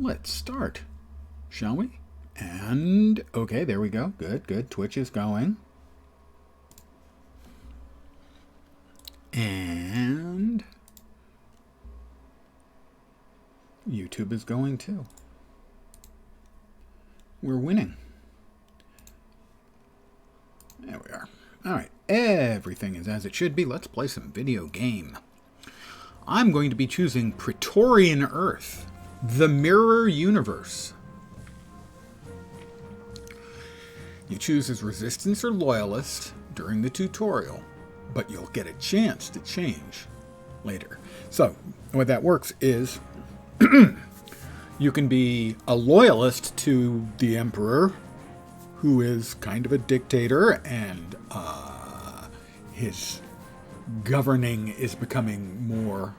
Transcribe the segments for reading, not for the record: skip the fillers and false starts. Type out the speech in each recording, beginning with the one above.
let's start, shall we? And, okay, there we go. Good, good. Twitch is going. And YouTube is going too. We're winning. There we are. All right, everything is as it should be. Let's play some video game. I'm going to be choosing Praetorian Earth, the Mirror Universe. You choose as Resistance or Loyalist during the tutorial, but you'll get a chance to change later. So, what that works is you can be a loyalist to the Emperor, who is kind of a dictator, and his governing is becoming more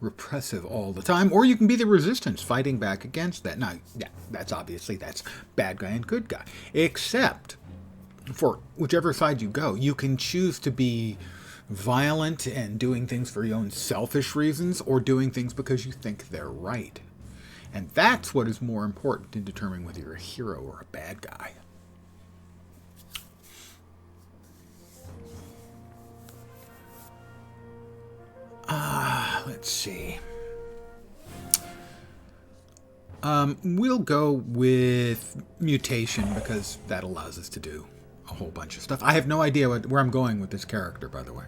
repressive all the time. Or you can be the Resistance, fighting back against that. Now, yeah, that's bad guy and good guy. Except, for whichever side you go, you can choose to be violent and doing things for your own selfish reasons, or doing things because you think they're right. And that's what is more important in determining whether you're a hero or a bad guy. Let's see. We'll go with mutation because that allows us to do a whole bunch of stuff. I have no idea where I'm going with this character, by the way.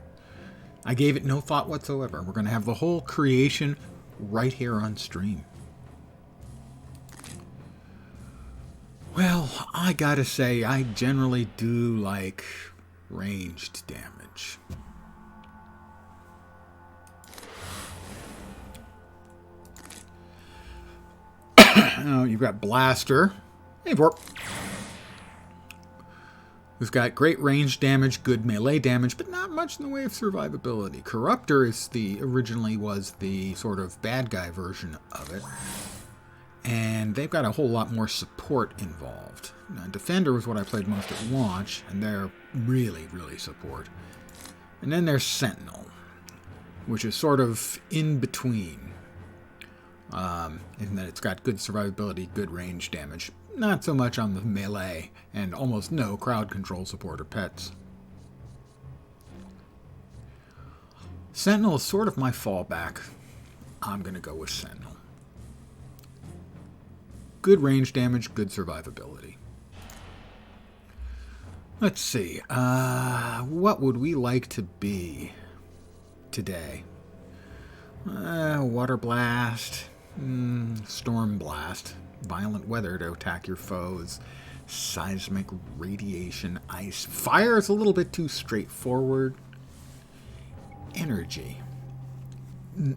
I gave it no thought whatsoever. We're going to have the whole creation right here on stream. Well, I gotta say, I generally do like ranged damage. Oh, you've got Blaster. Hey, Vorp. Who's got great range damage, good melee damage, but not much in the way of survivability. Corruptor is originally was the sort of bad guy version of it. And they've got a whole lot more support involved. Now, Defender was what I played most at launch, and they're really, really support. And then there's Sentinel, which is sort of in between. In that it's got good survivability, good range damage. Not so much on the melee, and almost no crowd control support or pets. Sentinel is sort of my fallback. I'm going to go with Sentinel. Good range damage, good survivability. Let's see. What would we like to be today? Water Blast. Storm Blast. Violent weather to attack your foes. Seismic radiation. Ice. Fire is a little bit too straightforward. Energy.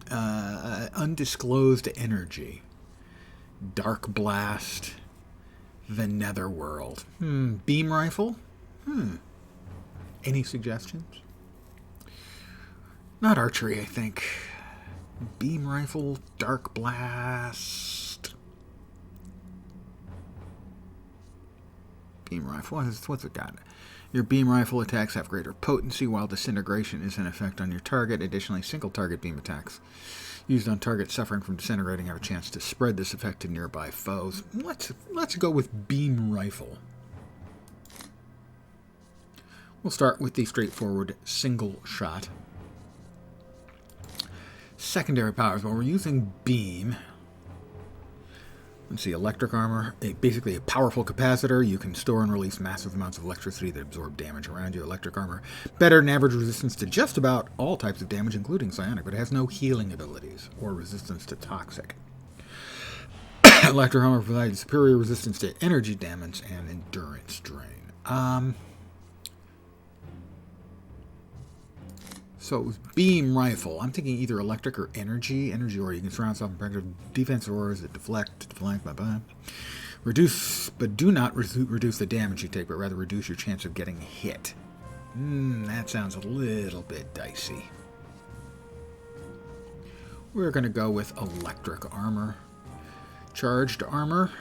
Undisclosed energy. Dark Blast, the Netherworld. Beam Rifle? Any suggestions? Not archery, I think. Beam Rifle, Dark Blast. Beam Rifle, what's it got? Your beam rifle attacks have greater potency while disintegration is in effect on your target. Additionally, single target beam attacks used on targets suffering from disintegrating have a chance to spread this effect to nearby foes. Let's go with Beam Rifle. We'll start with the straightforward single shot. Secondary powers. Well, we're using Beam. Let's see, electric armor, basically a powerful capacitor. You can store and release massive amounts of electricity that absorb damage around you. Electric armor, better than average resistance to just about all types of damage, including psionic, but it has no healing abilities or resistance to toxic. Electric armor provides superior resistance to energy damage and endurance drain. So it was Beam Rifle. I'm thinking either electric or energy. Energy aura. You can surround yourself in protective defense auras that deflect, blah, blah. Reduce, but do not reduce the damage you take, but rather reduce your chance of getting hit. That sounds a little bit dicey. We're going to go with electric armor. Charged armor.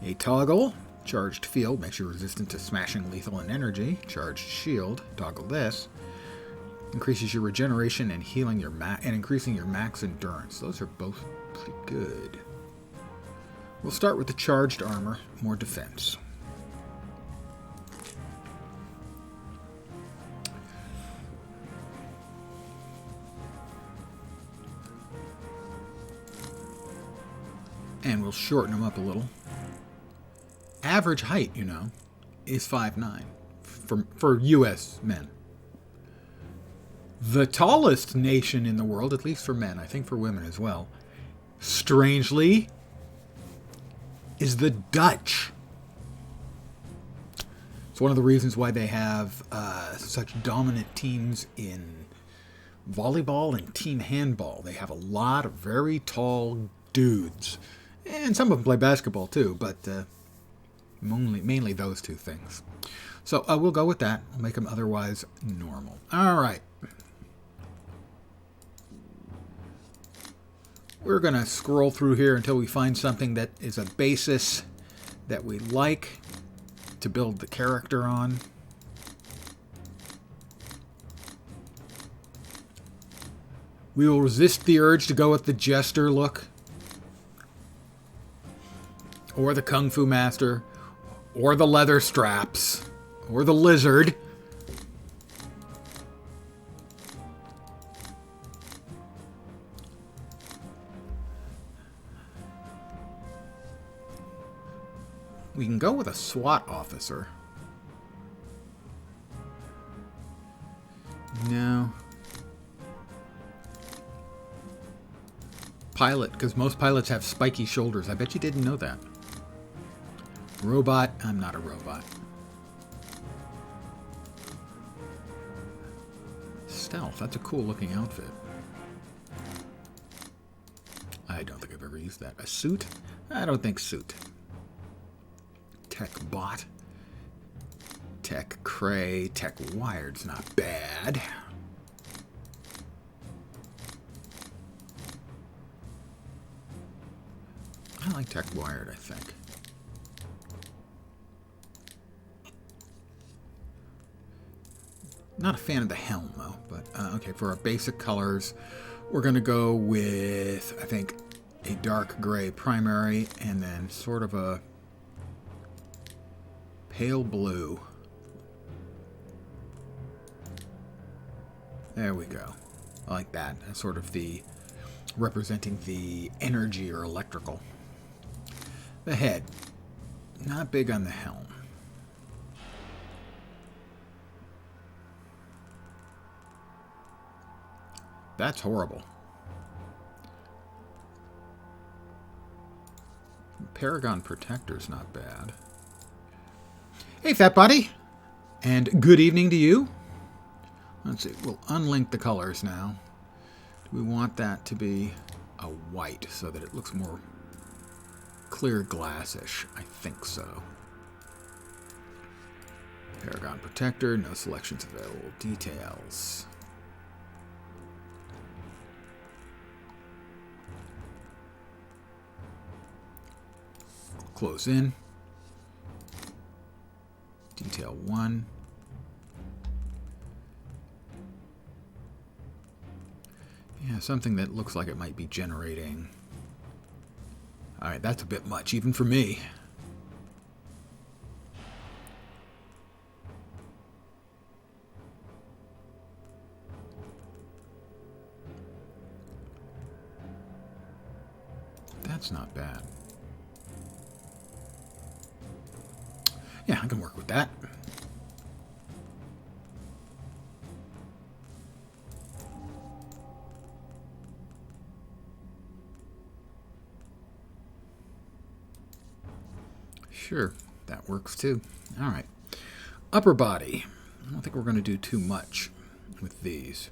A toggle. Charged field makes you resistant to smashing, lethal, and energy. Charged shield. Toggle this. Increases your regeneration and healing and increasing your max endurance. Those are both pretty good. We'll start with the charged armor, more defense. And we'll shorten them up a little. Average height, you know, is 5'9" for U.S. men. The tallest nation in the world, at least for men, I think for women as well, strangely, is the Dutch. It's one of the reasons why they have such dominant teams in volleyball and team handball. They have a lot of very tall dudes. And some of them play basketball too, but mainly those two things. So we'll go with that. We'll make them otherwise normal. All right. We're going to scroll through here until we find something that is a basis that we like to build the character on. We will resist the urge to go with the jester look, or the Kung Fu Master, or the leather straps, or the lizard. We can go with a SWAT officer. No. Pilot, because most pilots have spiky shoulders. I bet you didn't know that. Robot, I'm not a robot. Stealth, that's a cool looking outfit. I don't think I've ever used that. A suit? I don't think suit. Tech bot. Tech cray. Tech wired's not bad. I like tech wired, I think. Not a fan of the helm, though. But, okay, for our basic colors, we're going to go with, I think, a dark gray primary, and then sort of a pale blue. There we go. I like that. That's sort of the representing the energy or electrical. The head. Not big on the helm. That's horrible. Paragon Protector's not bad. Hey, fat buddy. And good evening to you. Let's see. We'll unlink the colors now. Do we want that to be a white so that it looks more clear glassish? I think so. Paragon Protector. No selections available. Details. Close in. Detail 1. Yeah, something that looks like it might be generating. Alright, that's a bit much, even for me. That's not bad. Yeah, I can work with that. Sure, that works too. All right. Upper body. I don't think we're going to do too much with these.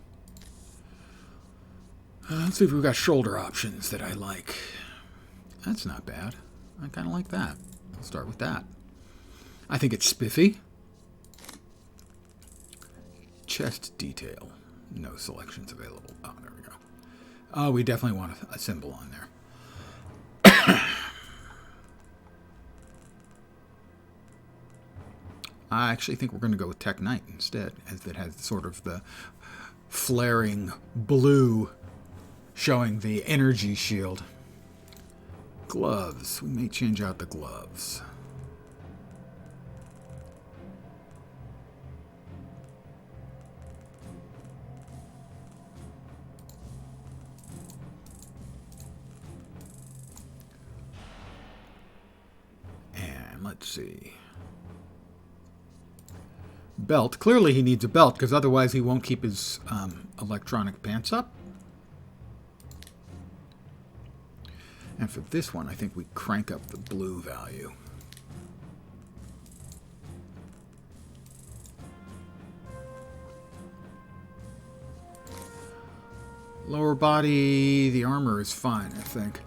Let's see if we've got shoulder options that I like. That's not bad. I kind of like that. I'll start with that. I think it's spiffy. Chest detail. No selections available. Oh, there we go. Oh, we definitely want a symbol on there. I actually think we're going to go with Tech Knight instead, as it has sort of the flaring blue showing the energy shield. Gloves. We may change out the gloves. And let's see. Belt. Clearly he needs a belt, because otherwise he won't keep his electronic pants up. And for this one, I think we crank up the blue value. Lower body, the armor is fine, I think.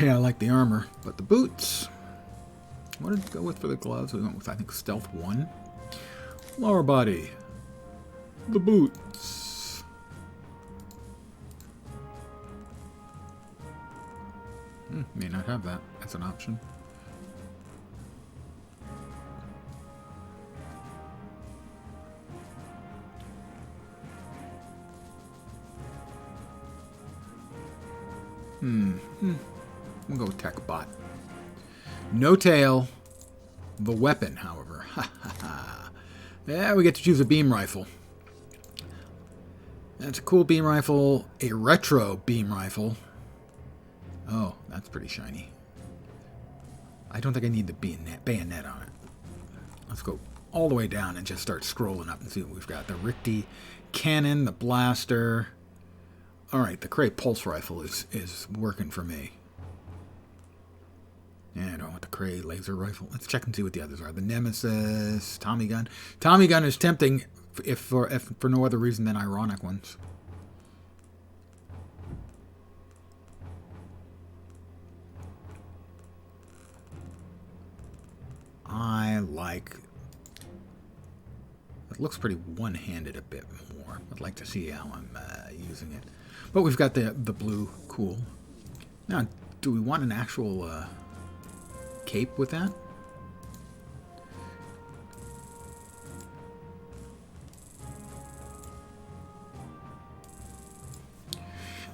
Yeah, I like the armor. But the boots, what did we go with for the gloves? We went with, I think, Stealth 1. Lower body, the boots. May not have that as an option. We'll go with Tech Bot. No tail. The weapon, however. Yeah, we get to choose a beam rifle. That's a cool beam rifle. A retro beam rifle. Oh, that's pretty shiny. I don't think I need the bayonet on it. Let's go all the way down and just start scrolling up and see what we've got. The Richty cannon, the blaster. All right, the Cray pulse rifle is working for me. Yeah, I don't want the Cray laser rifle. Let's check and see what the others are. The Nemesis, Tommy gun. Tommy gun is tempting if for no other reason than ironic ones. I like... It looks pretty one-handed a bit more. I'd like to see how I'm using it. But we've got the blue. Cool. Now, do we want an actual cape with that?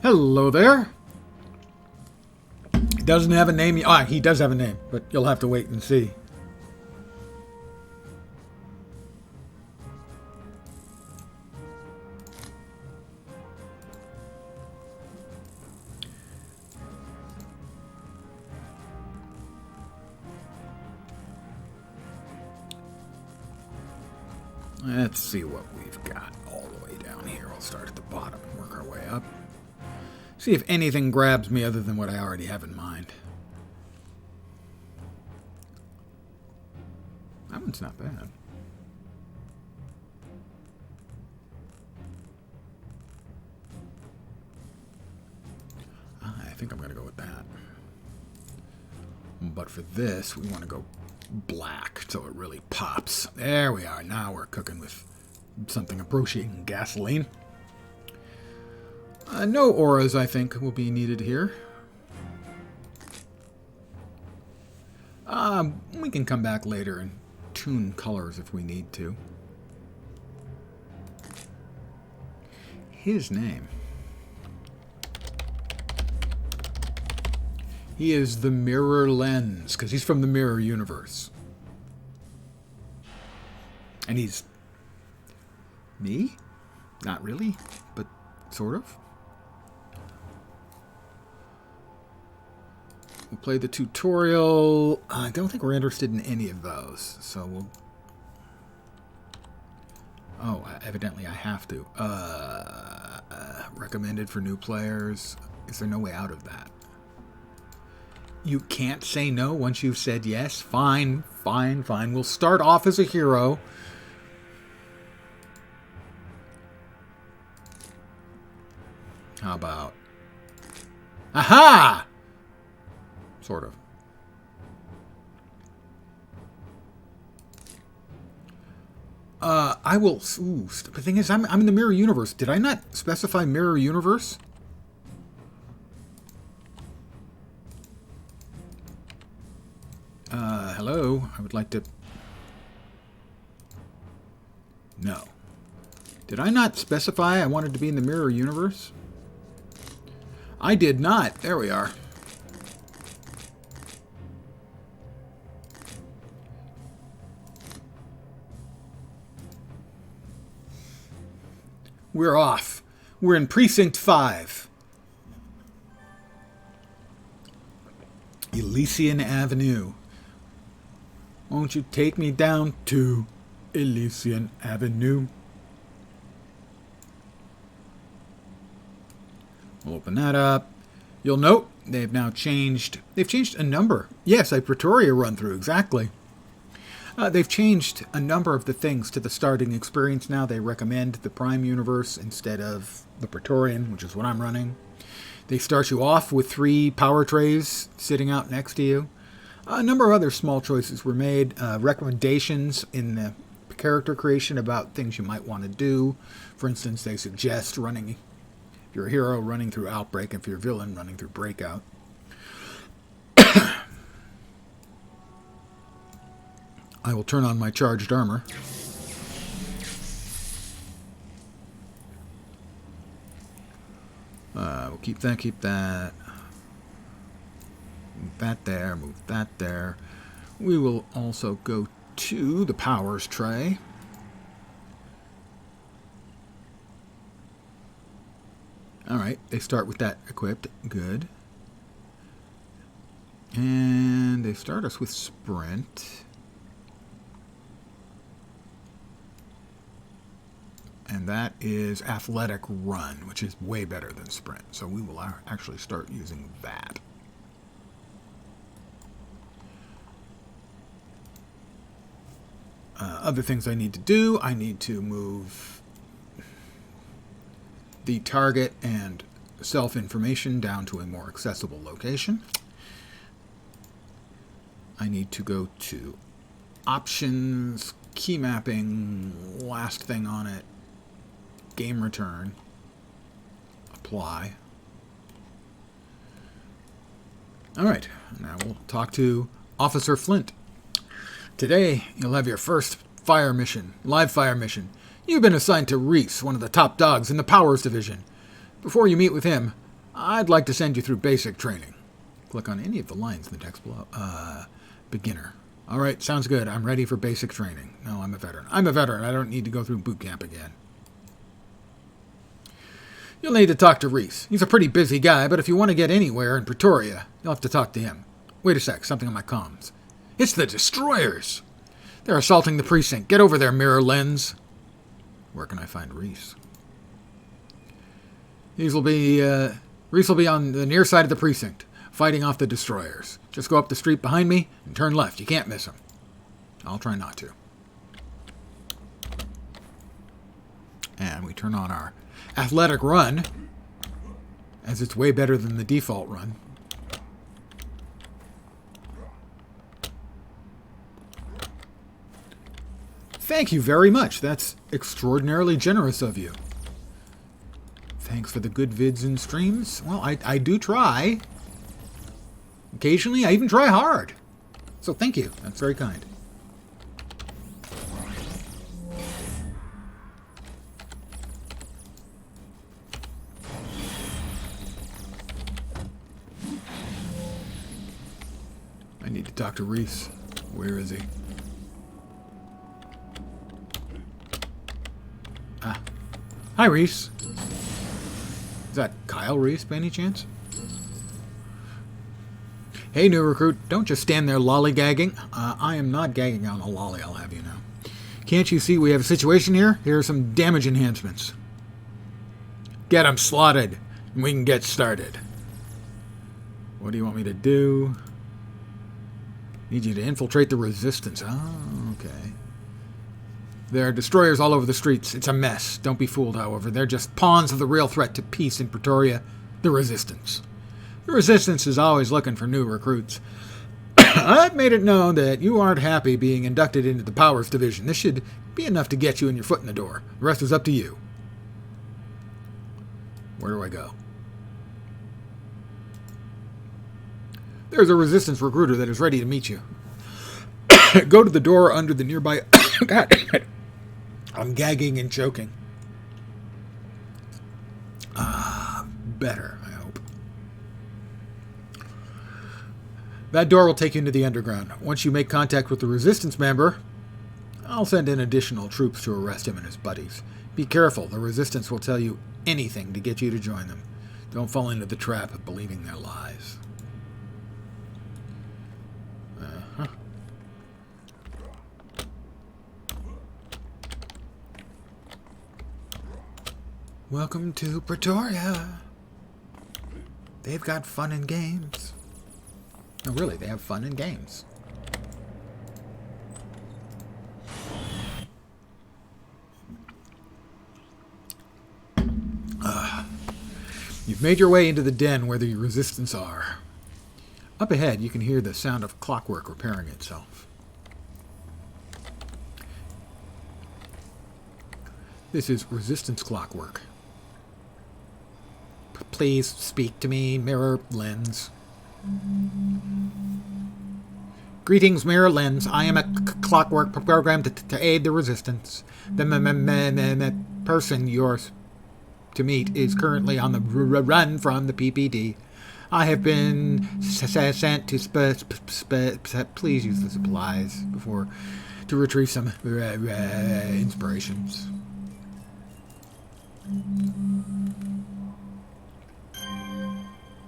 Hello there. He doesn't have a name. Ah, he does have a name, but you'll have to wait and see. Let's see what we've got all the way down here. We'll start at the bottom and work our way up. See if anything grabs me other than what I already have in mind. That one's not bad. I think I'm going to go with that. But for this, we want to go black so it really pops. There we are. Now we're cooking with something approaching gasoline. No auras, I think, will be needed here. We can come back later and tune colors if we need to. His name. He is the Mirror Lens, because he's from the Mirror Universe. And he's... me? Not really, but sort of. We'll play the tutorial. I don't think we're interested in any of those, so we'll... Oh, evidently I have to. Recommended for new players. Is there no way out of that? You can't say no once you've said yes. Fine, fine, fine. We'll start off as a hero. How about... Aha! Sort of. I will... Ooh, the thing is, I'm in the Mirror Universe. Did I not specify Mirror Universe? Hello? I would like to... No. Did I not specify I wanted to be in the Mirror Universe? I did not. There we are. We're off. We're in Precinct 5. Elysian Avenue. Won't you take me down to Elysian Avenue? We'll open that up. You'll note they've changed a number. Yes, a Pretoria run through, exactly. They've changed a number of the things to the starting experience now. They recommend the Prime Universe instead of the Praetorian, which is what I'm running. They start you off with 3 power trays sitting out next to you. A number of other small choices were made. Recommendations in the character creation about things you might want to do. For instance, they suggest running, if you're a hero, running through Outbreak, and if you're a villain, running through Breakout. I will turn on my charged armor. We'll keep that. Move that there, move that there. We will also go to the powers tray. Alright, they start with that equipped. Good. And they start us with sprint. And that is athletic run, which is way better than sprint. So we will actually start using that. Other things I need to do, I need to move the target and self-information down to a more accessible location. I need to go to options, key mapping, last thing on it, game return, apply. All right, now we'll talk to Officer Flint. Today, you'll have your first live fire mission. You've been assigned to Reese, one of the top dogs in the Powers Division. Before you meet with him, I'd like to send you through basic training. Click on any of the lines in the text below. Beginner. All right, sounds good. I'm ready for basic training. No, I'm a veteran. I'm a veteran. I don't need to go through boot camp again. You'll need to talk to Reese. He's a pretty busy guy, but if you want to get anywhere in Pretoria, you'll have to talk to him. Wait a sec, something on my comms. It's the Destroyers! They're assaulting the precinct. Get over there, Mirror Lens. Where can I find Reese? Reese will be on the near side of the precinct, fighting off the Destroyers. Just go up the street behind me and turn left. You can't miss him. I'll try not to. And we turn on our athletic run, as it's way better than the default run. Thank you very much. That's extraordinarily generous of you. Thanks for the good vids and streams. Well, I do try. Occasionally, I even try hard. So thank you. That's very kind. I need to talk to Reese. Where is he? Ah. Hi, Reese. Is that Kyle Reese, by any chance? Hey, new recruit. Don't just stand there lollygagging. I am not gagging on a lolly, I'll have you know. Can't you see we have a situation here? Here are some damage enhancements. Get them slotted, and we can get started. What do you want me to do? Need you to infiltrate the resistance. Oh, okay. There are destroyers all over the streets. It's a mess. Don't be fooled, however. They're just pawns of the real threat to peace in Pretoria, the Resistance. The Resistance is always looking for new recruits. I've made it known that you aren't happy being inducted into the Powers Division. This should be enough to get you in your foot in the door. The rest is up to you. Where do I go? There's a Resistance recruiter that is ready to meet you. Go to the door under the nearby... God damn it. I'm gagging and choking. Better, I hope. That door will take you into the underground. Once you make contact with the Resistance member, I'll send in additional troops to arrest him and his buddies. Be careful, the Resistance will tell you anything to get you to join them. Don't fall into the trap of believing their lies. Uh-huh. Welcome to Pretoria. They've got fun and games. No, really, they have fun and games. You've made your way into the den where the Resistance are. Up ahead, you can hear the sound of clockwork repairing itself. This is Resistance clockwork. Please speak to me, Mirror Lens. Greetings, Mirror Lens. I am a clockwork programmed to aid the Resistance. The person yours to meet is currently on the run from the PPD. I have been sent to please use the supplies to retrieve some inspirations.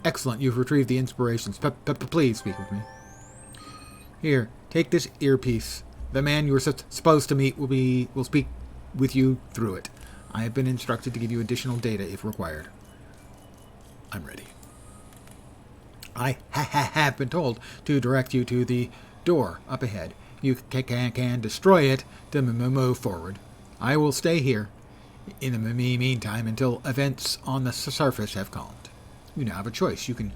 Excellent, you've retrieved the inspirations. Please speak with me. Here, take this earpiece. The man you were supposed to meet will speak with you through it. I have been instructed to give you additional data if required. I'm ready. I have been told to direct you to the door up ahead. You can destroy it to move forward. I will stay here in the meantime until events on the surface have calmed. You now have a choice. You can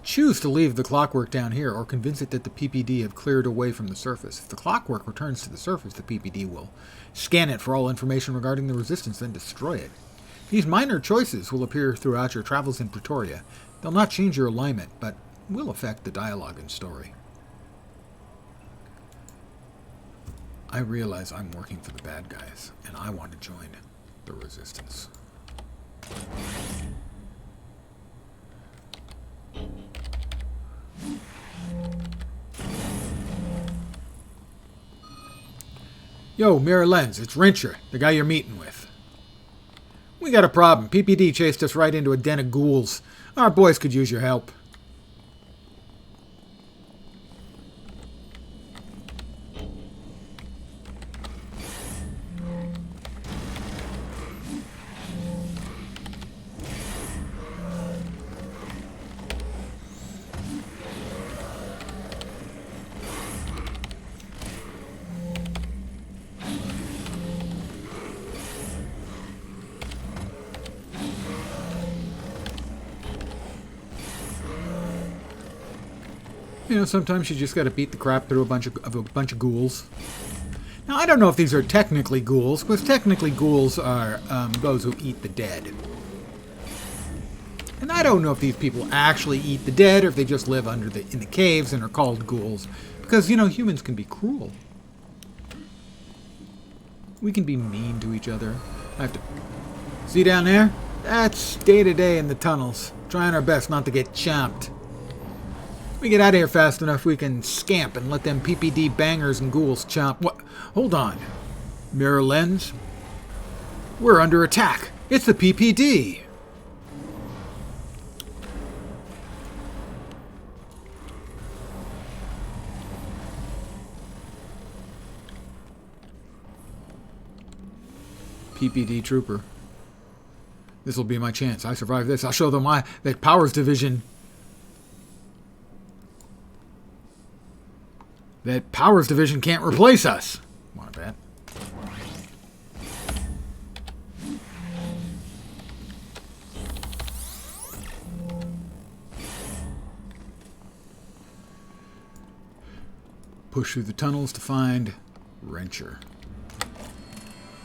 choose to leave the clockwork down here or convince it that the PPD have cleared away from the surface. If the clockwork returns to the surface, the PPD will scan it for all information regarding the Resistance, then destroy it. These minor choices will appear throughout your travels in Pretoria. They'll not change your alignment, but will affect the dialogue and story. I realize I'm working for the bad guys, and I want to join the Resistance. Yo, Mirror Lens, it's Wrencher, the guy you're meeting with. We got a problem. PPD chased us right into a den of ghouls. Our boys could use your help. You know, sometimes you just got to beat the crap through a bunch of ghouls. Now, I don't know if these are technically ghouls, because technically ghouls are those who eat the dead. And I don't know if these people actually eat the dead, or if they just live in the caves and are called ghouls. Because, you know, humans can be cruel. We can be mean to each other. I have to... See down there? That's day-to-day in the tunnels. Trying our best not to get chomped. We get out of here fast enough, we can scamp and let them PPD bangers and ghouls chomp. What? Hold on. Mirror Lens? We're under attack. It's the PPD. PPD trooper. This will be my chance. I survive this. I'll show them that Powers Division... That Powers Division can't replace us. Want to bet? Push through the tunnels to find Wrencher.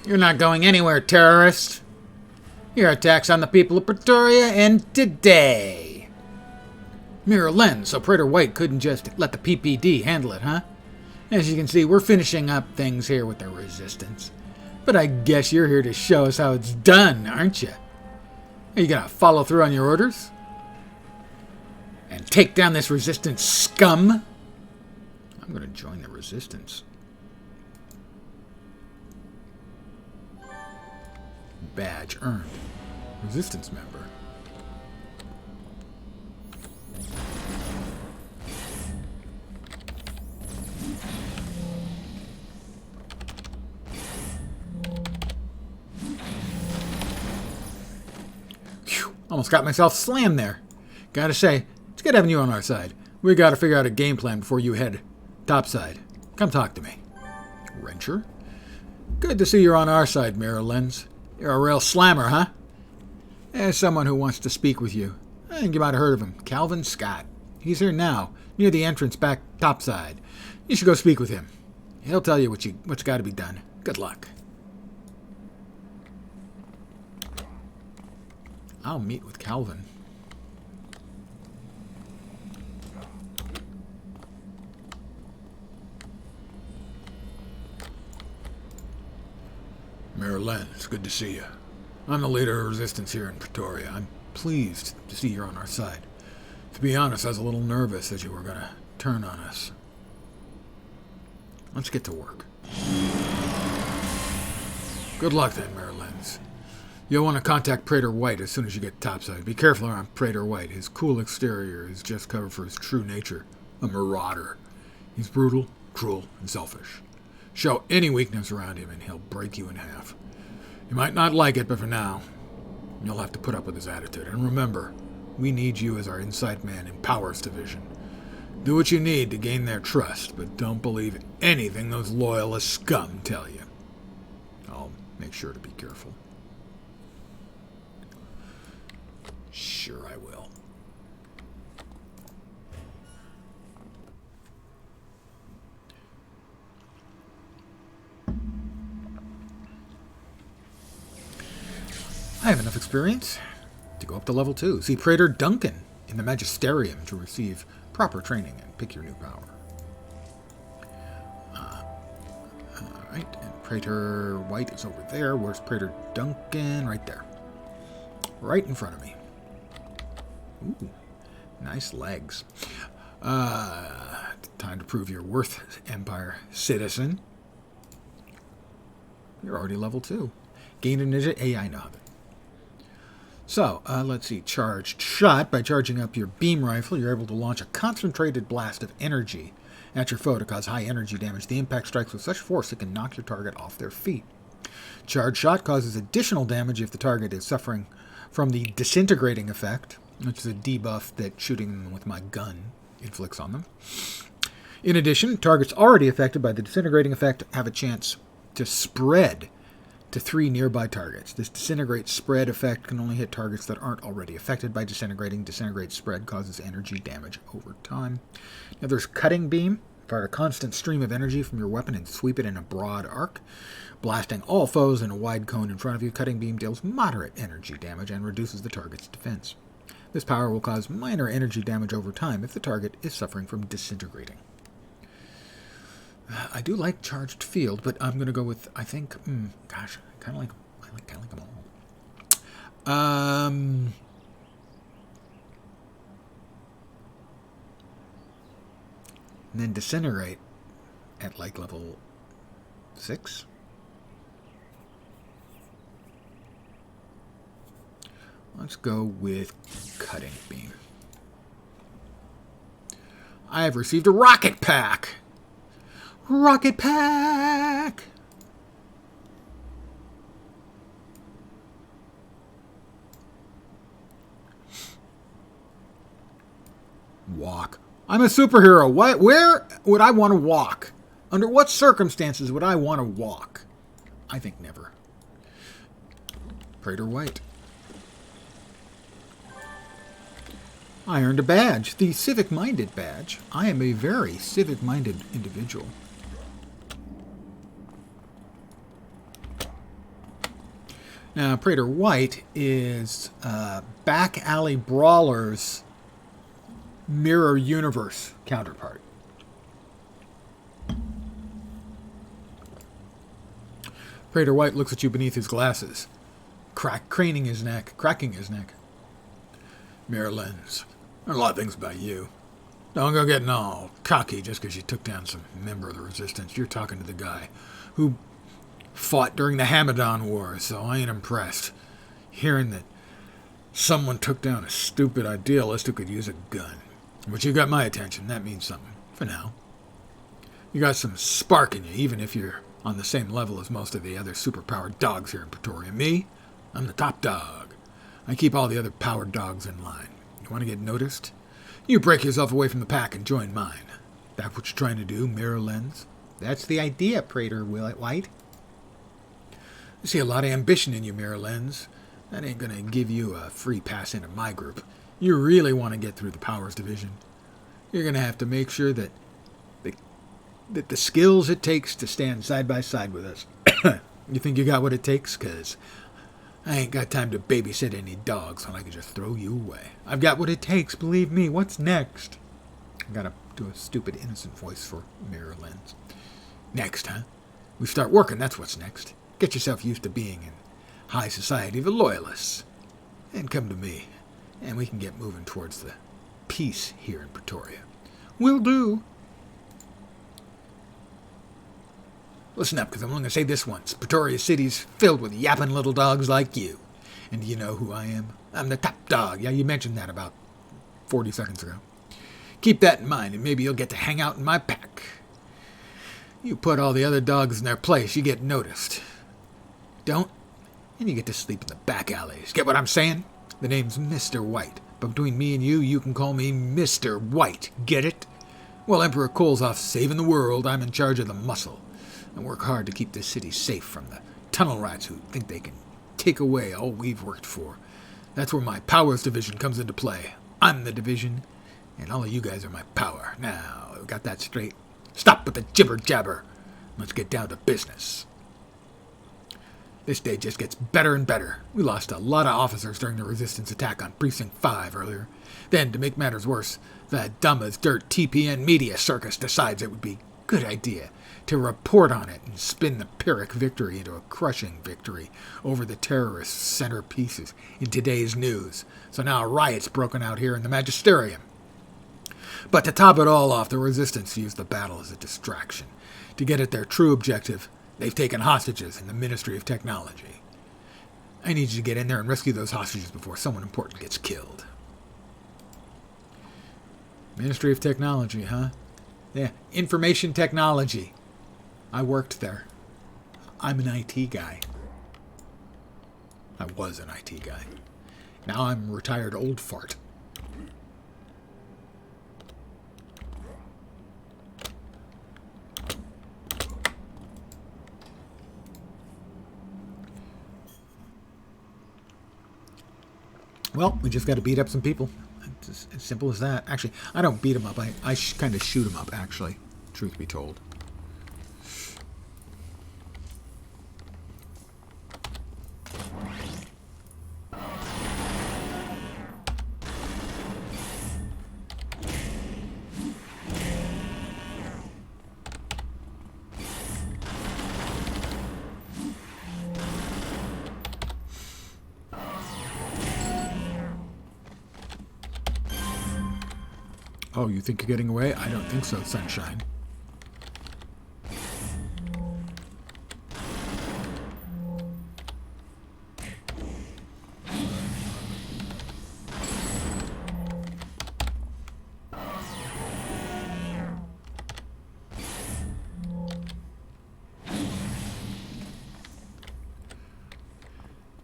You're not going anywhere, terrorist. Your attacks on the people of Pretoria end today. Mirror Lens, so Praetor White couldn't just let the PPD handle it, huh? As you can see, we're finishing up things here with the Resistance. But I guess you're here to show us how it's done, aren't you? Are you gonna follow through on your orders? And take down this Resistance scum? I'm gonna join the Resistance. Badge earned. Resistance member. Phew, almost got myself slammed there. Gotta say, it's good having you on our side. We gotta figure out a game plan before you head topside. Come talk to me. Wrencher? Good to see you're on our side, Mirror Lens. You're a real slammer, huh? There's someone who wants to speak with you. I think you might have heard of him. Calvin Scott. He's here now, near the entrance back topside. You should go speak with him. He'll tell you what's got to be done. Good luck. I'll meet with Calvin. Mirror Lens, good to see you. I'm the leader of Resistance here in Pretoria. I'm pleased to see you're on our side. To be honest, I was a little nervous that you were going to turn on us. Let's get to work. Good luck then, Mirror Lens. You'll want to contact Praetor White as soon as you get topside. Be careful around Praetor White. His cool exterior is just covered for his true nature, a marauder. He's brutal, cruel, and selfish. Show any weakness around him and he'll break you in half. You might not like it, but for now, you'll have to put up with his attitude. And remember, we need you as our inside man in Powers Division. Do what you need to gain their trust, but don't believe anything those loyalist scum tell you. I'll make sure to be careful. Sure I will. I have enough experience to go up to level 2. See Praetor Duncan in the Magisterium to receive proper training and pick your new power. Alright, and Praetor White is over there. Where's Praetor Duncan? Right there. Right in front of me. Ooh, nice legs. Time to prove your worth, Empire citizen. You're already level 2. Gain initiative. Hey, I know of it. So, let's see. Charged shot. By charging up your beam rifle, you're able to launch a concentrated blast of energy at your foe to cause high energy damage. The impact strikes with such force it can knock your target off their feet. Charged shot causes additional damage if the target is suffering from the disintegrating effect, which is a debuff that shooting with my gun inflicts on them. In addition, targets already affected by the disintegrating effect have a chance to spread to 3 nearby targets. This disintegrate spread effect can only hit targets that aren't already affected by disintegrating. Disintegrate spread causes energy damage over time. Now there's cutting beam. Fire a constant stream of energy from your weapon and sweep it in a broad arc, blasting all foes in a wide cone in front of you. Cutting beam deals moderate energy damage and reduces the target's defense. This power will cause minor energy damage over time if the target is suffering from disintegrating. I do like charged field, but I'm going to go with, I think, gosh, I kind of like them all. And then disintegrate at like level 6. Let's go with cutting beam. I have received a rocket pack. Rocket pack! Walk. I'm a superhero. Where would I want to walk? Under what circumstances would I want to walk? I think never. Praetor White. I earned a badge. The civic-minded badge. I am a very civic-minded individual. Now, Praetor White is Back Alley Brawler's Mirror Universe counterpart. Praetor White looks at you beneath his glasses, cracking his neck. Mirror Lens, there are a lot of things about you. Don't go getting all cocky just because you took down some member of the Resistance. You're talking to the guy who fought during the Hamadan War, so I ain't impressed. Hearing that someone took down a stupid idealist who could use a gun. But you got my attention, that means something. For now. You got some spark in you, even if you're on the same level as most of the other superpowered dogs here in Pretoria. Me, I'm the top dog. I keep all the other powered dogs in line. You want to get noticed? You break yourself away from the pack and join mine. That what you're trying to do, Mirror Lens? That's the idea, Praetor White. I see a lot of ambition in you, Mirror Lens. That ain't gonna give you a free pass into my group. You really want to get through the Powers Division. You're gonna have to make sure that the skills it takes to stand side by side with us. You think you got what it takes? 'Cause I ain't got time to babysit any dogs when I can just throw you away. I've got what it takes, believe me. What's next? I gotta do a stupid innocent voice for Mirror Lens. Next, huh? We start working, that's what's next. Get yourself used to being in high society of the loyalists. And come to me, and we can get moving towards the peace here in Pretoria. Will do. Listen up, because I'm only going to say this once. Pretoria City's filled with yapping little dogs like you. And do you know who I am? I'm the top dog. Yeah, you mentioned that about 40 seconds ago. Keep that in mind, and maybe you'll get to hang out in my pack. You put all the other dogs in their place, you get noticed. Don't, and you get to sleep in the back alleys. Get what I'm saying? The name's Mr. White. But between me and you can call me Mr. White. Get it? While Emperor Cole's off saving the world, I'm in charge of the muscle. And work hard to keep this city safe from the tunnel rats who think they can take away all we've worked for. That's where my Powers Division comes into play. I'm the division, and all of you guys are my power. Now, got that straight? Stop with the jibber-jabber. Let's get down to business. This day just gets better and better. We lost a lot of officers during the Resistance attack on Precinct 5 earlier. Then, to make matters worse, the dumb as dirt TPN media circus decides it would be a good idea to report on it and spin the Pyrrhic victory into a crushing victory over the terrorist centerpieces in today's news. So now a riot's broken out here in the Magisterium. But to top it all off, the Resistance used the battle as a distraction. To get at their true objective, they've taken hostages in the Ministry of Technology. I need you to get in there and rescue those hostages before someone important gets killed. Ministry of Technology, huh? Yeah, information technology. I worked there. I'm an IT guy. I was an IT guy. Now I'm a retired old fart. Well, we just got to beat up some people. It's as simple as that. Actually, I don't beat them up. I kind of shoot them up, actually. Truth be told. Oh, you think you're getting away? I don't think so, Sunshine.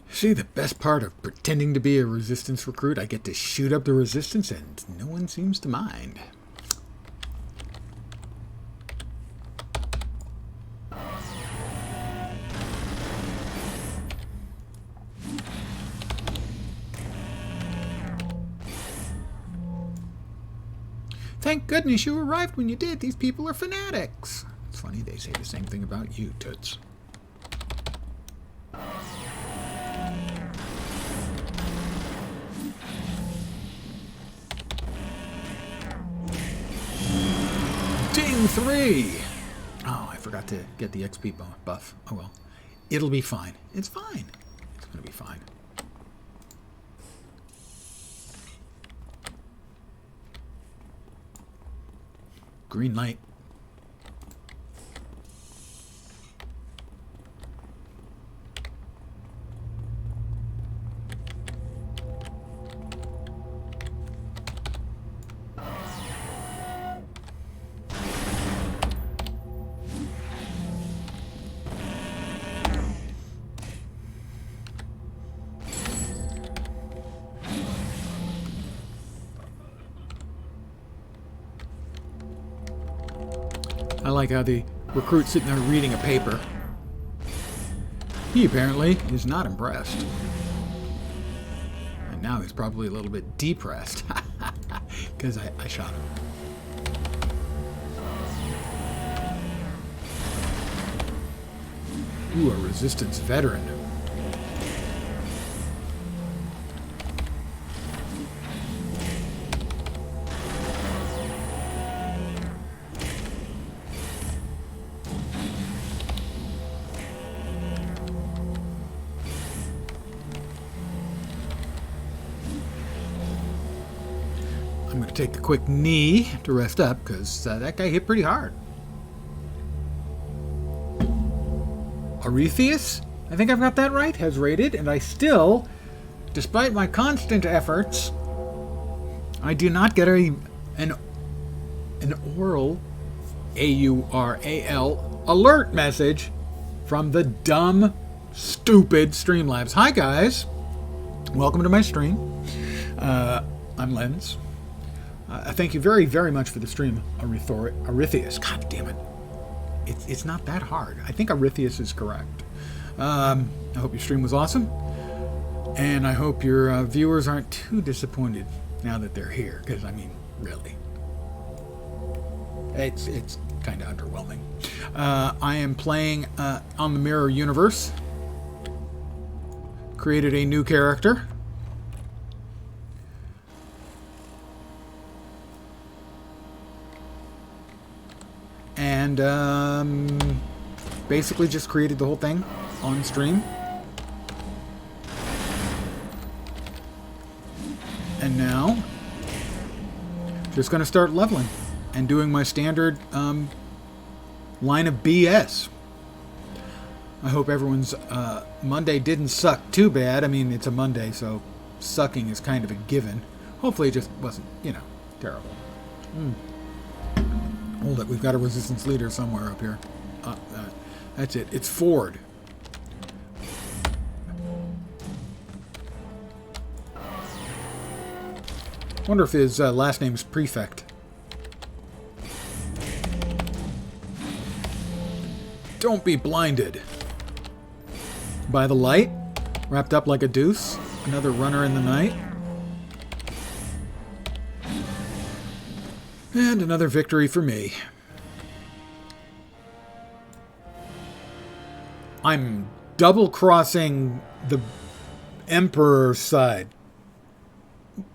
See, the best part of pretending to be a Resistance recruit, I get to shoot up the Resistance and no one seems to mind. Thank goodness you arrived when you did. These people are fanatics. It's funny they say the same thing about you, Toots. Ding 3! Oh, I forgot to get the XP buff. Oh well. It'll be fine. It's fine. It's going to be fine. Green light. I like how the recruit's sitting there reading a paper. He apparently is not impressed. And now he's probably a little bit depressed. Because I shot him. Ooh, a resistance veteran. I'm going to take the quick knee to rest up because that guy hit pretty hard. Arethius, I think I've got that right, has raided, and I still, despite my constant efforts, I do not get an oral, AURAL, alert message from the dumb, stupid Streamlabs. Hi guys, welcome to my stream. I'm Lens. Thank you very, very much for the stream, Arethius. God damn it. It's not that hard. I think Arethius is correct. I hope your stream was awesome. And I hope your viewers aren't too disappointed now that they're here. Because, I mean, really. It's kind of underwhelming. I am playing on the Mirror Universe. Created a new character. And basically just created the whole thing on stream. And now, just going to start leveling and doing my standard line of BS. I hope everyone's Monday didn't suck too bad. I mean, it's a Monday, so sucking is kind of a given. Hopefully it just wasn't, terrible. Hold it, we've got a resistance leader somewhere up here. That's it. It's Ford. Wonder if his last name's Prefect. Don't be blinded by the light. Wrapped up like a deuce. Another runner in the night. And another victory for me. I'm double-crossing the Emperor's side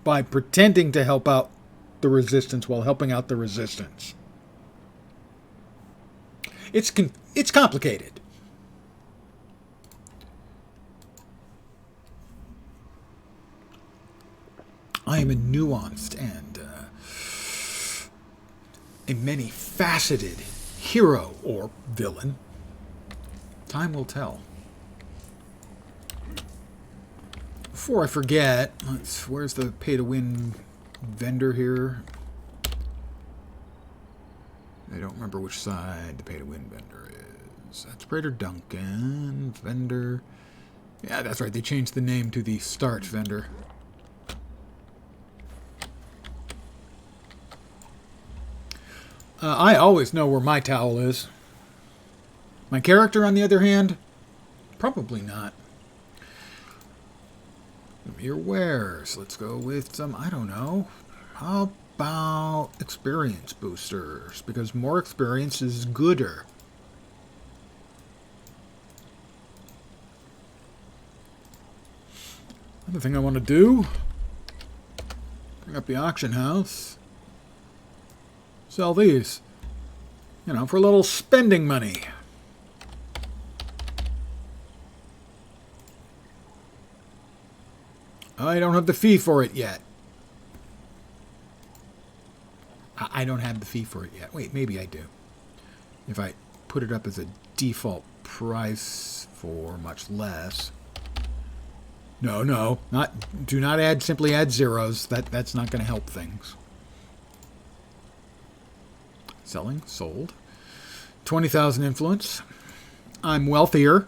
by pretending to help out the Resistance while helping out the Resistance. It's complicated. I am a nuanced and a many-faceted hero or villain. Time will tell. Before I forget, where's the pay-to-win vendor here? I don't remember which side the pay-to-win vendor is. That's Praetor Duncan. Vendor. Yeah, that's right. They changed the name to the Start vendor. I always know where my towel is. My character, on the other hand, probably not. Your wares. Let's go with some, I don't know. How about experience boosters? Because more experience is gooder. Another thing I want to do, bring up the auction house. Sell these, for a little spending money. I don't have the fee for it yet. I don't have the fee for it yet. Wait, maybe I do. If I put it up as a default price for much less. No. Do not simply add zeros. That's not going to help things. Selling, sold. 20,000 influence. I'm wealthier.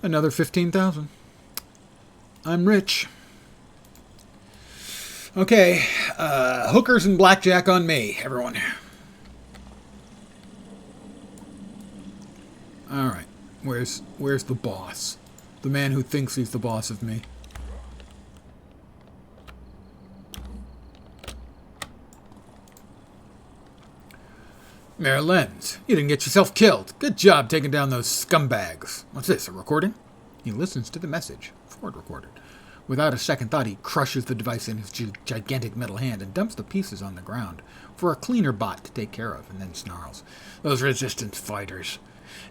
Another 15,000. I'm rich. Okay, hookers and blackjack on me, everyone. All right, where's the boss? The man who thinks he's the boss of me. Mayor Lenz, you didn't get yourself killed. Good job taking down those scumbags. What's this, a recording? He listens to the message. Ford recorded. Without a second thought, he crushes the device in his gigantic metal hand and dumps the pieces on the ground for a cleaner bot to take care of, and then snarls. Those resistance fighters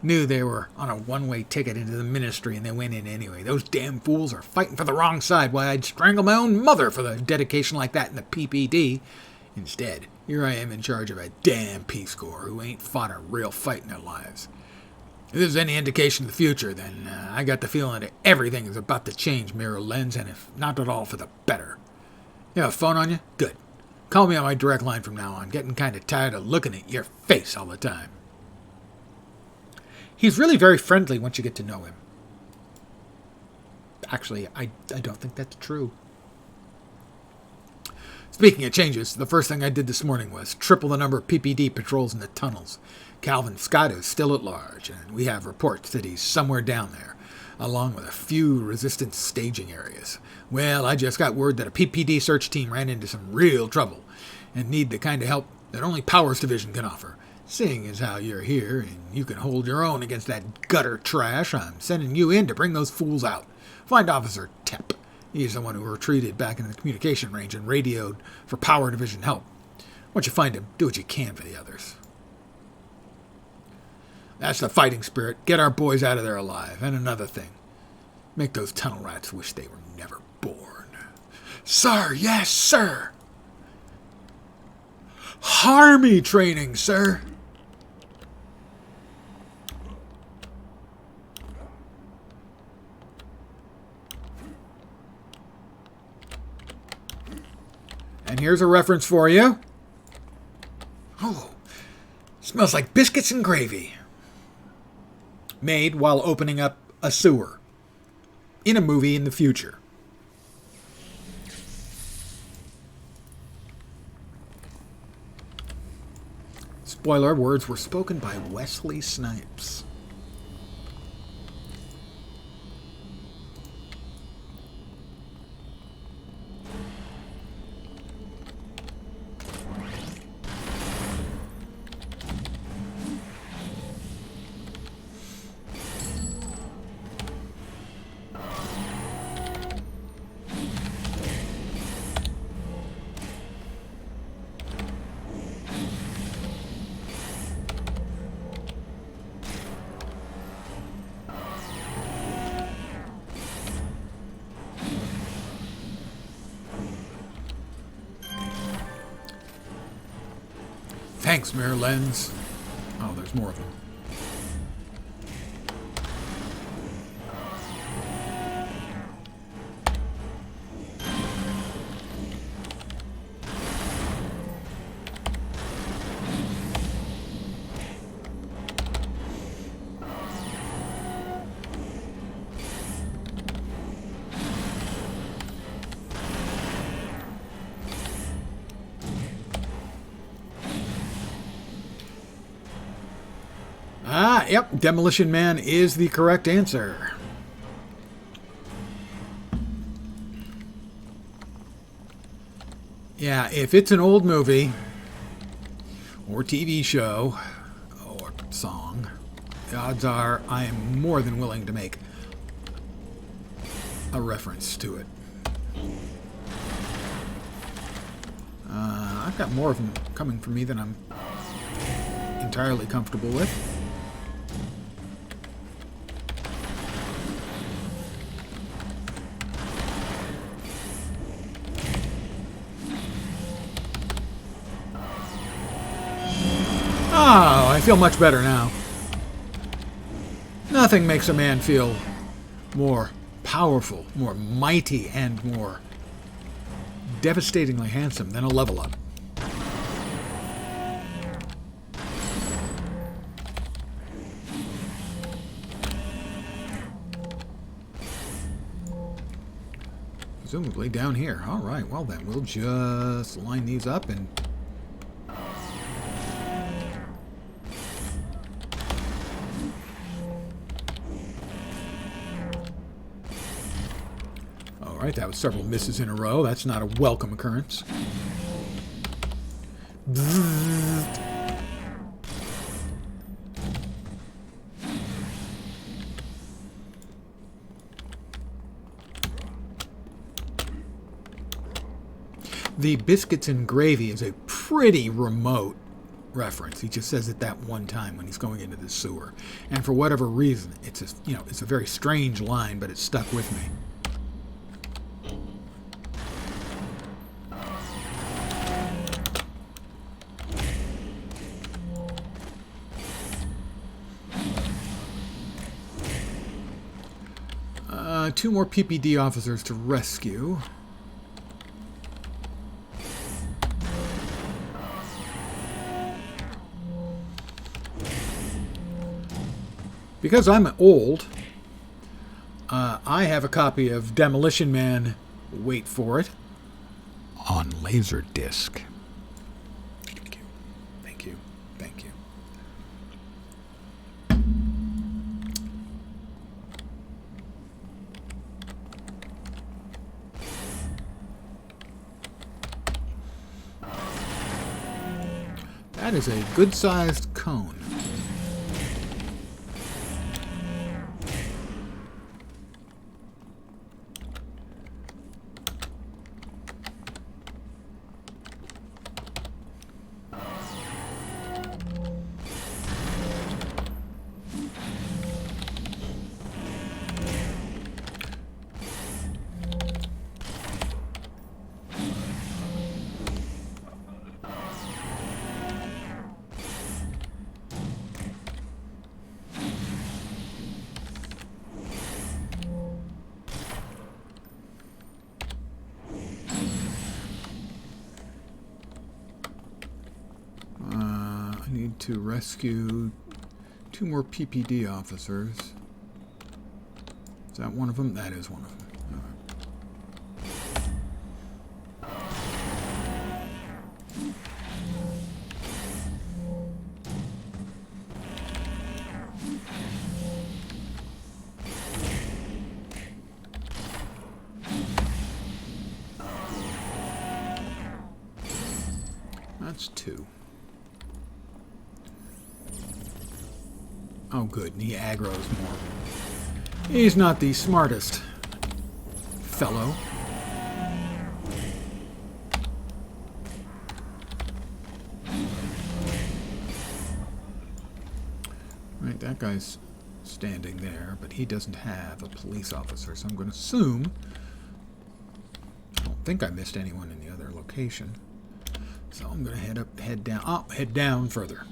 knew they were on a one-way ticket into the ministry, and they went in anyway. Those damn fools are fighting for the wrong side. Why, I'd strangle my own mother for the dedication like that in the PPD. Instead, here I am in charge of a damn Peace Corps who ain't fought a real fight in their lives. If there's any indication of the future, then I got the feeling that everything is about to change, Mayor Lenz, and if not at all for the better. You have a phone on you? Good. Call me on my direct line from now on. Getting kind of tired of looking at your face all the time. He's really very friendly once you get to know him. Actually, I don't think that's true. Speaking of changes, the first thing I did this morning was triple the number of PPD patrols in the tunnels. Calvin Scott is still at large, and we have reports that he's somewhere down there, along with a few resistance staging areas. Well, I just got word that a PPD search team ran into some real trouble and need the kind of help that only Powers Division can offer. Seeing as how you're here and you can hold your own against that gutter trash, I'm sending you in to bring those fools out. Find Officer Tepp. He's the one who retreated back into the communication range and radioed for Power Division help. Once you find him, do what you can for the others. That's the fighting spirit. Get our boys out of there alive. And another thing. Make those tunnel rats wish they were never born. Sir, yes, sir. Army training, sir. And here's a reference for you. Oh, smells like biscuits and gravy. Made while opening up a sewer. In a movie in the future. Spoiler, words were spoken by Wesley Snipes. Thanks, Mayor Lenz. Oh, there's more of them. Yep, Demolition Man is the correct answer. Yeah, if it's an old movie or TV show or song, the odds are I am more than willing to make a reference to it. I've got more of them coming from me than I'm entirely comfortable with. Oh, I feel much better now. Nothing makes a man feel more powerful, more mighty, and more devastatingly handsome than a level up. presumably down here. All right, well then, we'll just line these up and... All right, that was several misses in a row. That's not a welcome occurrence. The biscuits and gravy is a pretty remote reference. He just says it that one time when he's going into the sewer, and for whatever reason, it's a very strange line, but it stuck with me. Two more PPD officers to rescue. Because I'm old, I have a copy of Demolition Man, wait for it, on Laserdisc. Thank you. Thank you. Thank you. That is a good-sized cone. Need to rescue two more PPD officers. Is that one of them? That is one of them. All right. That's two. Oh, good. He aggroes more. He's not the smartest fellow. Right, that guy's standing there, but he doesn't have a police officer, so I'm going to assume... I don't think I missed anyone in the other location. So I'm going to head down further.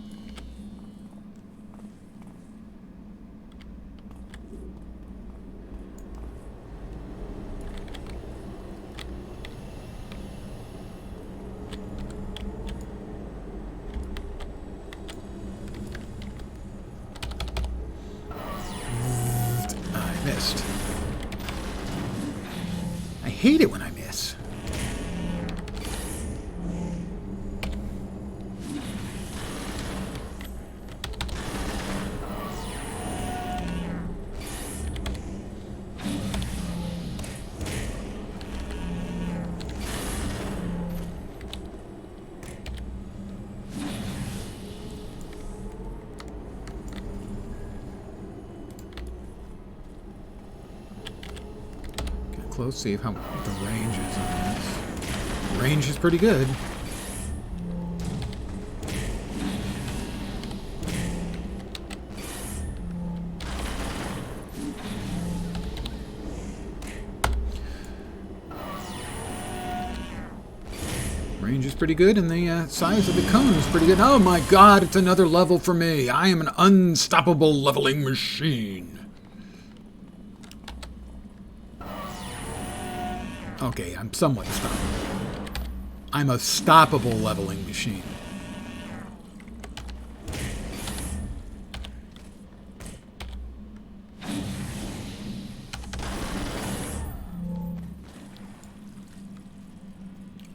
Missed. I hate it when I miss. Close, see how what the range is on this. The range is pretty good. Range is pretty good, and the size of the cone is pretty good. Oh my god, it's another level for me. I am an unstoppable leveling machine. Okay, I'm somewhat stoppable. I'm a stoppable leveling machine.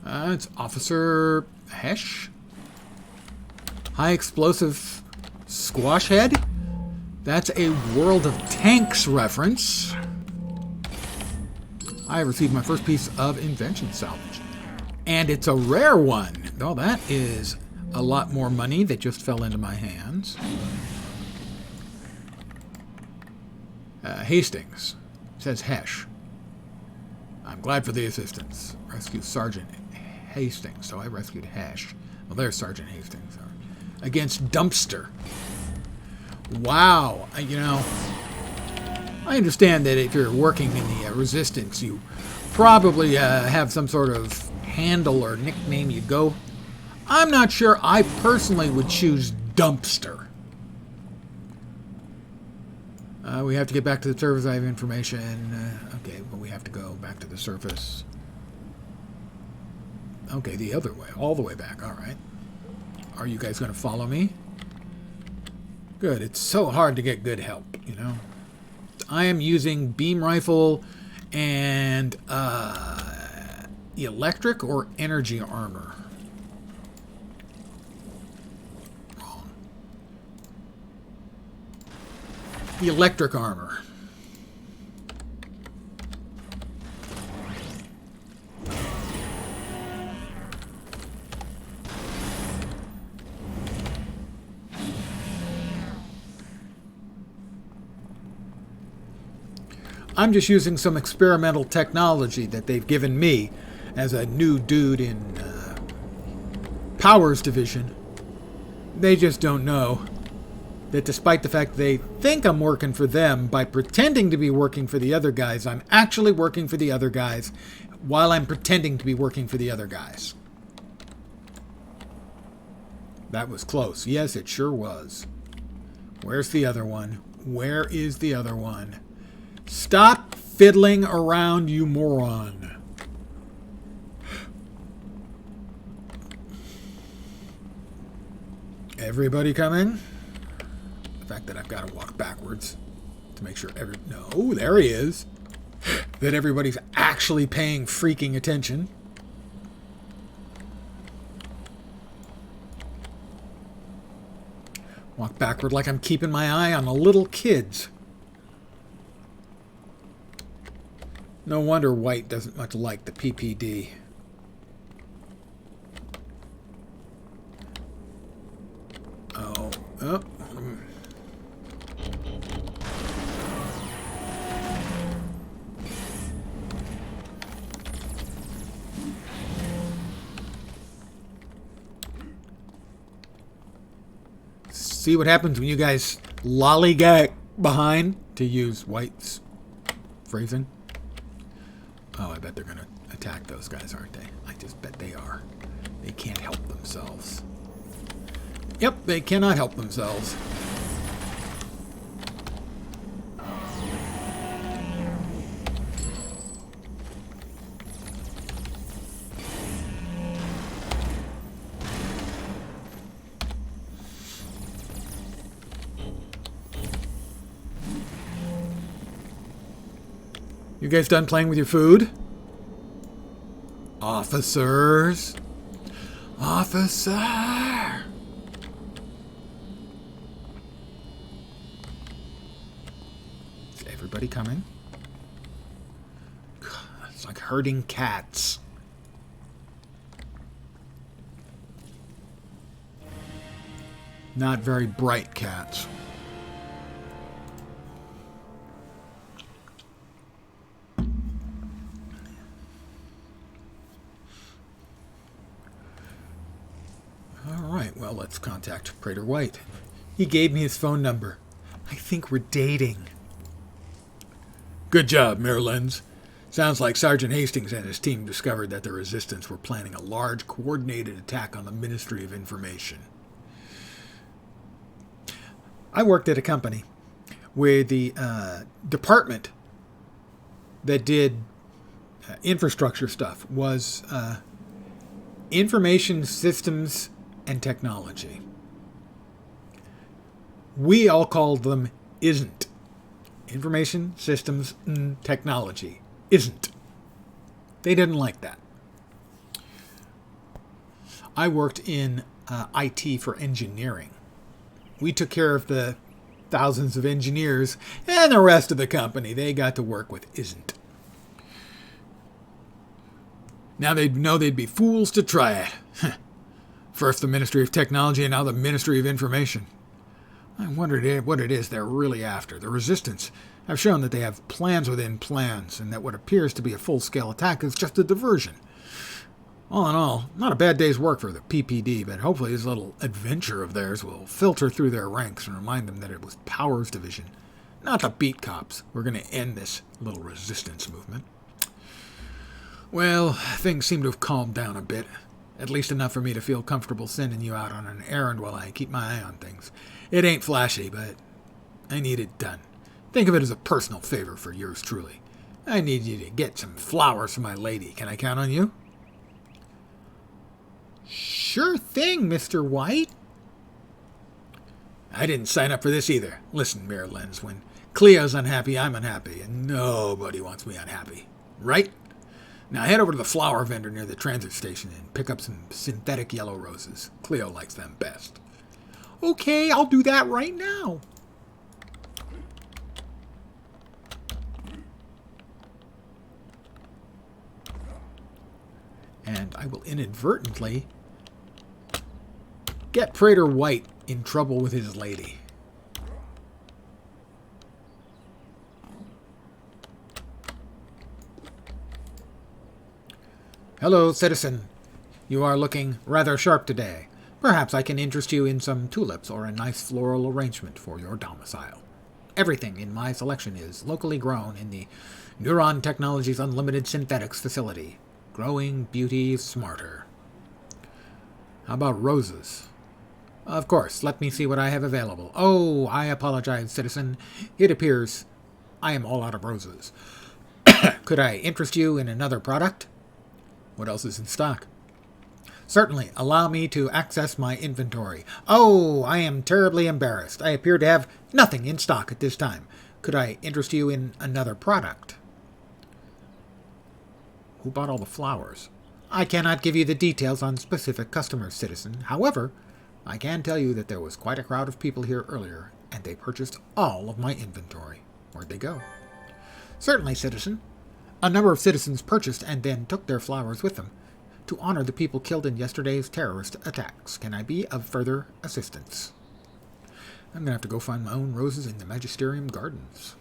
It's Officer Hesh. High explosive squash head. That's a World of Tanks reference. I received my first piece of invention salvage. And it's a rare one. Oh, that is a lot more money that just fell into my hands. Hastings. It says Hesh. I'm glad for the assistance. Rescue Sergeant Hastings. So I rescued Hesh. Well, there's Sergeant Hastings. Against Dumpster. Wow. You know, I understand that if you're working in the Resistance, you probably have some sort of handle or nickname you go. I'm not sure I personally would choose Dumpster. We have to get back to the surface. I have information. Okay, well, we have to go back to the surface. Okay, the other way. All the way back. All right. Are you guys going to follow me? Good. It's so hard to get good help, you know. I am using beam rifle and electric or energy armor. Wrong. The electric armor. I'm just using some experimental technology that they've given me as a new dude in Powers Division. They just don't know that despite the fact they think I'm working for them, by pretending to be working for the other guys, I'm actually working for the other guys while I'm pretending to be working for the other guys. That was close. Yes, it sure was. Where's the other one? Where is the other one? Stop fiddling around, you moron. Everybody coming? The fact that I've got to walk backwards to make sure No, there he is. That everybody's actually paying freaking attention. Walk backward like I'm keeping my eye on the little kids. No wonder White doesn't much like the PPD. Oh. See what happens when you guys lollygag behind, to use White's phrasing. Oh, I bet they're going to attack those guys, aren't they? I just bet they are. They can't help themselves. Yep, they cannot help themselves. You guys done playing with your food? Officers. Officer. Is everybody coming? God, it's like herding cats. Not very bright cats. Well, let's contact Praetor White. He gave me his phone number. I think we're dating. Good job, Merlins. Sounds like Sergeant Hastings and his team discovered that the Resistance were planning a large, coordinated attack on the Ministry of Information. I worked at a company where the department that did infrastructure stuff was Information Systems and Technology. We all called them ISN't. Information Systems and Technology. ISN't. They didn't like that. I worked in IT for engineering. We took care of the thousands of engineers, and the rest of the company they got to work with isn't. Now they'd know they'd be fools to try it. First the Ministry of Technology and now the Ministry of Information. I wondered what it is they're really after. The Resistance have shown that they have plans within plans, and that what appears to be a full-scale attack is just a diversion. All in all, not a bad day's work for the PPD, but hopefully this little adventure of theirs will filter through their ranks and remind them that it was Powers Division, not the beat cops, who are going to end this little resistance movement. Well, things seem to have calmed down a bit. At least enough for me to feel comfortable sending you out on an errand while I keep my eye on things. It ain't flashy, but I need it done. Think of it as a personal favor for yours truly. I need you to get some flowers for my lady. Can I count on you? Sure thing, Mr. White. I didn't sign up for this either. Listen, Mayor Lenz, when Cleo's unhappy, I'm unhappy, and nobody wants me unhappy. Right? Now head over to the flower vendor near the transit station and pick up some synthetic yellow roses. Cleo likes them best. Okay, I'll do that right now. And I will inadvertently get Prater White in trouble with his lady. Hello, citizen. You are looking rather sharp today. Perhaps I can interest you in some tulips or a nice floral arrangement for your domicile. Everything in my selection is locally grown in the Neuron Technologies Unlimited Synthetics facility. Growing beauty smarter. How about roses? Of course, let me see what I have available. Oh, I apologize, citizen. It appears I am all out of roses. Could I interest you in another product? What else is in stock? Certainly, allow me to access my inventory. Oh, I am terribly embarrassed. I appear to have nothing in stock at this time. Could I interest you in another product? Who bought all the flowers? I cannot give you the details on specific customers, citizen. However, I can tell you that there was quite a crowd of people here earlier, and they purchased all of my inventory. Where'd they go? Certainly, citizen. A number of citizens purchased and then took their flowers with them to honor the people killed in yesterday's terrorist attacks. Can I be of further assistance? I'm going to have to go find my own roses in the Magisterium Gardens.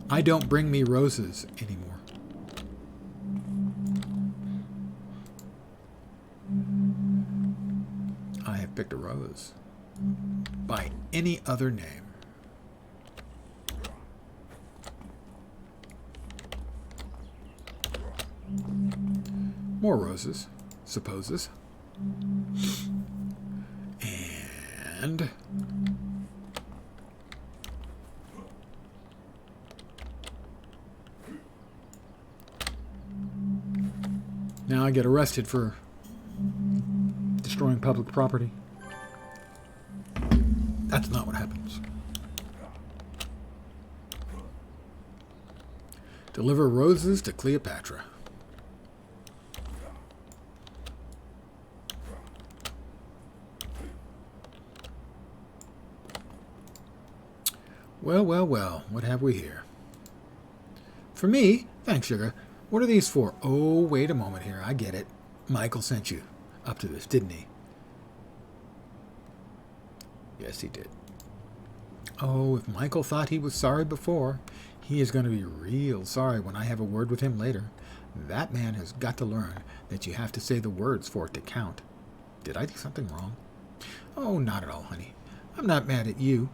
I don't bring me roses anymore. I have picked a rose by any other name. More roses, supposes. And now I get arrested for destroying public property. That's not what happens. Deliver roses to Cleopatra. Well, well, well, what have we here? For me? Thanks, sugar. What are these for? Oh, wait a moment here. I get it. Michael sent you up to this, didn't he? Yes, he did. Oh, if Michael thought he was sorry before, he is going to be real sorry when I have a word with him later. That man has got to learn that you have to say the words for it to count. Did I do something wrong? Oh, not at all, honey. I'm not mad at you.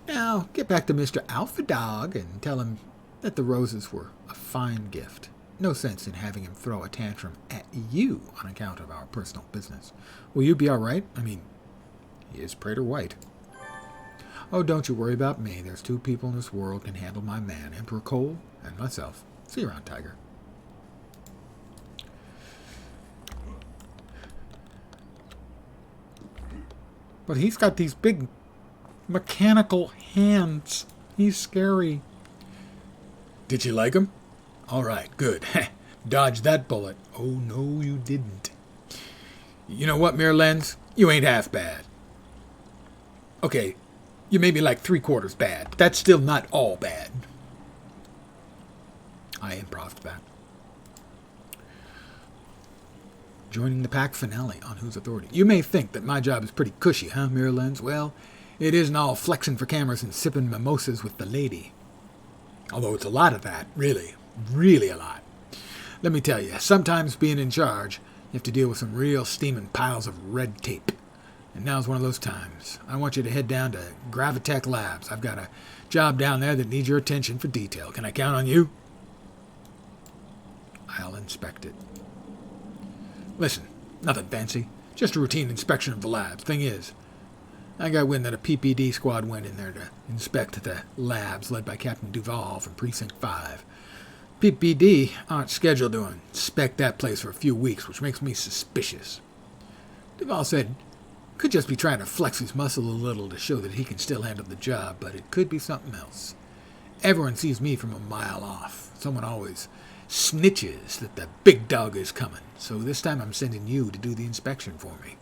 Now, get back to Mr. Alpha Dog and tell him that the roses were a fine gift. No sense in having him throw a tantrum at you on account of our personal business. Will you be all right? I mean, he is Prater White. Oh, don't you worry about me. There's two people in this world can handle my man, Emperor Cole and myself. See you around, Tiger. But he's got these big mechanical hands. He's scary. Did you like him? All right, good. Dodge that bullet. Oh, no, you didn't. You know what, Mirror Lens? You ain't half bad. Okay, you may be like 3/4 bad. But that's still not all bad. I improved that. Joining the pack finale on Whose Authority. You may think that my job is pretty cushy, huh, Mirror Lens? Well, it isn't all flexing for cameras and sipping mimosas with the lady. Although it's a lot of that, really. Really a lot. Let me tell you, sometimes being in charge, you have to deal with some real steaming piles of red tape. And now's one of those times. I want you to head down to Gravitech Labs. I've got a job down there that needs your attention for detail. Can I count on you? I'll inspect it. Listen, nothing fancy. Just a routine inspection of the labs. Thing is, I got wind that a PPD squad went in there to inspect the labs led by Captain Duval from Precinct 5. PPD aren't scheduled to inspect that place for a few weeks, which makes me suspicious. Duval said could just be trying to flex his muscle a little to show that he can still handle the job, but it could be something else. Everyone sees me from a mile off. Someone always snitches that the big dog is coming, so this time I'm sending you to do the inspection for me.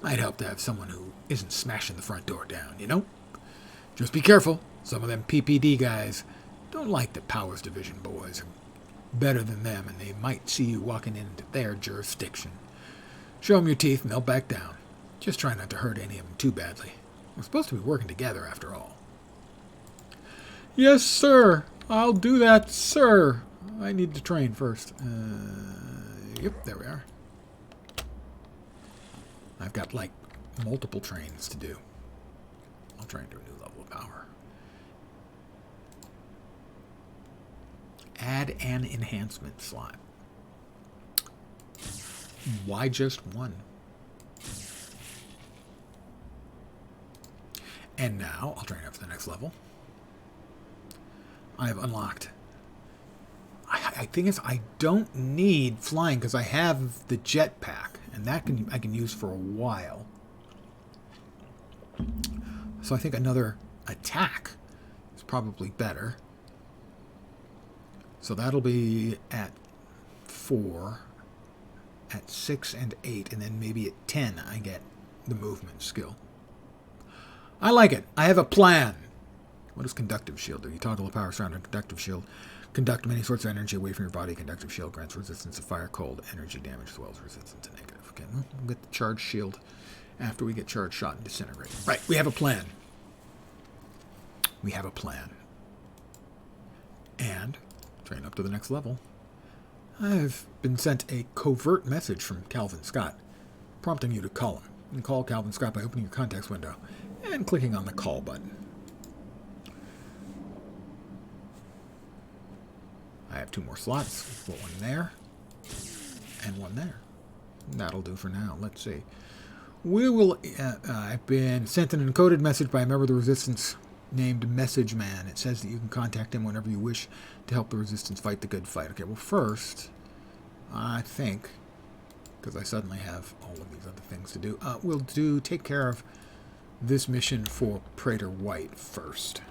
Might help to have someone who isn't smashing the front door down, you know? Just be careful. Some of them PPD guys don't like the Powers Division boys are better than them, and they might see you walking into their jurisdiction. Show them your teeth and they'll back down. Just try not to hurt any of them too badly. We're supposed to be working together after all. Yes, sir. I'll do that, sir. I need to train first. Yep, there we are. I've got, like, multiple trains to do. I'll train to a new level of power. Add an enhancement slot. Why just one? And now, I'll train up to the next level. I have unlocked. I think I don't need flying because I have the jetpack, and that I can use for a while. So I think another attack is probably better. So that'll be at 4, at 6 and 8, and then maybe at 10 I get the movement skill. I like it. I have a plan. What does conductive shield do? You toggle the power surrounding conductive shield. Conduct many sorts of energy away from your body. Conductive shield grants resistance to fire, cold, energy damage, as well as resistance to negative. Okay, we'll get the charged shield after we get charged shot and disintegrate. Right, we have a plan. We have a plan. And, train up to the next level, I've been sent a covert message from Calvin Scott, prompting you to call him. You can call Calvin Scott by opening your contacts window and clicking on the call button. I have 2 more slots. Put one there and one there. That'll do for now. Let's see. We will. I've been sent an encoded message by a member of the Resistance named Message Man. It says that you can contact him whenever you wish to help the Resistance fight the good fight. Okay, well, first, I think, because I suddenly have all of these other things to do, we'll take care of this mission for Praetor White first.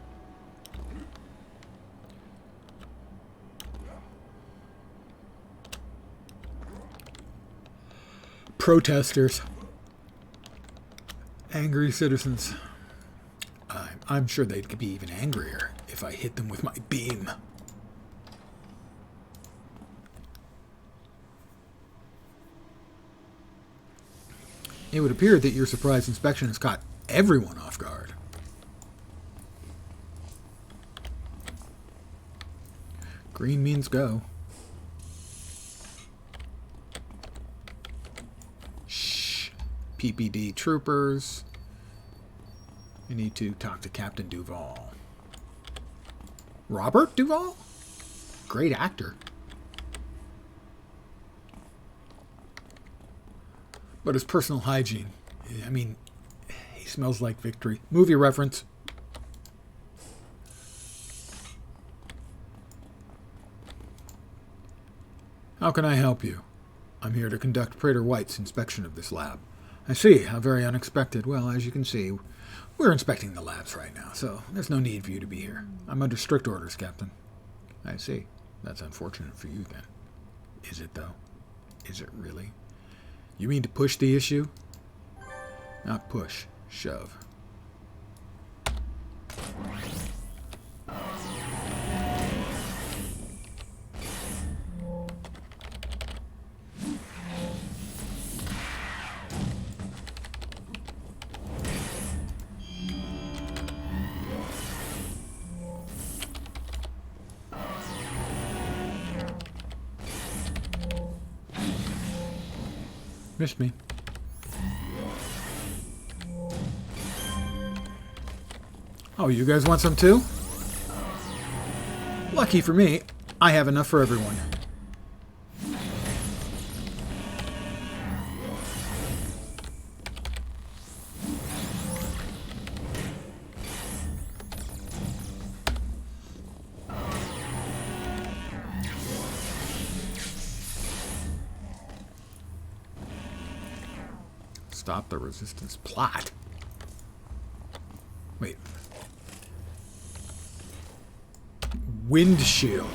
Protesters. Angry citizens. I'm sure they'd be even angrier if I hit them with my beam. It would appear that your surprise inspection has caught everyone off guard. Green means go. PPD troopers. You need to talk to Captain Duval. Robert Duval? Great actor. But his personal hygiene, I mean, he smells like victory. Movie reference. How can I help you? I'm here to conduct Praetor White's inspection of this lab. I see. How very unexpected. Well, as you can see, we're inspecting the labs right now, so there's no need for you to be here. I'm under strict orders, Captain. I see. That's unfortunate for you, then. Is it, though? Is it really? You mean to push the issue? Not push. Shove. Missed me. Oh, you guys want some too? Lucky for me, I have enough for everyone. Stop the resistance plot. Wait. Windshield.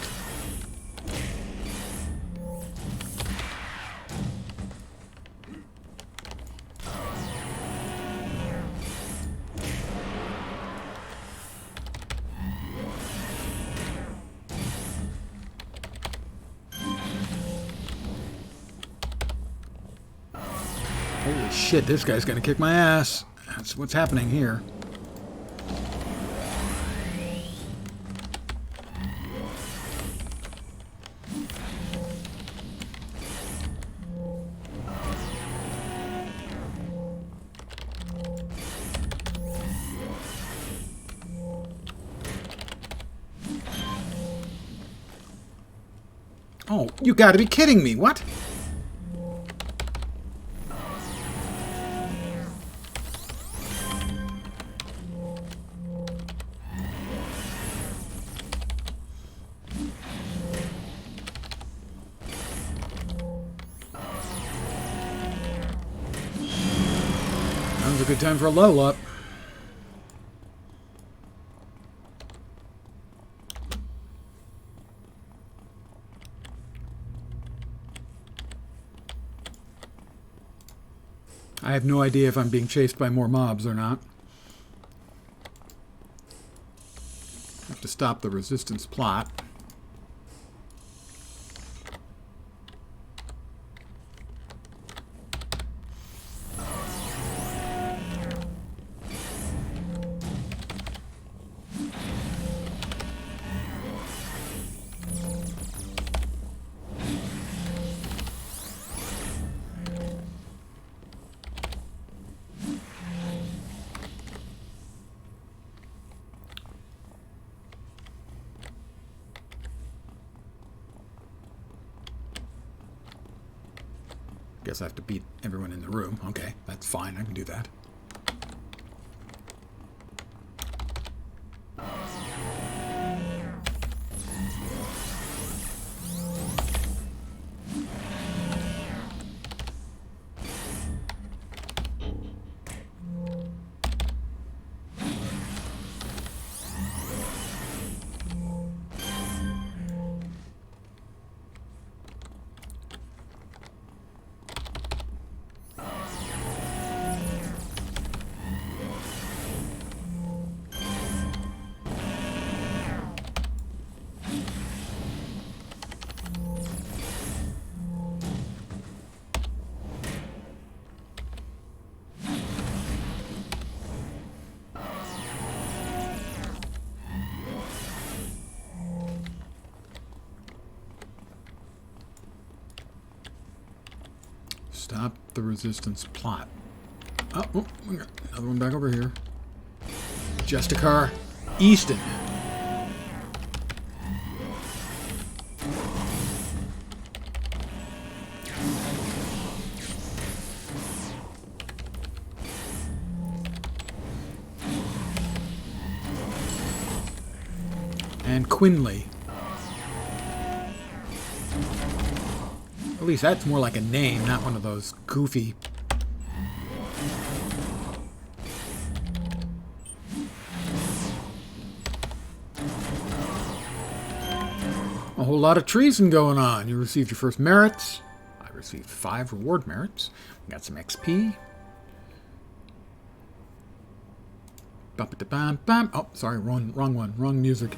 Holy shit, this guy's gonna kick my ass. That's what's happening here. Oh, you gotta be kidding me. What? Now's a good time for a level up. I have no idea if I'm being chased by more mobs or not. I have to stop the resistance plot. Guess I have to beat everyone in the room. Okay, that's fine. I can do that. Stop the resistance plot. Oh, we got another one back over here. Justicar Easton. And Quinley. At least that's more like a name, not one of those goofy... A whole lot of treason going on. You received your first merits. I received 5 reward merits. We got some XP. Bam. Oh, sorry, wrong one. Wrong music.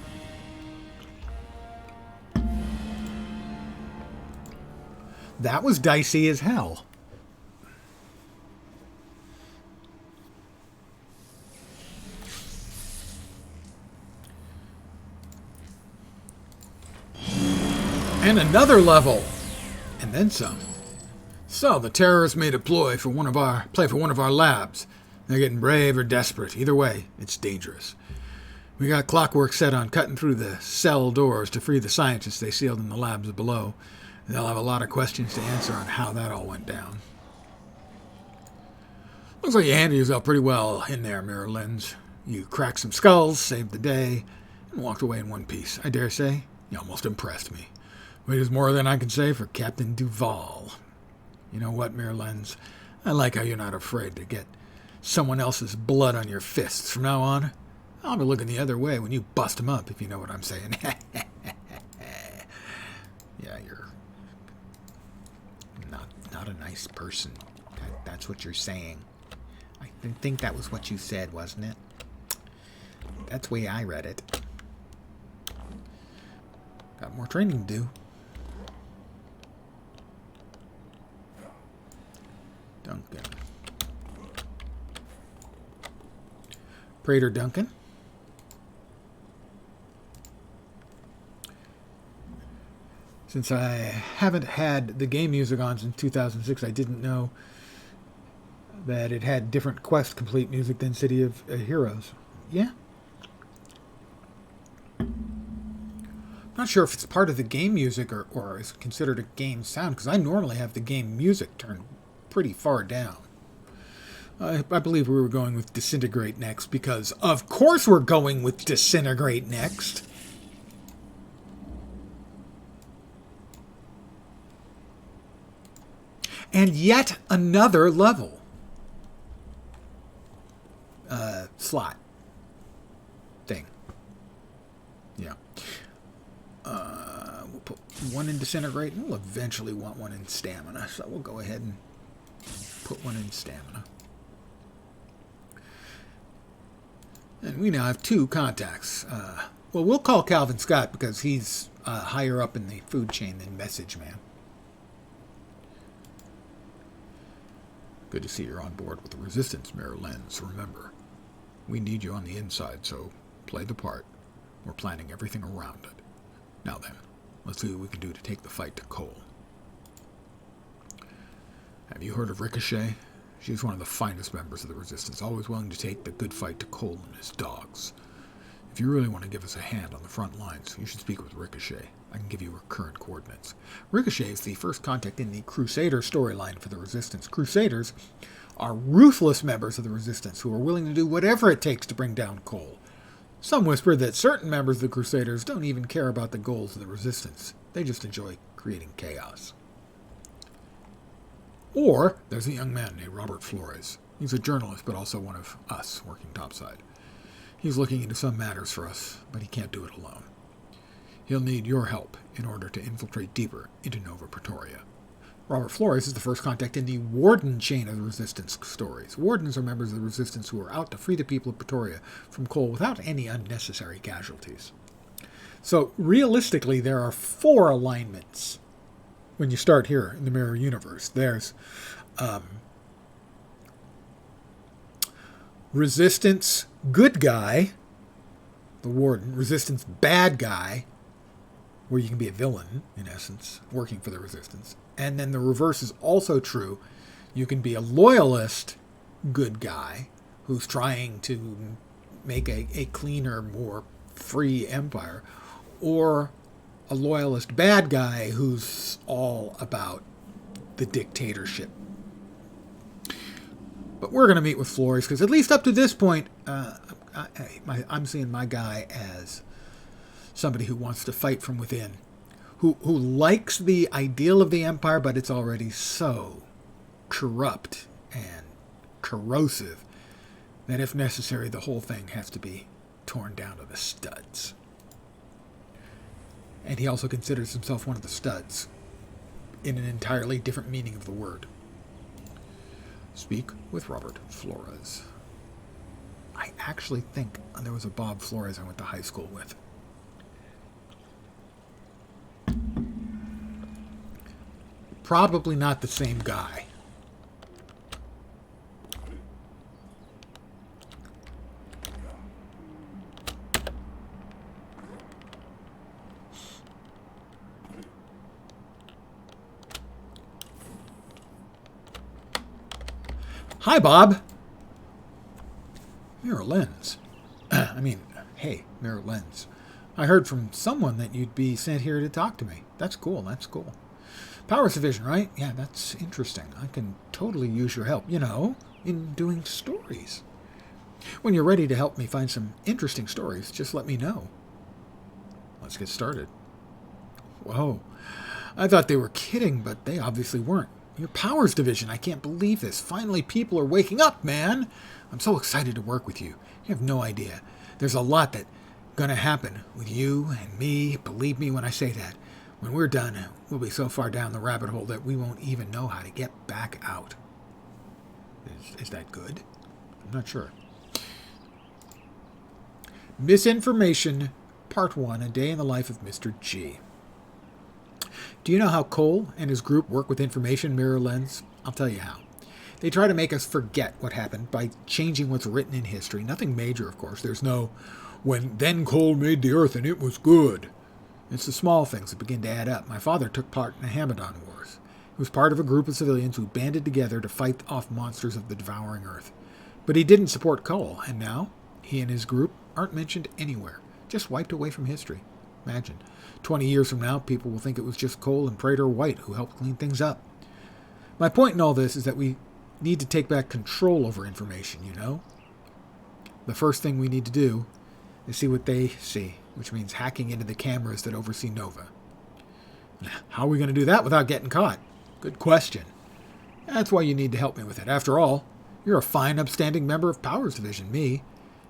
That was dicey as hell. And another level. And then some. So, the terrorists made a play for one of our labs. They're getting brave or desperate. Either way, it's dangerous. We got clockwork set on cutting through the cell doors to free the scientists they sealed in the labs below. They'll have a lot of questions to answer on how that all went down. Looks like you handled yourself pretty well in there, Mirror Lens. You cracked some skulls, saved the day, and walked away in one piece. I dare say, you almost impressed me. Which is more than I can say for Captain Duval. You know what, Mirror Lens? I like how you're not afraid to get someone else's blood on your fists. From now on, I'll be looking the other way when you bust them up, if you know what I'm saying. Yeah, you're not a nice person. That's what you're saying. I think that was what you said, wasn't it? That's the way I read it. Got more training to do. Duncan. Praetor Duncan. Since I haven't had the game music on since 2006, I didn't know that it had different quest complete music than City of Heroes. Yeah. Not sure if it's part of the game music or is considered a game sound, because I normally have the game music turned pretty far down. I believe we were going with Disintegrate next, because of course we're going with Disintegrate next. And yet another level. Slot. Thing. Yeah. We'll put one in Disintegrate, and we'll eventually want one in Stamina, so we'll go ahead and put one in Stamina. And we now have 2 contacts. Well, we'll call Calvin Scott because he's higher up in the food chain than Message Man. Good to see you're on board with the Resistance, Mirror Lens. Remember, we need you on the inside, so play the part. We're planning everything around it. Now then, let's see what we can do to take the fight to Cole. Have you heard of Ricochet? She's one of the finest members of the Resistance, always willing to take the good fight to Cole and his dogs. If you really want to give us a hand on the front lines, you should speak with Ricochet. I can give you her current coordinates. Ricochet is the first contact in the Crusader storyline for the Resistance. Crusaders are ruthless members of the Resistance who are willing to do whatever it takes to bring down Cole. Some whisper that certain members of the Crusaders don't even care about the goals of the Resistance. They just enjoy creating chaos. Or there's a young man named Robert Flores. He's a journalist, but also one of us working topside. He's looking into some matters for us, but he can't do it alone. He'll need your help in order to infiltrate deeper into Nova Pretoria. Robert Flores is the first contact in the Warden chain of the Resistance stories. Wardens are members of the Resistance who are out to free the people of Pretoria from Cole without any unnecessary casualties. So, realistically, there are 4 alignments when you start here in the Mirror Universe. There's Resistance good guy, the Warden. Resistance bad guy, where you can be a villain, in essence, working for the Resistance. And then the reverse is also true. You can be a loyalist good guy who's trying to make a cleaner, more free empire, or a loyalist bad guy who's all about the dictatorship. But we're going to meet with Flores, because at least up to this point, I'm seeing my guy as somebody who wants to fight from within, who likes the ideal of the Empire, but it's already so corrupt and corrosive that if necessary, the whole thing has to be torn down to the studs. And he also considers himself one of the studs, in an entirely different meaning of the word. Speak with Robert Flores. I actually think there was a Bob Flores I went to high school with. Probably not the same guy. Hi, Bob. Mirror Lens. Hey, Mirror Lens. I heard from someone that you'd be sent here to talk to me. That's cool, that's cool. Powers Division, right? Yeah, that's interesting. I can totally use your help, in doing stories. When you're ready to help me find some interesting stories, just let me know. Let's get started. Whoa. I thought they were kidding, but they obviously weren't. Your Powers Division, I can't believe this. Finally, people are waking up, man. I'm so excited to work with you. You have no idea. There's a lot that's gonna happen with you and me. Believe me when I say that. When we're done, we'll be so far down the rabbit hole that we won't even know how to get back out. Is that good? I'm not sure. Misinformation, Part 1, A Day in the Life of Mr. G. Do you know how Cole and his group work with information, Mirror Lens? I'll tell you how. They try to make us forget what happened by changing what's written in history. Nothing major, of course. There's no, then Cole made the earth and it was good. It's the small things that begin to add up. My father took part in the Hamadan Wars. He was part of a group of civilians who banded together to fight off monsters of the devouring earth. But he didn't support Cole, and now he and his group aren't mentioned anywhere. Just wiped away from history. Imagine. 20 years from now, people will think it was just Cole and Praetor White who helped clean things up. My point in all this is that we need to take back control over information, The first thing we need to do is see what they see, which means hacking into the cameras that oversee Nova. How are we going to do that without getting caught? Good question. That's why you need to help me with it. After all, you're a fine, upstanding member of Powers Division. Me,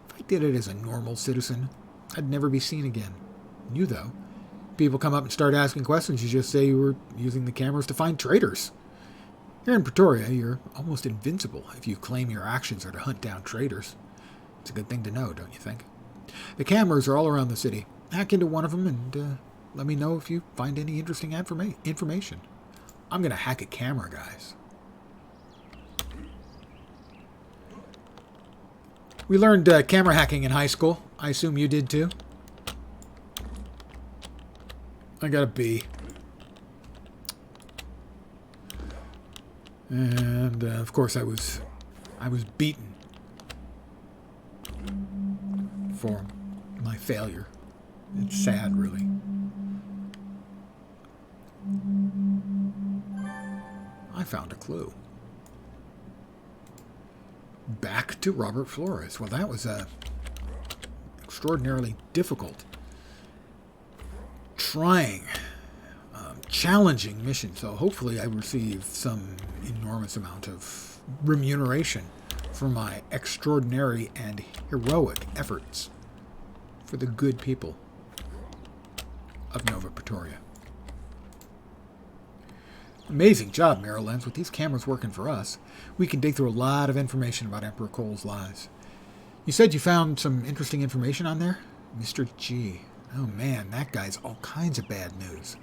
if I did it as a normal citizen, I'd never be seen again. You, though, people come up and start asking questions, you just say you were using the cameras to find traitors. Here in Pretoria, you're almost invincible if you claim your actions are to hunt down traitors. It's a good thing to know, don't you think? The cameras are all around the city. Hack into one of them and let me know if you find any interesting information. I'm going to hack a camera, guys. We learned camera hacking in high school. I assume you did too. I got a B. And of course I was beaten for my failure. It's sad, really. I found a clue. Back to Robert Flores. Well, that was a extraordinarily difficult, trying, challenging mission. So hopefully I receive some enormous amount of remuneration for my extraordinary and heroic efforts for the good people of Nova Pretoria. Amazing job, Mirror Lens. With these cameras working for us, we can dig through a lot of information about Emperor Cole's lies. You said you found some interesting information on there? Mr. G. Oh man, that guy's all kinds of bad news.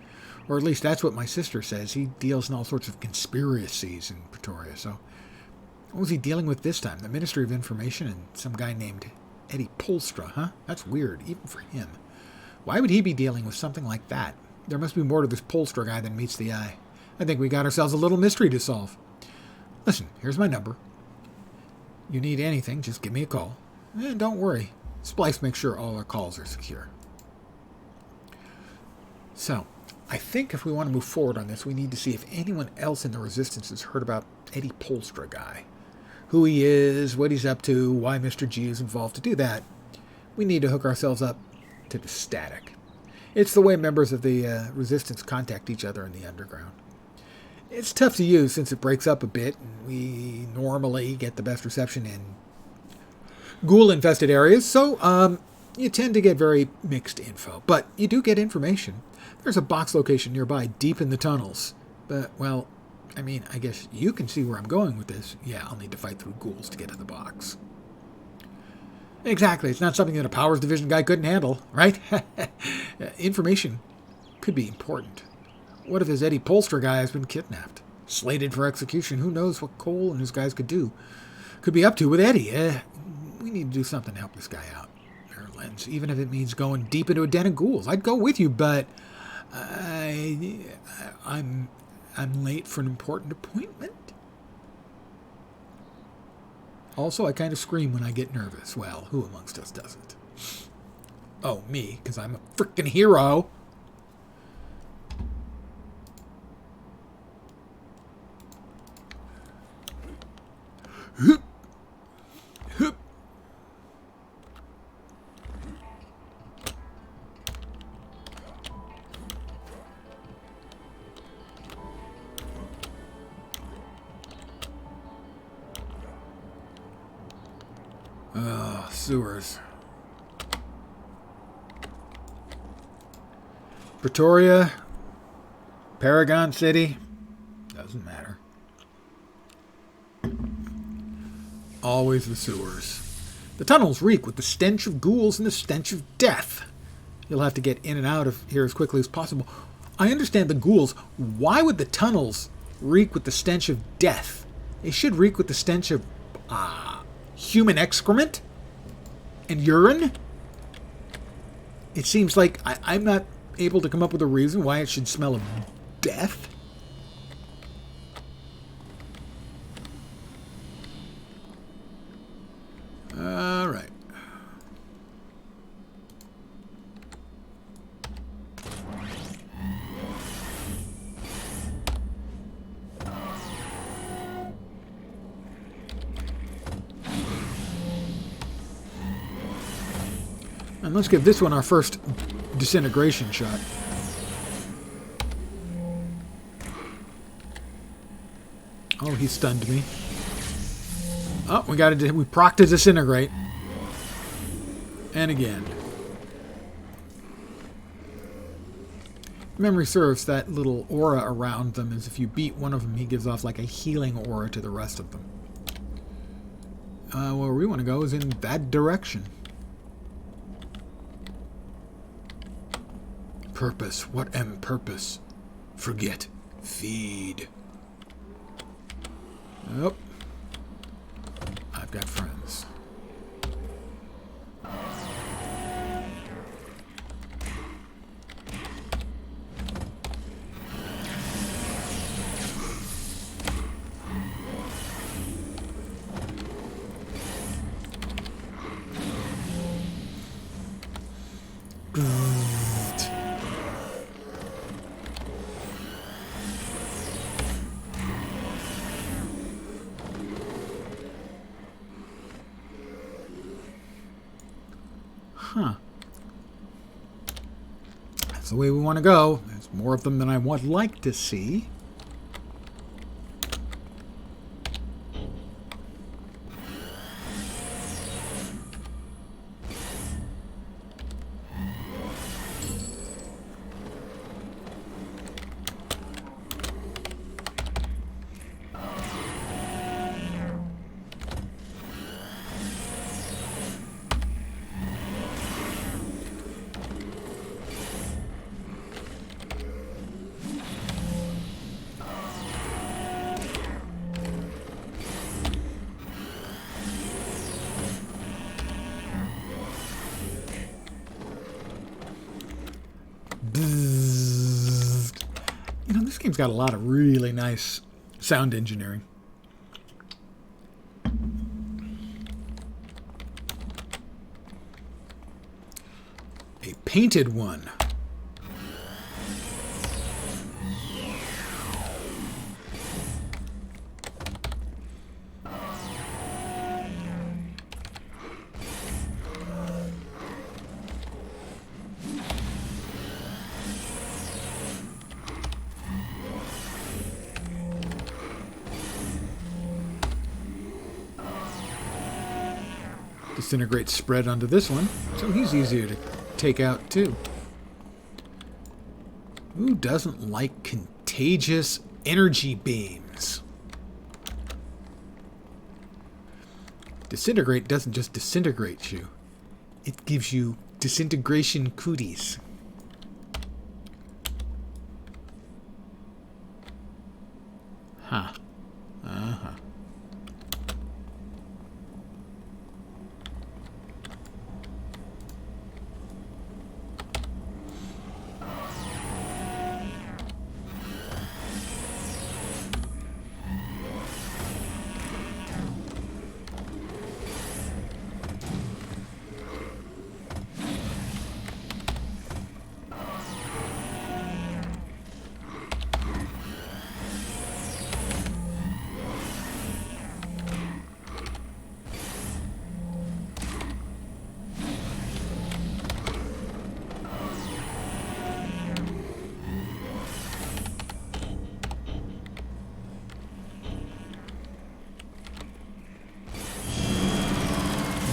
Or at least that's what my sister says. He deals in all sorts of conspiracies in Pretoria. So what was he dealing with this time? The Ministry of Information and some guy named Eddie Polstra, huh? That's weird, even for him. Why would he be dealing with something like that? There must be more to this Polstra guy than meets the eye. I think we got ourselves a little mystery to solve. Listen, here's my number. You need anything, just give me a call. And don't worry, Splice makes sure all our calls are secure. So, I think if we want to move forward on this, we need to see if anyone else in the Resistance has heard about Eddie Polstra guy. Who he is, what he's up to, why Mr. G is involved. To do that, we need to hook ourselves up to the static. It's the way members of the Resistance contact each other in the underground. It's tough to use since it breaks up a bit, and we normally get the best reception in ghoul-infested areas, so you tend to get very mixed info, but you do get information. There's a box location nearby, deep in the tunnels. But, well, I mean, I guess you can see where I'm going with this. Yeah, I'll need to fight through ghouls to get to the box. Exactly. It's not something that a Powers Division guy couldn't handle, right? Information could be important. What if this Eddie Polster guy has been kidnapped? Slated for execution. Who knows what Cole and his guys could be up to with Eddie. We need to do something to help this guy out. Lens, even if it means going deep into a den of ghouls. I'd go with you, but I'm late for an important appointment. Also, I kind of scream when I get nervous. Well, who amongst us doesn't? Oh, me, because I'm a freaking hero. Hup. Hup. Sewers. Pretoria, Paragon City, doesn't matter. Always the sewers. The tunnels reek with the stench of ghouls and the stench of death. You'll have to get in and out of here as quickly as possible. I understand the ghouls. Why would the tunnels reek with the stench of death? They should reek with the stench of human excrement and urine. It seems like I'm not able to come up with a reason why it should smell of death. All right. And let's give this one our first disintegration shot. Oh, he stunned me. Oh, we proc to disintegrate. And again. Memory serves, that little aura around them is if you beat one of them, he gives off like a healing aura to the rest of them. Where we want to go is in that direction. Purpose. What am purpose? Forget. Feed. Oh. I've got friends. Huh. That's the way we want to go. There's more of them than I would like to see. You know, this game's got a lot of really nice sound engineering. A painted one. Disintegrate spread onto this one, so he's easier to take out too. Who doesn't like contagious energy beams? Disintegrate doesn't just disintegrate you. It gives you disintegration cooties. Huh. Uh-huh.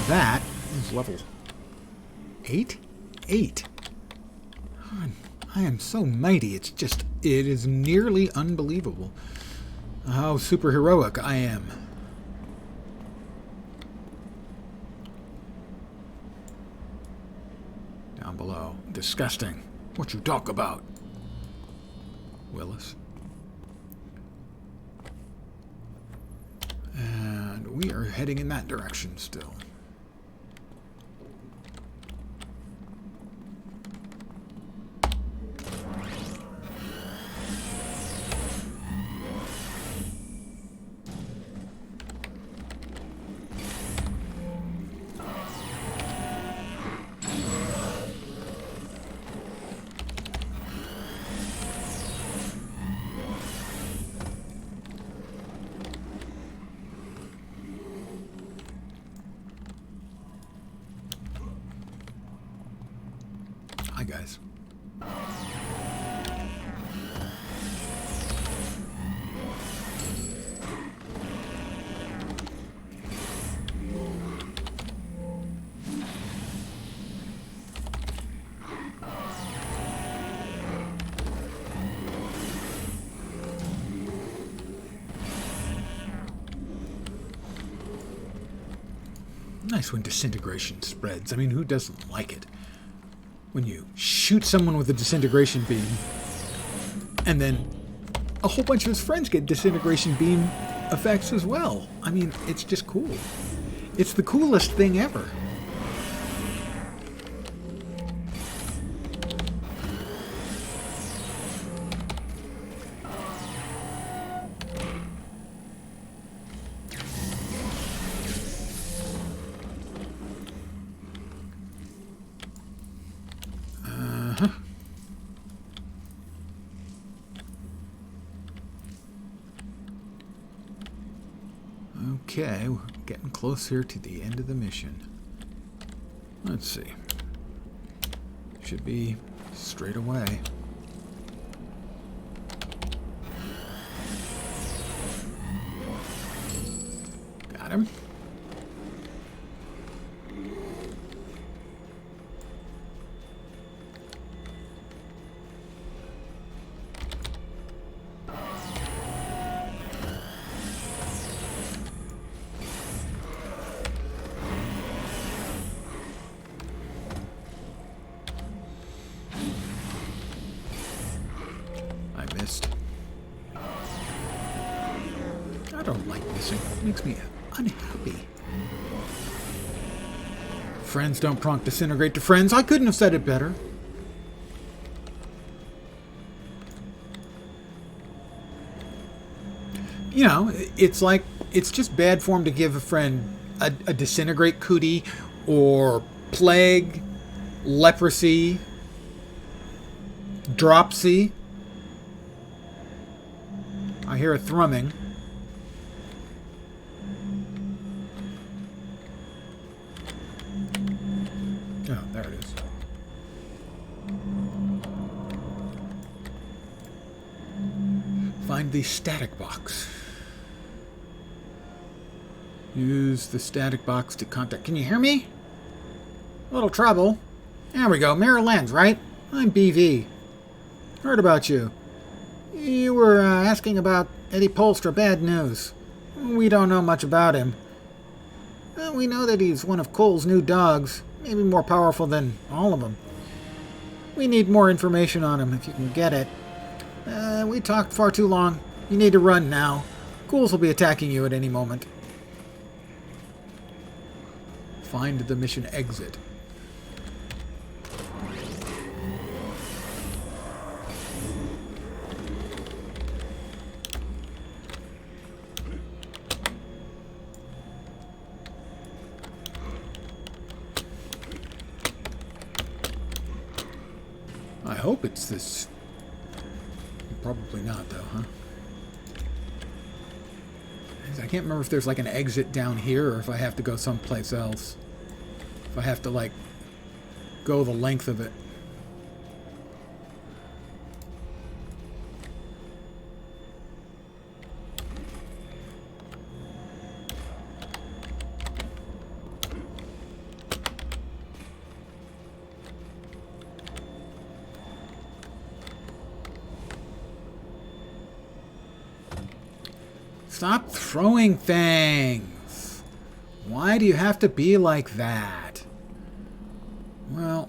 That is level 8? 8. I am so mighty. It is nearly unbelievable how superheroic I am. Down below. Disgusting. What you talk about? Willis. And we are heading in that direction still. Hi, guys. Nice when disintegration spreads. I mean, who doesn't like it? When you shoot someone with a disintegration beam, and then a whole bunch of his friends get disintegration beam effects as well. I mean, it's just cool. It's the coolest thing ever. Okay, we're getting close here to the end of the mission. Let's see. Should be straight away. Got him. I don't like missing. It makes me unhappy. Friends don't prompt disintegrate to friends. I couldn't have said it better. You know, it's like, it's just bad form to give a friend a disintegrate cootie or plague, leprosy, dropsy. I hear a thrumming. Oh, there it is. Find the static box. Use the static box to contact. Can you hear me? A little trouble. There we go. Mirror Lens, right? I'm BV. Heard about you. You were asking about Eddie Polstra. Bad news. We don't know much about him. We know that he's one of Cole's new dogs. Maybe more powerful than all of them. We need more information on him if you can get it. We talked far too long. You need to run now. Ghouls will be attacking you at any moment. Find the mission exit. I hope it's this. Probably not, though, huh? I can't remember if there's like an exit down here or if I have to go someplace else. If I have to, like, go the length of it. Stop throwing things. Why do you have to be like that? Well,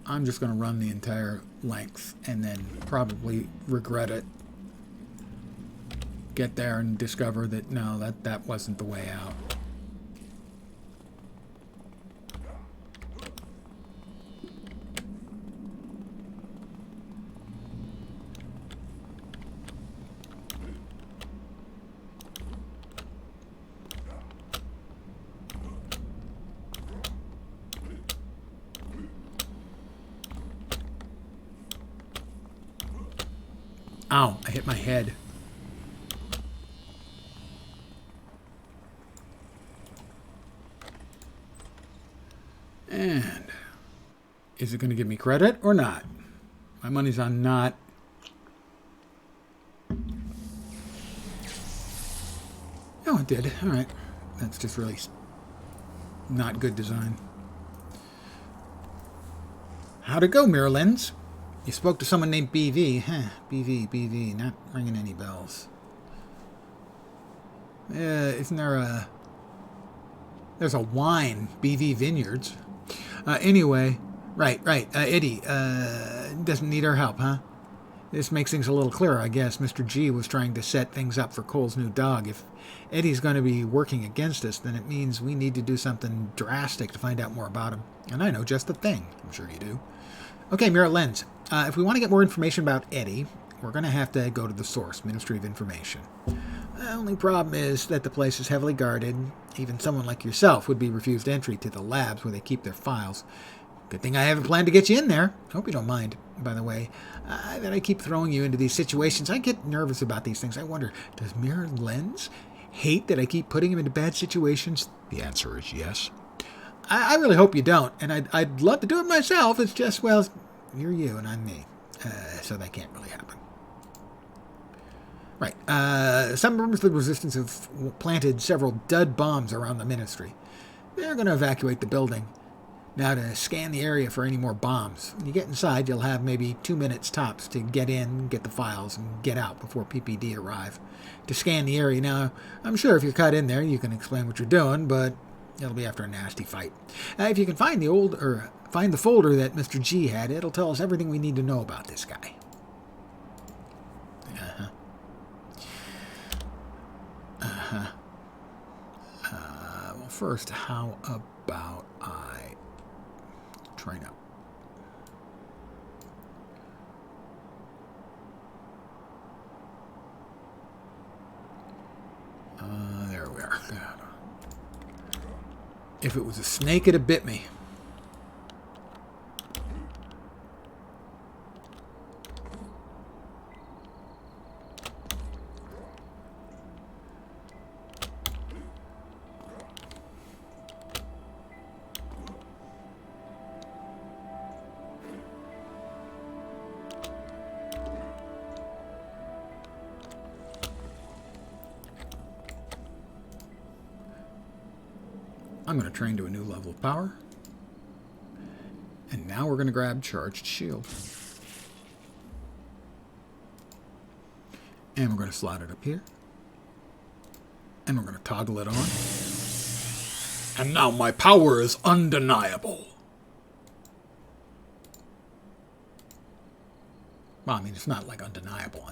I'm just going to run the entire length and then probably regret it. Get there and discover that, no, that wasn't the way out. Ow, I hit my head. And is it going to give me credit or not? My money's on not. Oh, it did. All right. That's just really not good design. How'd it go, Mirror Lens? You spoke to someone named BV. Huh, BV, not ringing any bells. Isn't there a... There's a wine, BV Vineyards. Anyway, right. Eddie, doesn't need our help, huh? This makes things a little clearer, I guess. Mr. G was trying to set things up for Cole's new dog. If Eddie's going to be working against us, then it means we need to do something drastic to find out more about him. And I know just the thing. I'm sure you do. Okay, Mirror Lens. If we want to get more information about Eddie, we're going to have to go to the source, Ministry of Information. The only problem is that the place is heavily guarded. Even someone like yourself would be refused entry to the labs where they keep their files. Good thing I haven't planned to get you in there. Hope you don't mind, by the way, that I keep throwing you into these situations. I get nervous about these things. I wonder, does Mirror Lens hate that I keep putting him into bad situations? The answer is yes. I really hope you don't, and I'd love to do it myself. It's just, well, you're you and I'm me, so that can't really happen. Right. Some members of the Resistance have planted several dud bombs around the Ministry. They're going to evacuate the building. Now, to scan the area for any more bombs. When you get inside, you'll have maybe 2 minutes tops to get in, get the files, and get out before PPD arrive. To scan the area now, I'm sure if you're cut in there, you can explain what you're doing, but it'll be after a nasty fight. If you can find the folder that Mr. G had, it'll tell us everything we need to know about this guy. Well, first, how about I train up? There we are. If it was a snake, it'd have bit me. I'm going to train to a new level of power. And now we're going to grab Charged Shield. And we're going to slot it up here. And we're going to toggle it on. And now my power is undeniable. Well, I mean, it's not like undeniable.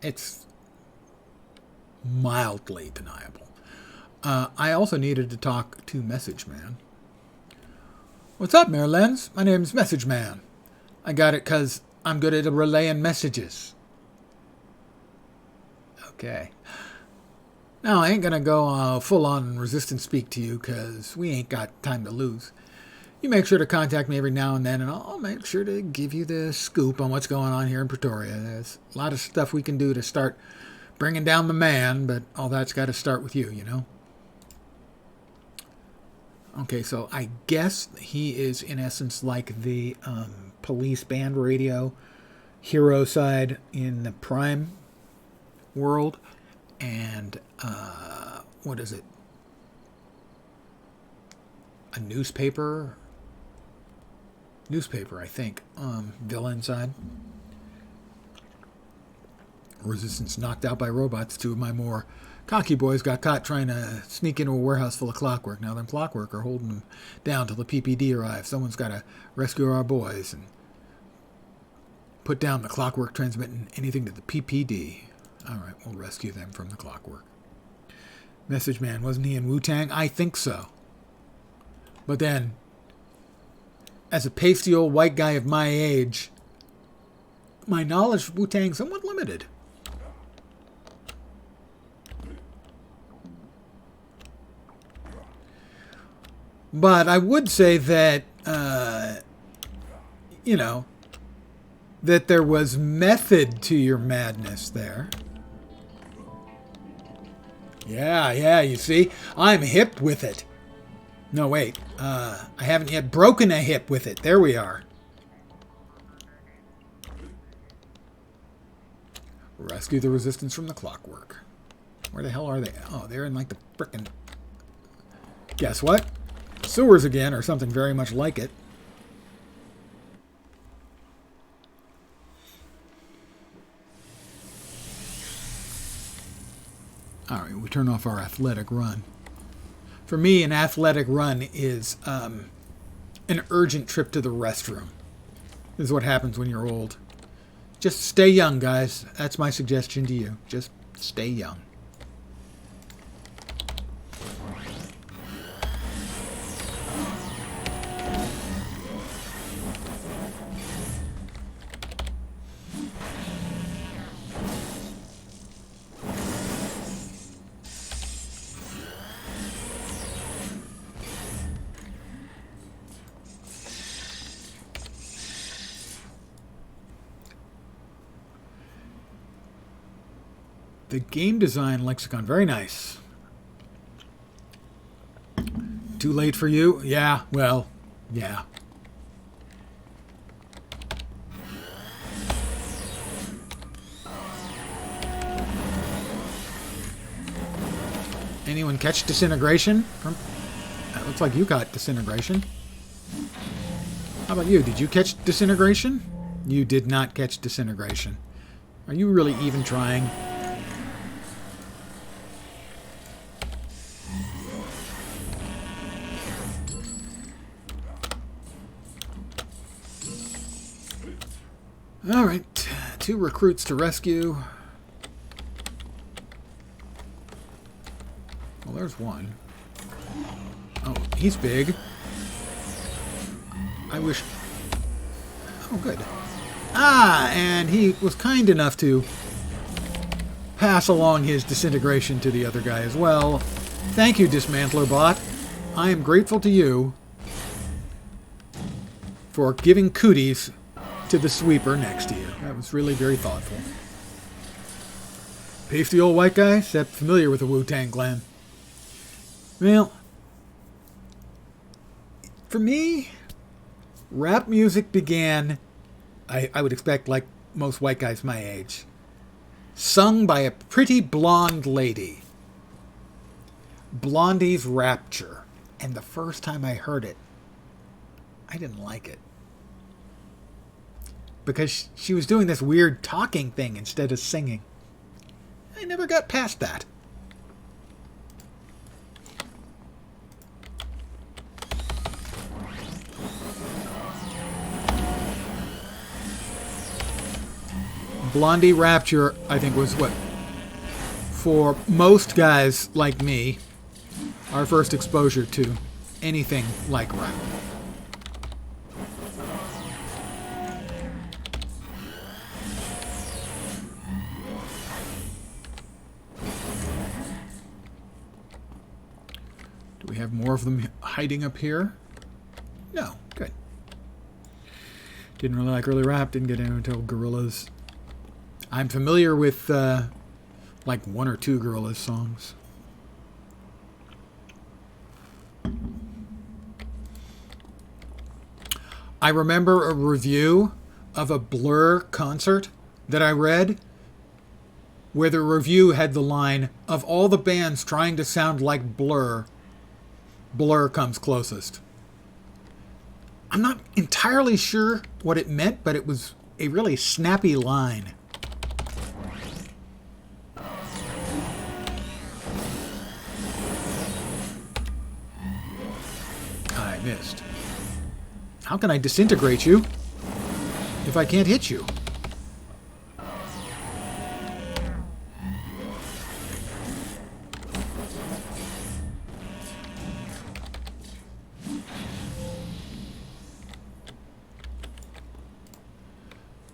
It's mildly deniable. I also needed to talk to Message Man. What's up, Merlens? My name's Message Man. I got it because I'm good at relaying messages. Okay. Now, I ain't going to go full-on resistance speak to you because we ain't got time to lose. You make sure to contact me every now and then, and I'll make sure to give you the scoop on what's going on here in Pretoria. There's a lot of stuff we can do to start bringing down the man, but all that's got to start with you, you know? Okay, so I guess he is, in essence, like the police band radio hero side in the Prime world. And, what is it? A newspaper, I think, villain side. Resistance knocked out by robots. Two of my more cocky boys got caught trying to sneak into a warehouse full of clockwork. Now them clockwork are holding them down till the PPD arrives. Someone's got to rescue our boys and put down the clockwork transmitting anything to the PPD. All right, we'll rescue them from the clockwork. Message Man, wasn't he in Wu-Tang? I think so. But then, as a pasty old white guy of my age, my knowledge of Wu-Tang is somewhat limited. But I would say that, that there was method to your madness there. Yeah, you see? I'm hip with it. No, wait. I haven't yet broken a hip with it. There we are. Rescue the resistance from the clockwork. Where the hell are they? Oh, they're in like the frickin'... Guess what? Sewers again, or something very much like it. Alright, we turn off our athletic run. For me, an athletic run is an urgent trip to the restroom. This is what happens when you're old. Just stay young, guys. That's my suggestion to you. Just stay young. The game design lexicon, very nice. Too late for you? Yeah, well, yeah. Anyone catch disintegration? It looks like you got disintegration. How about you? Did you catch disintegration? You did not catch disintegration. Are you really even trying? All right, 2 recruits to rescue. Well, there's one. Oh, he's big. I wish... Oh, good. Ah, and he was kind enough to pass along his disintegration to the other guy as well. Thank you, Dismantler Bot. I am grateful to you for giving cooties to the sweeper next to you. That was really very thoughtful. Pasty old white guy, except familiar with the Wu-Tang Clan. Well, for me, rap music began, I would expect, like most white guys my age, sung by a pretty blonde lady. Blondie's Rapture. And the first time I heard it, I didn't like it. Because she was doing this weird talking thing instead of singing. I never got past that. Blondie Rapture, I think, was what, for most guys like me, our first exposure to anything like rap. Do we have more of them hiding up here? No, good. Didn't really like early rap, didn't get into until Gorillaz. I'm familiar with like one or two Gorillaz songs. I remember a review of a Blur concert that I read where the review had the line, of all the bands trying to sound like Blur, Blur comes closest. I'm not entirely sure what it meant, but it was a really snappy line. I missed. How can I disintegrate you if I can't hit you?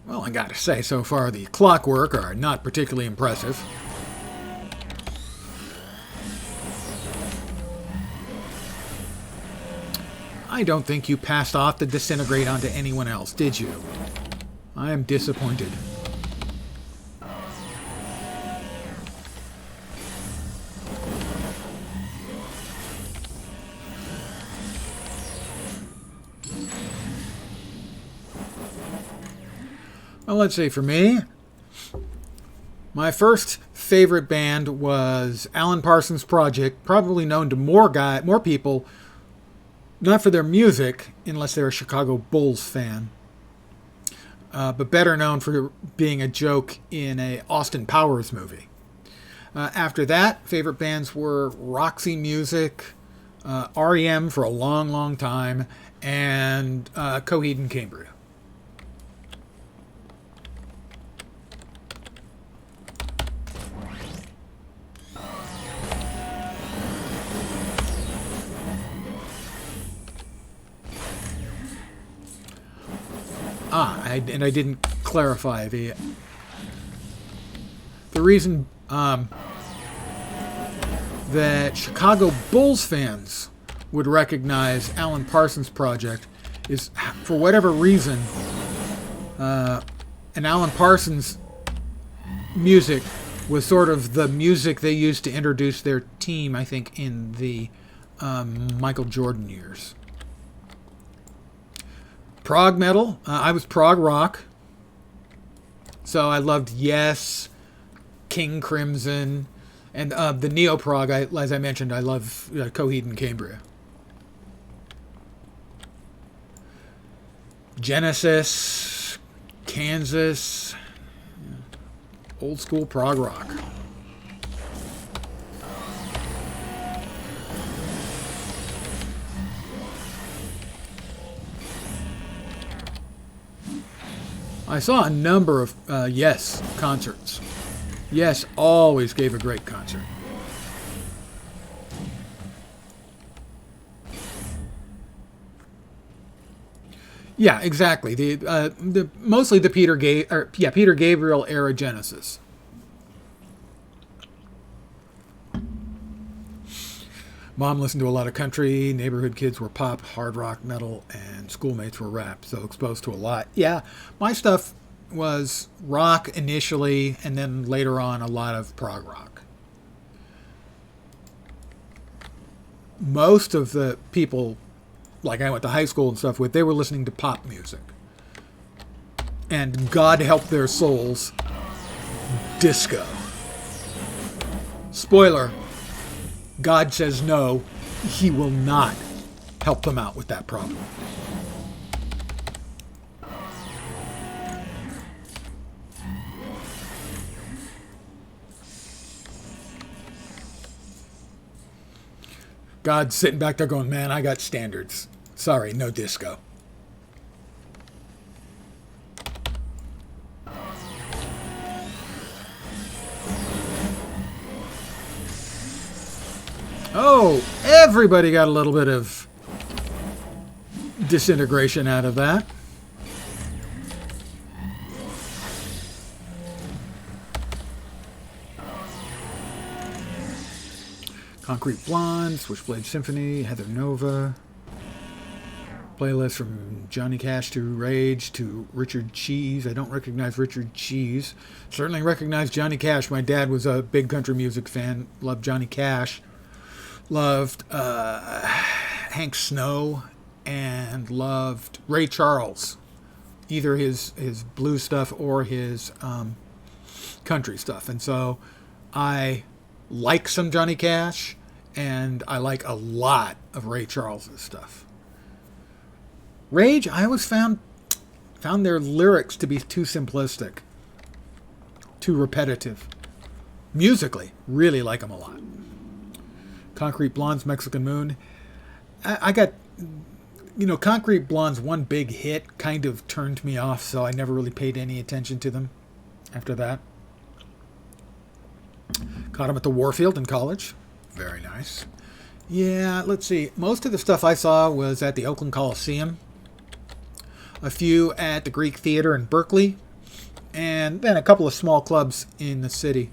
Well, I gotta say, so far the Clockwork are not particularly impressive. I don't think you passed off the disintegrate onto anyone else, did you? I am disappointed. Well, let's see, for me, my first favorite band was Alan Parsons Project, probably known to more people, not for their music, unless they're a Chicago Bulls fan, but better known for being a joke in a Austin Powers movie. After that, favorite bands were Roxy Music, REM for a long, long time, and Coheed and Cambria. And I didn't clarify the reason that Chicago Bulls fans would recognize Alan Parsons Project is, for whatever reason, and Alan Parsons music was sort of the music they used to introduce their team, I think, in the Michael Jordan years. Prog metal. I was prog rock. So I loved Yes, King Crimson, and the neo-prog, as I mentioned, I love Coheed and Cambria. Genesis, Kansas, old school prog rock. I saw a number of Yes concerts. Yes always gave a great concert. Yeah, exactly. The mostly the Peter Gabriel era Genesis. Mom listened to a lot of country, neighborhood kids were pop, hard rock, metal, and schoolmates were rap, so exposed to a lot. Yeah, my stuff was rock initially, and then later on a lot of prog rock. Most of the people, like I went to high school and stuff with, they were listening to pop music. And God help their souls, disco. Spoiler, God says no, he will not help them out with that problem. God's sitting back there going, man, I got standards. Sorry, no disco. Oh, everybody got a little bit of disintegration out of that. Concrete Blonde, Switchblade Symphony, Heather Nova. Playlist from Johnny Cash to Rage to Richard Cheese. I don't recognize Richard Cheese. Certainly recognize Johnny Cash. My dad was a big country music fan. Loved Johnny Cash. Loved Hank Snow. And loved Ray Charles. Either his blues stuff or his country stuff. And so I like some Johnny Cash. And I like a lot of Ray Charles' stuff. Rage, I always found their lyrics to be too simplistic, too repetitive. Musically, really like them a lot. Concrete Blonde's Mexican Moon. I got, Concrete Blonde's one big hit kind of turned me off, so I never really paid any attention to them after that. Caught them at the Warfield in college. Very nice. Yeah, let's see. Most of the stuff I saw was at the Oakland Coliseum. A few at the Greek Theater in Berkeley. And then a couple of small clubs in the city.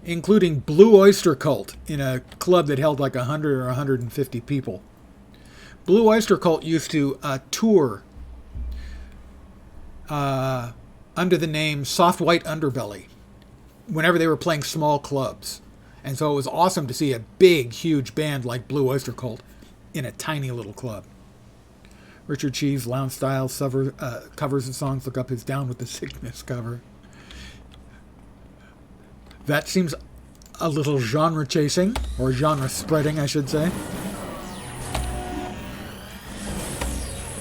Including Blue Oyster Cult in a club that held like 100 or 150 people. Blue Oyster Cult used to tour under the name Soft White Underbelly whenever they were playing small clubs. And so it was awesome to see a big, huge band like Blue Oyster Cult in a tiny little club. Richard Cheese, Lounge Style, covers of songs. Look up his Down with the Sickness cover. That seems a little genre chasing, or genre spreading, I should say.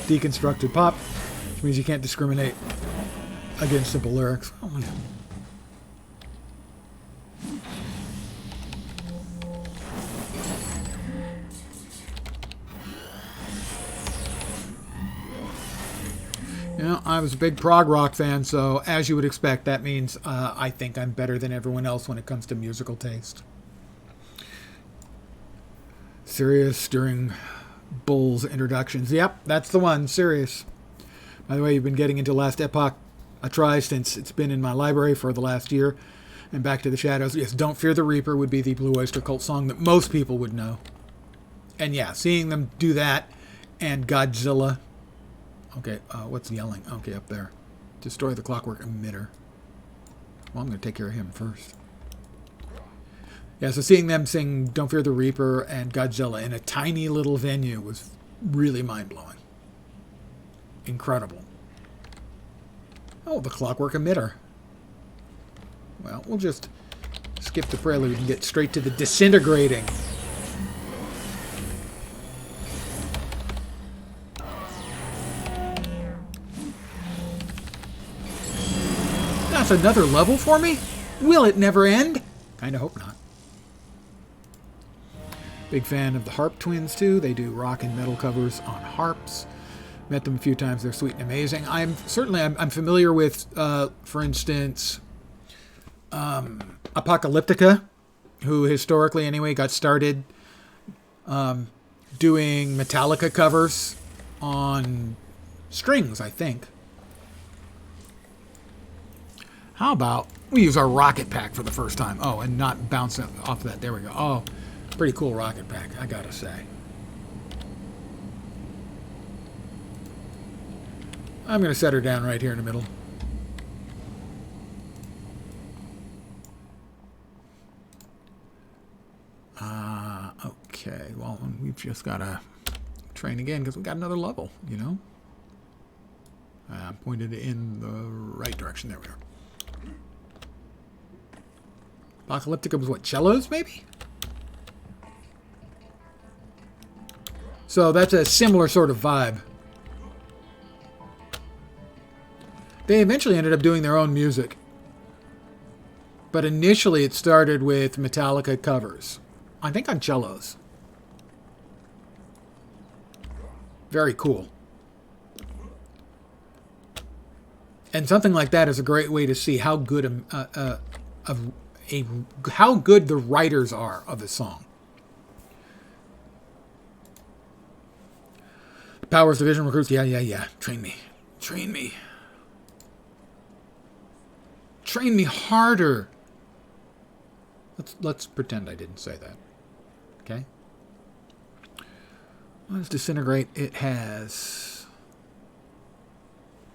Deconstructed pop, which means you can't discriminate against simple lyrics. Oh, yeah. I was a big prog rock fan, so as you would expect, that means I think I'm better than everyone else when it comes to musical taste. Sirius during Bull's introductions. Yep, that's the one, Sirius. By the way, you've been getting into Last Epoch a try since it's been in my library for the last year. And Back to the Shadows. Yes, Don't Fear the Reaper would be the Blue Oyster Cult song that most people would know. And yeah, seeing them do that and Godzilla. Okay, what's yelling? Okay, up there. Destroy the Clockwork Emitter. Well, I'm going to take care of him first. Yeah, so seeing them sing Don't Fear the Reaper and Godzilla in a tiny little venue was really mind-blowing. Incredible. Oh, the Clockwork Emitter. Well, we'll just skip the prelude and get straight to the disintegrating. That's another level for me? Will it never end? Kinda hope not. Big fan of the Harp Twins, too. They do rock and metal covers on harps. Met them a few times. They're sweet and amazing. I'm familiar with, for instance, Apocalyptica, who historically, anyway, got started doing Metallica covers on strings, I think. How about we use our rocket pack for the first time? Oh, and not bounce off that. There we go. Oh, pretty cool rocket pack, I gotta say. I'm going to set her down right here in the middle. Okay, well, we've just got to train again because we got another level, you know? Pointed in the right direction. There we are. Apocalyptica was what, cellos, maybe? So that's a similar sort of vibe. They eventually ended up doing their own music. But initially it started with Metallica covers. I think on cellos. Very cool. And something like that is a great way to see how good how good the writers are of a song. Powers Division recruits. Yeah. Train me. Train me. Train me harder. Let's pretend I didn't say that. Okay? Let's disintegrate. It has...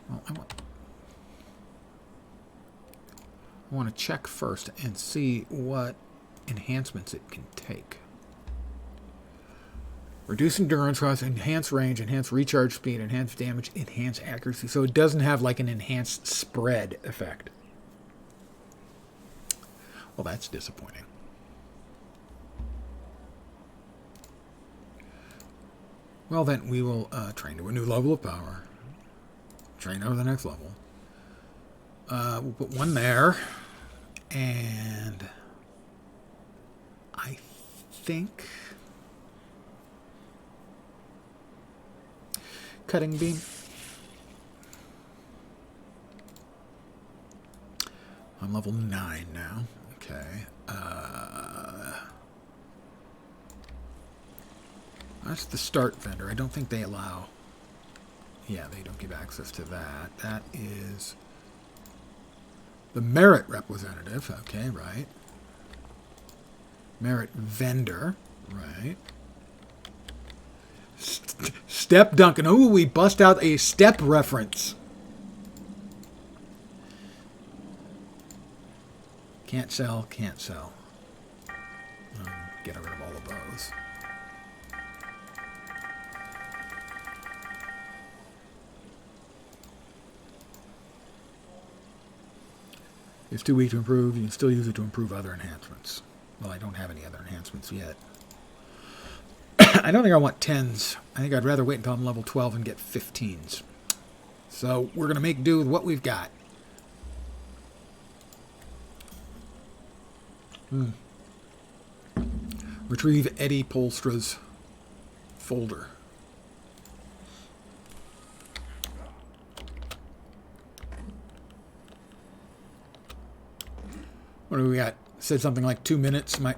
Well, I want to check first and see what enhancements it can take. Reduce endurance cost, enhance range, enhance recharge speed, enhance damage, enhance accuracy. So it doesn't have like an enhanced spread effect. Well, that's disappointing. Well, then we will train to a new level of power. Train over the next level. We'll put one there. And I think cutting beam. I'm level 9 now. Okay. That's the start vendor. I don't think they allow... Yeah, they don't give access to that. That is the merit representative. Okay, right. Merit vendor. Right. Step Duncan. Ooh, we bust out a step reference. Can't sell, can't sell. Get rid of all of those. It's too weak to improve. You can still use it to improve other enhancements. Well, I don't have any other enhancements yet. I don't think I want 10s. I think I'd rather wait until I'm level 12 and get 15s. So we're going to make do with what we've got. Retrieve Eddie Polstra's folder. What do we got? Said something like 2 minutes. Who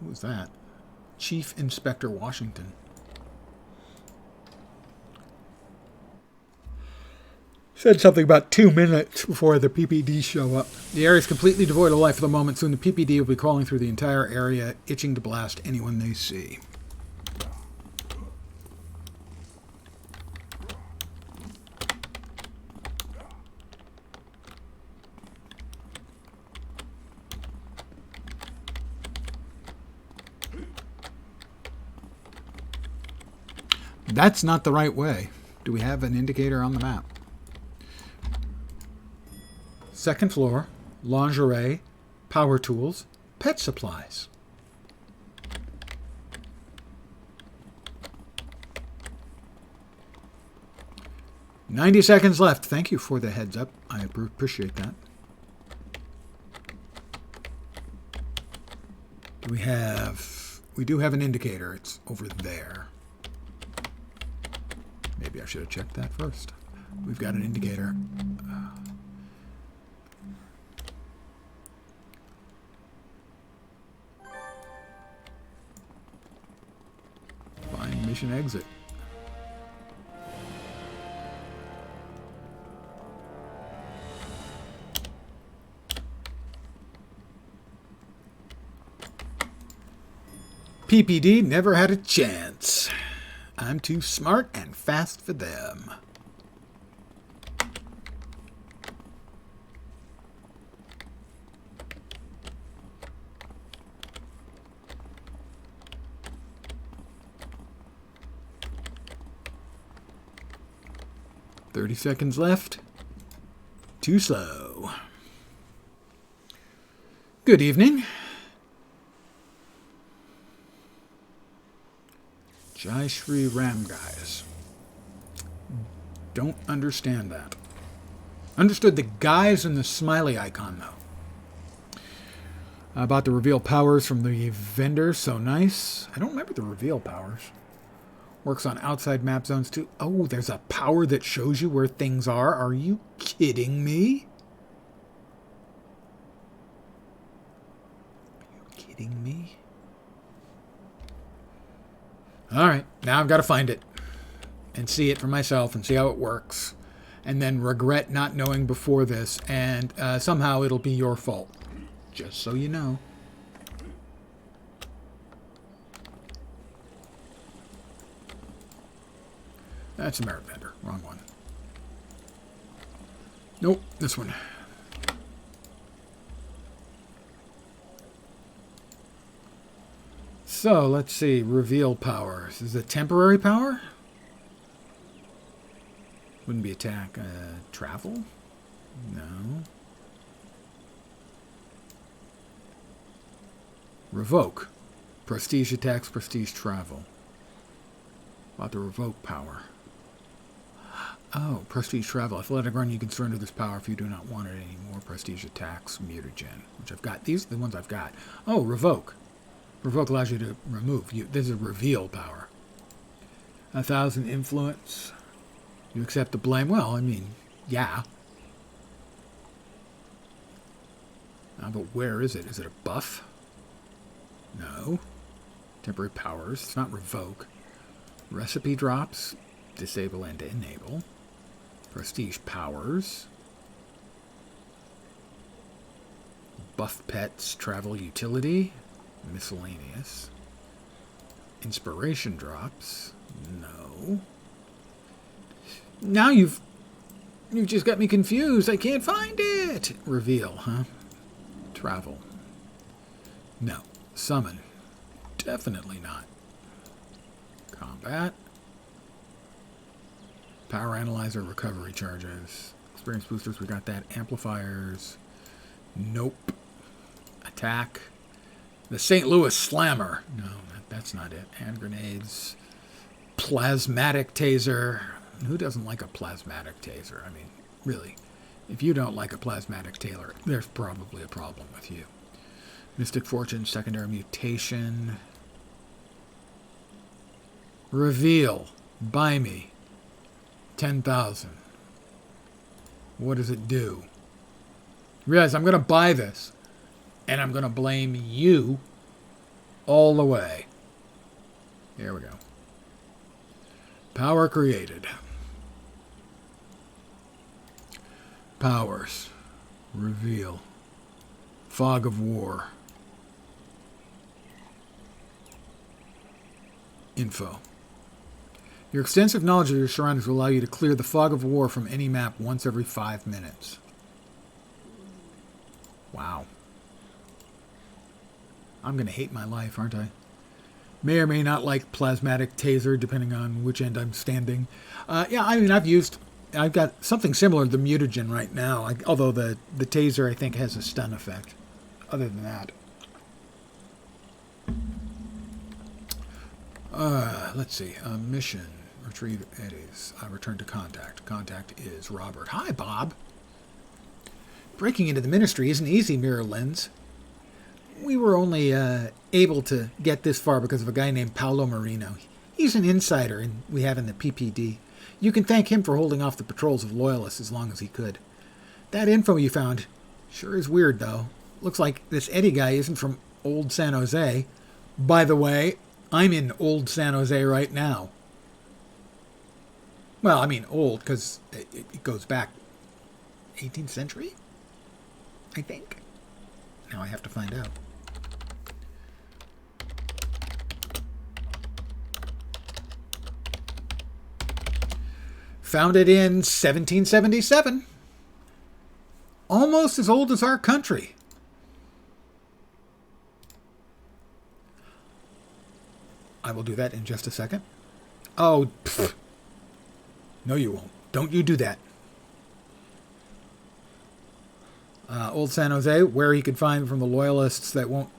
was that? Chief Inspector Washington. Said something about 2 minutes before the PPD show up. The area is completely devoid of life for the moment. Soon the PPD will be crawling through the entire area, itching to blast anyone they see. That's not the right way. Do we have an indicator on the map? Second floor, lingerie, power tools, pet supplies. "90 seconds left. Thank you for the heads up. I appreciate that. We do have an indicator. It's over there. Maybe I should have checked that first. We've got an indicator. Find mission exit. PPD never had a chance. I'm too smart and fast for them. "30 seconds left. Too slow. Good evening. Jai Shri Ram, guys. Don't understand that. Understood the guys and the smiley icon, though. About the reveal powers from the vendor, so nice. I don't remember the reveal powers. Works on outside map zones, too. Oh, there's a power that shows you where things are. Are you kidding me? Are you kidding me? All right, now I've got to find it and see it for myself and see how it works. And then regret not knowing before this, and somehow it'll be your fault. Just so you know. That's a merit vendor. Wrong one. Nope, this one. So, let's see. Reveal powers. Is it temporary power? Wouldn't be attack. Travel? No. Revoke. Prestige attacks, prestige travel. About the revoke power. Oh, prestige travel. Athletic run, you can surrender this power if you do not want it anymore. Prestige attacks, mutagen, which I've got. These are the ones I've got. Oh, revoke. Revoke allows you to remove. This is a reveal power. 1,000 influence. You accept the blame. Well, I mean, yeah. But where is it? Is it a buff? No. Temporary powers. It's not revoke. Recipe drops. Disable and enable. Prestige powers. Buff pets. Travel utility. Miscellaneous. Inspiration drops. No. Now you've just got me confused. I can't find it. Reveal, huh? Travel. No. Summon. Definitely not. Combat. Power analyzer, recovery charges. Experience boosters, we got that. Amplifiers. Nope. Attack. The St. Louis Slammer. No, that's not it. Hand grenades. Plasmatic taser. Who doesn't like a plasmatic taser? I mean, really. If you don't like a plasmatic taser, there's probably a problem with you. Mystic Fortune, secondary mutation. Reveal. Buy me. 10,000. What does it do? Realize I'm going to buy this. And I'm going to blame you all the way. Here we go. Power created. Powers. Reveal. Fog of War. Info. Your extensive knowledge of your surroundings will allow you to clear the fog of war from any map once every 5 minutes. Wow. I'm going to hate my life, aren't I? May or may not like plasmatic taser, depending on which end I'm standing. Yeah, I mean, I've got something similar to the mutagen right now, although the taser, I think, has a stun effect. Other than that. Let's see. Mission. Retrieve Eddies. Return to contact. Contact is Robert. Hi, Bob. Breaking into the ministry isn't easy, Mirror Lens. We were only able to get this far because of a guy named Paolo Marino. He's an insider, and we have in the PPD. You can thank him for holding off the patrols of loyalists as long as he could. That info you found sure is weird, though. Looks like this Eddie guy isn't from Old San Jose. By the way, I'm in Old San Jose right now. Well, I mean old because it goes back 18th century, I think. Now I have to find out. Founded in 1777. Almost as old as our country. I will do that in just a second. Oh, pfft. No you won't. Don't you do that. Old San Jose, where he could find from the loyalists that won't...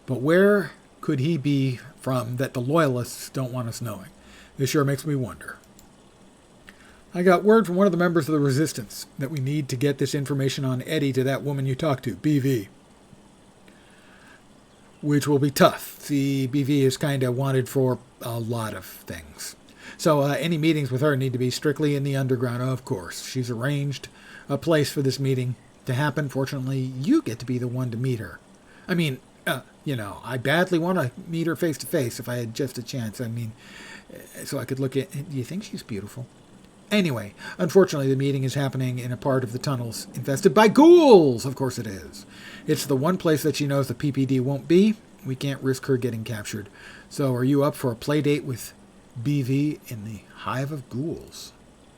But where could he be from that the Loyalists don't want us knowing? This sure makes me wonder. I got word from one of the members of the Resistance that we need to get this information on Eddie to that woman you talked to, BV. Which will be tough. See, BV is kind of wanted for a lot of things. So any meetings with her need to be strictly in the underground, of course. She's arranged a place for this meeting to happen. Fortunately, you get to be the one to meet her. I mean, I badly want to meet her face to face if I had just a chance. I mean, so I could look at... Do you think she's beautiful? Anyway, unfortunately, the meeting is happening in a part of the tunnels infested by ghouls. Of course it is. It's the one place that she knows the PPD won't be. We can't risk her getting captured. So are you up for a play date with BV in the hive of ghouls?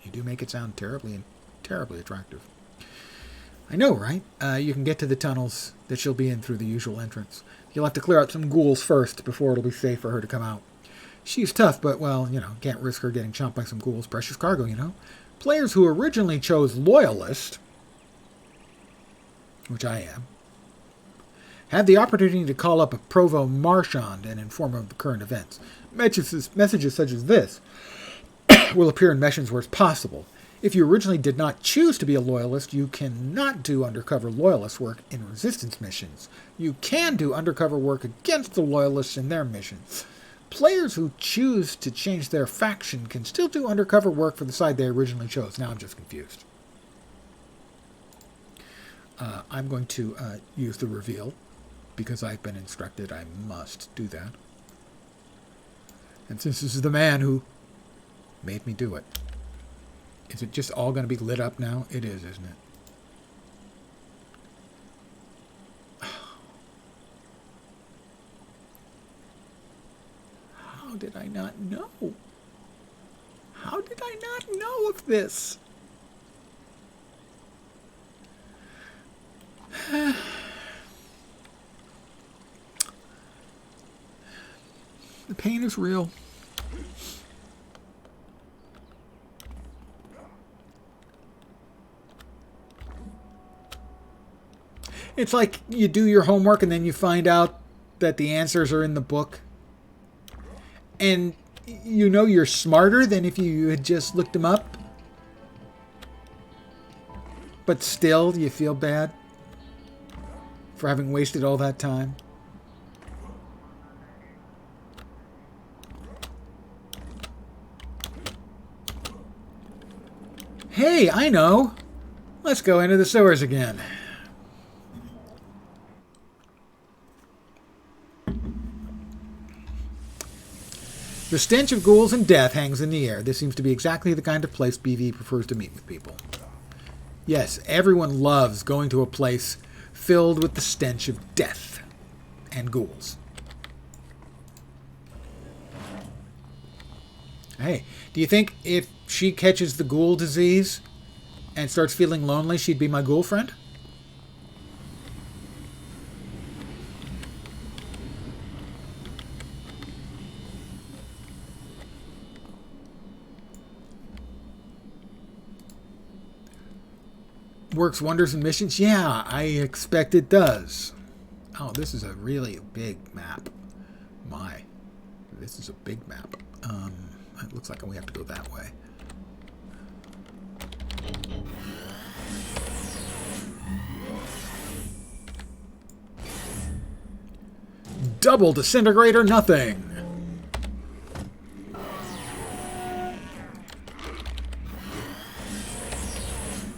You do make it sound terribly attractive. I know, right? You can get to the tunnels that she'll be in through the usual entrance. You'll have to clear out some ghouls first before it'll be safe for her to come out. She's tough, but, well, can't risk her getting chomped by some ghouls. Precious cargo, Players who originally chose Loyalist, which I am, have the opportunity to call up a Provo Marchand and inform him of the current events. Messages such as this will appear in missions where it's possible. If you originally did not choose to be a Loyalist, you cannot do undercover Loyalist work in Resistance missions. You can do undercover work against the Loyalists in their missions. Players who choose to change their faction can still do undercover work for the side they originally chose. Now I'm just confused. I'm going to use the reveal because I've been instructed I must do that. And since this is the man who made me do it, is it just all going to be lit up now? It is, isn't it? How did I not know? How did I not know of this? The pain is real. It's like you do your homework and then you find out that the answers are in the book. And you're smarter than if you had just looked them up. But still, you feel bad for having wasted all that time. Hey, I know. Let's go into the sewers again. The stench of ghouls and death hangs in the air. This seems to be exactly the kind of place BV prefers to meet with people. Yes, everyone loves going to a place filled with the stench of death and ghouls. Hey, do you think if she catches the ghoul disease and starts feeling lonely, she'd be my ghoul friend? Works wonders in missions? Yeah, I expect it does. Oh, this is a really big map. My, this is a big map. It looks like we have to go that way. Double disintegrator, nothing.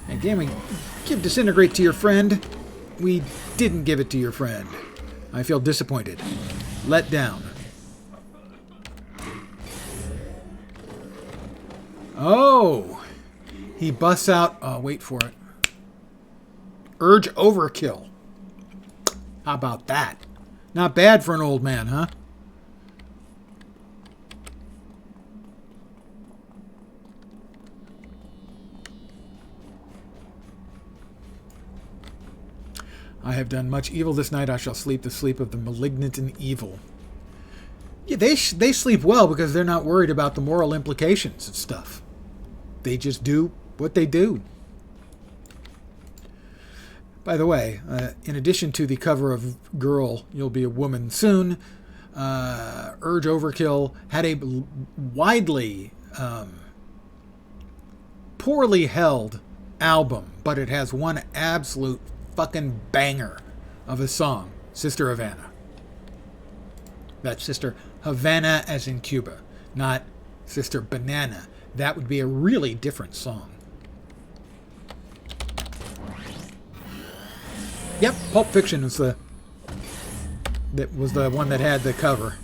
And damn, we give disintegrate to your friend. We didn't give it to your friend. I feel disappointed. Let down. Oh! He busts out... Oh, wait for it. Urge overkill. How about that? Not bad for an old man, huh? I have done much evil this night. I shall sleep the sleep of the malignant and evil. Yeah, they sleep well because they're not worried about the moral implications of stuff. They just do what they do. By the way, in addition to the cover of Girl, You'll Be a Woman Soon, Urge Overkill had a widely poorly held album, but it has one absolute fucking banger of a song, Sister Havana. That's Sister Havana as in Cuba, not Sister Banana. That would be a really different song. Yep, Pulp Fiction was the one that had the cover.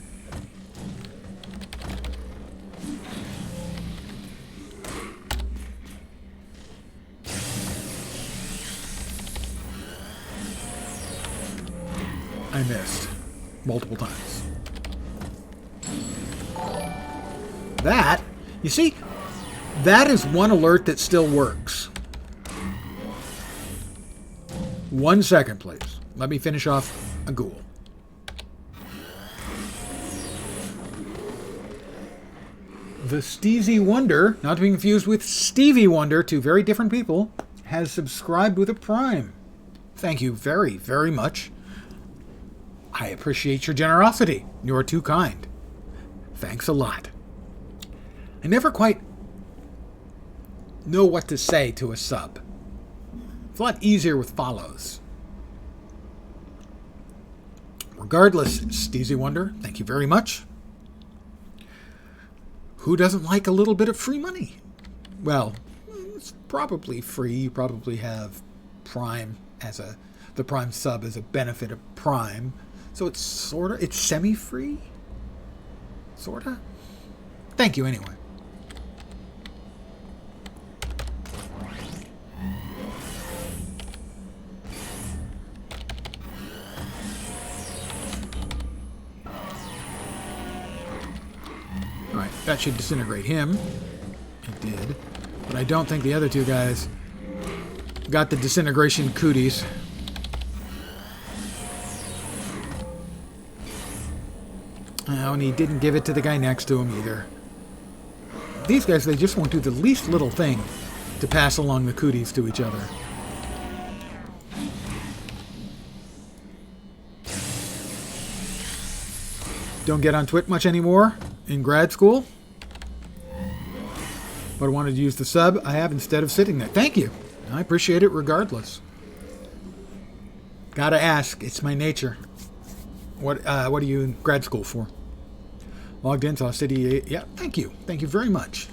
I missed multiple times. That, you see, that is one alert that still works. 1 second, please. Let me finish off a ghoul. The Steezy Wonder, not to be confused with Stevie Wonder, two very different people, has subscribed with a Prime. Thank you very, very much. I appreciate your generosity. You're too kind. Thanks a lot. I never quite know what to say to a sub. It's a lot easier with follows. Regardless, Steezy Wonder, thank you very much. Who doesn't like a little bit of free money? Well, it's probably free. You probably have Prime as the Prime sub as a benefit of Prime. So it's it's semi-free? Sorta? Thank you anyway. Alright, that should disintegrate him. It did. But I don't think the other two guys got the disintegration cooties. Oh, and he didn't give it to the guy next to him either. These guys, they just won't do the least little thing to pass along the cooties to each other. Don't get on Twit much anymore in grad school. But I wanted to use the sub I have instead of sitting there. Thank you. I appreciate it regardless. Gotta ask. It's my nature. What are you in grad school for? Logged in, saw City. Yeah, thank you. Thank you very much.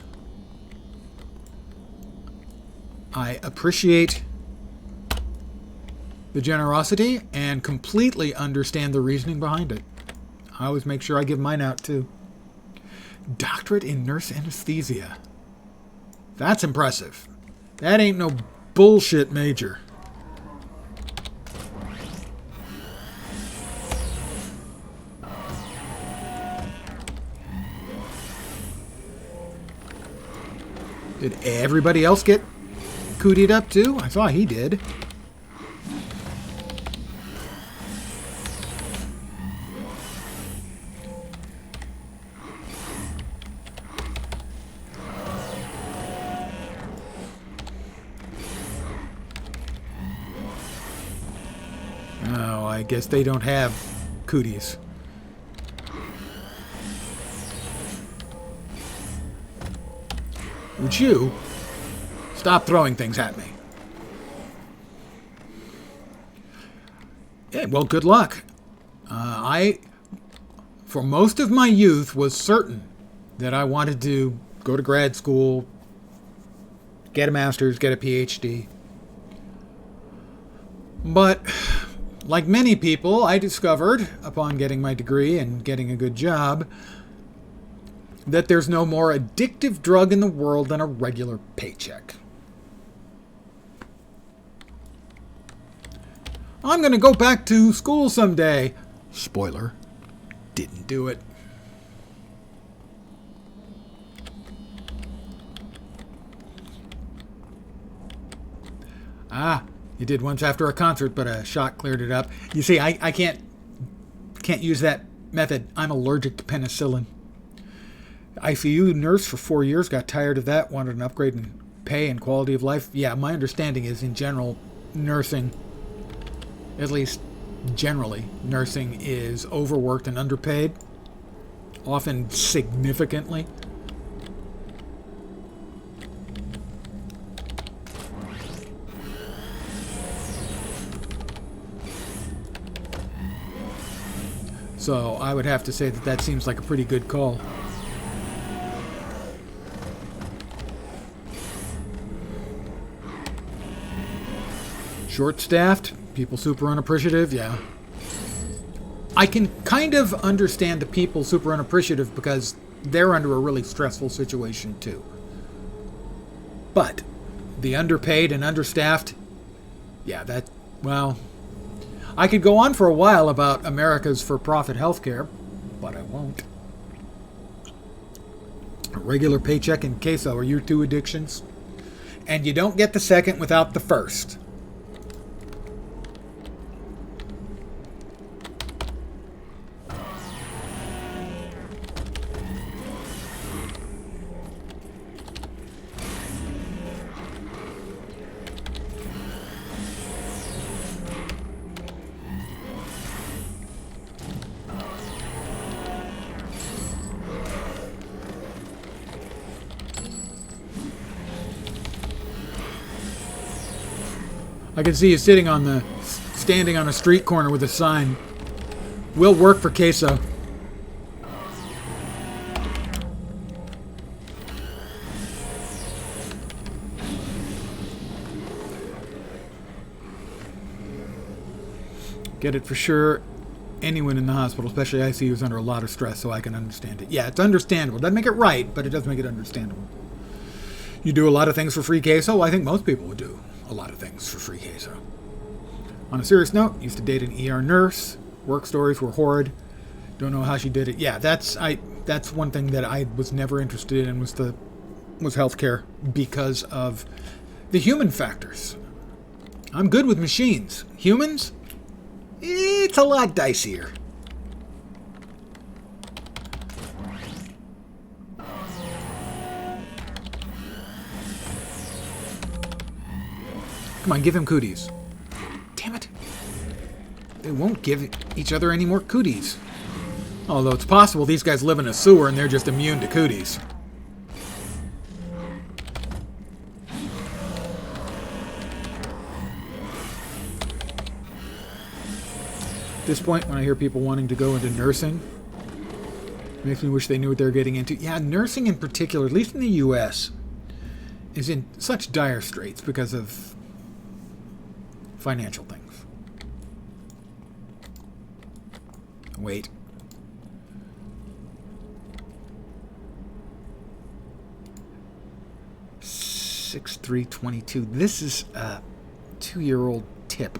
I appreciate the generosity and completely understand the reasoning behind it. I always make sure I give mine out too. Doctorate in nurse anesthesia. That's impressive. That ain't no bullshit major. Did everybody else get cootied up too? I saw he did. Oh, I guess they don't have cooties. Would you stop throwing things at me? Yeah, well, good luck. I, for most of my youth, was certain that I wanted to go to grad school, get a master's, get a PhD. But, like many people, I discovered, upon getting my degree and getting a good job, that there's no more addictive drug in the world than a regular paycheck. I'm going to go back to school someday. Spoiler, didn't do it. Ah, you did once after a concert, but a shot cleared it up. You see, I can't use that method. I'm allergic to penicillin. ICU nurse for 4 years, got tired of that, wanted an upgrade in pay and quality of life. Yeah, my understanding is, in general, nursing, at least generally, nursing is overworked and underpaid. often significantly. So I would have to say that that seems like a pretty good call. Short-staffed, people super unappreciative, yeah. I can kind of understand the people super unappreciative because they're under a really stressful situation too. But the underpaid and understaffed, yeah, that, well, I could go on for a while about America's for-profit healthcare, but I won't. A regular paycheck and queso are your two addictions, and you don't get the second without the first. I can see you standing on a street corner with a sign. Will work for queso. Get it for sure. Anyone in the hospital, especially ICU, is under a lot of stress, so I can understand it. Yeah, it's understandable. Doesn't make it right, but it does make it understandable. You do a lot of things for free queso? I think most people would do a lot of things for free queso. On a serious note, used to date an ER nurse. Work stories were horrid. Don't know how she did it. Yeah, that's one thing that I was never interested in was healthcare because of the human factors. I'm good with machines. Humans? It's a lot dicier. Come on, give him cooties. Damn it. They won't give each other any more cooties. Although it's possible these guys live in a sewer and they're just immune to cooties. At this point, when I hear people wanting to go into nursing, it makes me wish they knew what they're getting into. Yeah, nursing in particular, at least in the U.S., is in such dire straits because of financial things. Wait. $6,322. This is a 2-year-old tip.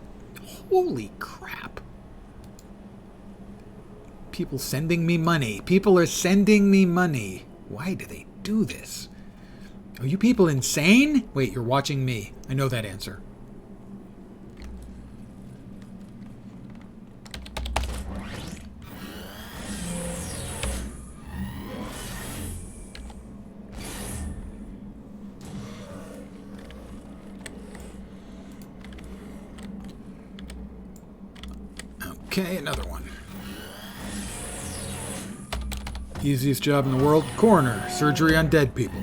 Holy crap. People sending me money. People are sending me money. Why do they do this? Are you people insane? Wait, you're watching me. I know that answer. Okay, another one. Easiest job in the world, coroner, surgery on dead people.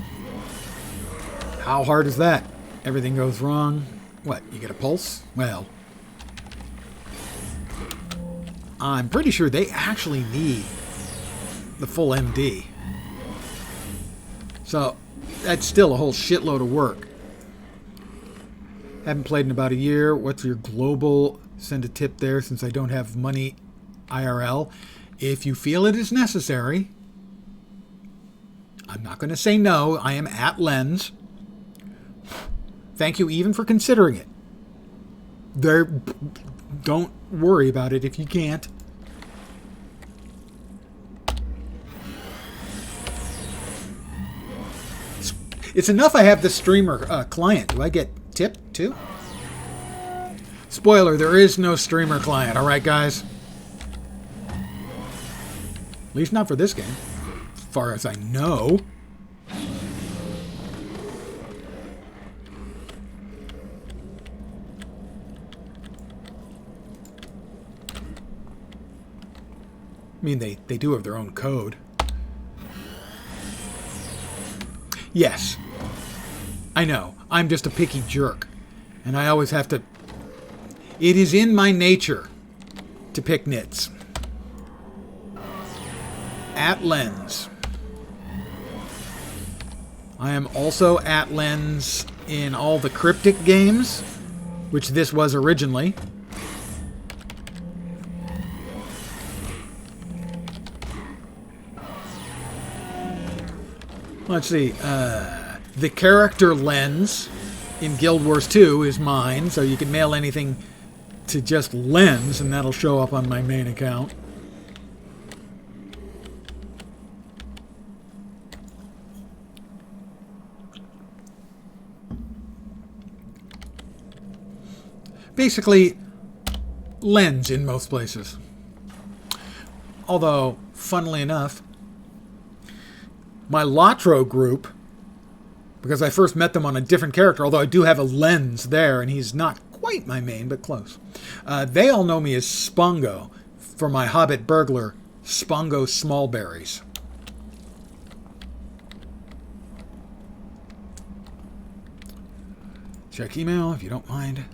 How hard is that? Everything goes wrong. What, you get a pulse? Well, I'm pretty sure they actually need the full MD. So, that's still a whole shitload of work. Haven't played in about a year. What's your global? Send a tip there since I don't have money IRL. If you feel it is necessary, I'm not going to say no. I am at Lens. Thank you even for considering it. Don't worry about it if you can't. It's enough I have the streamer client. Do I get tip too? Spoiler, there is no streamer client, alright guys? At least not for this game. As far as I know. I mean, they do have their own code. Yes. I know. I'm just a picky jerk. And I always have to... It is in my nature to pick nits. At Lens. I am also at Lens in all the Cryptic games, which this was originally. Let's see. The character Lens in Guild Wars 2 is mine, so you can mail anything to just Lens, and that'll show up on my main account. Basically, Lens in most places. Although, funnily enough, my Latro group, because I first met them on a different character, although I do have a Lens there, and he's not quite my main, but close. They all know me as Spongo for my Hobbit burglar, Spongo Smallberries. Check email if you don't mind.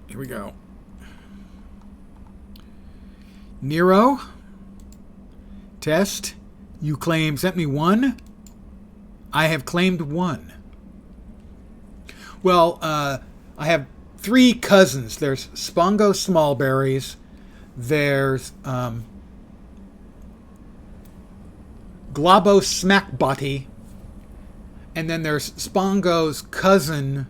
Here we go. Nero. Test. You sent me 1. I have claimed 1. Well, I have 3 cousins. There's Spongo Smallberries. There's Globo Smackbotty. And then there's Spongo's cousin,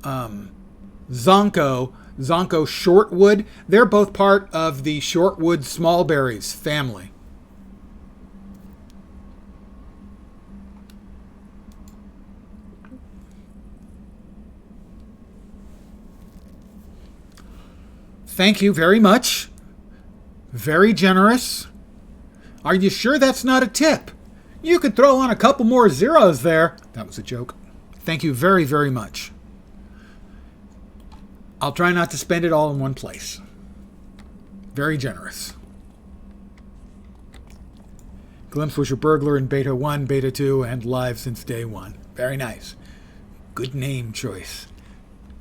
Zonko Shortwood. They're both part of the Shortwood Smallberries family. Thank you very much. Very generous. Are you sure that's not a tip? You could throw on a couple more zeros there. That was a joke. Thank you very, very much. I'll try not to spend it all in one place. Very generous. Glimpse was your burglar in Beta 1, Beta 2, and live since day 1. Very nice. Good name choice.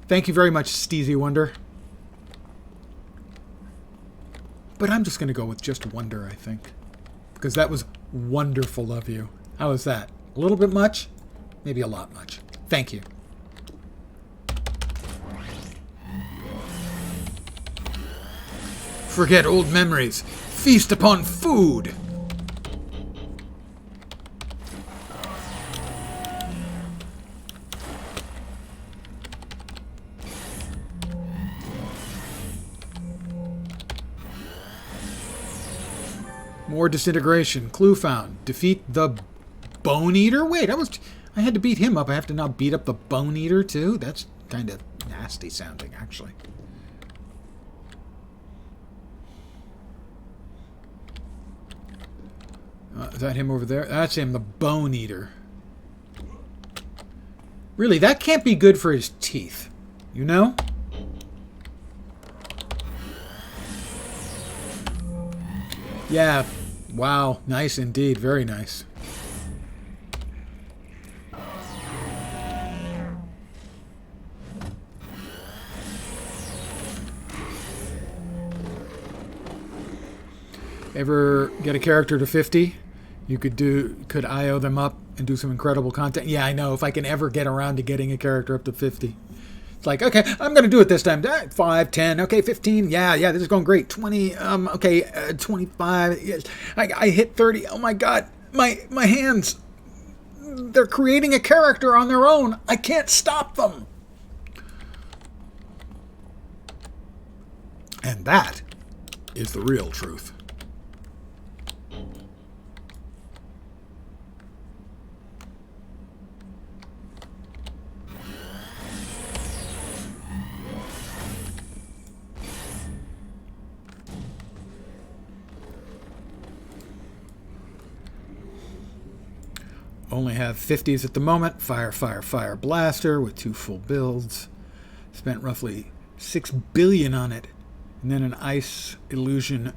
Thank you very much, Steezy Wonder. But I'm just going to go with just Wonder, I think. Because that was wonderful of you. How was that? A little bit much? Maybe a lot much. Thank you. Forget old memories. Feast upon food. More disintegration. Clue found. Defeat the Bone Eater? Wait, I had to beat him up. I have to now beat up the Bone Eater too? That's kind of nasty sounding, actually. Is that him over there? That's him, the Bone Eater. Really, that can't be good for his teeth. You know? Yeah. Wow. Nice indeed. Very nice. Ever get a character to 50? You could IO them up and do some incredible content. Yeah, I know. If I can ever get around to getting a character up to 50. It's like, okay, I'm going to do it this time. 5, 10, okay, 15. Yeah, this is going great. 20, okay, 25. Yes. I hit 30. Oh my God. My hands. They're creating a character on their own. I can't stop them. And that is the real truth. Only have 50s at the moment. Fire blaster with 2 full builds. Spent roughly 6 billion on it. And then an ice illusion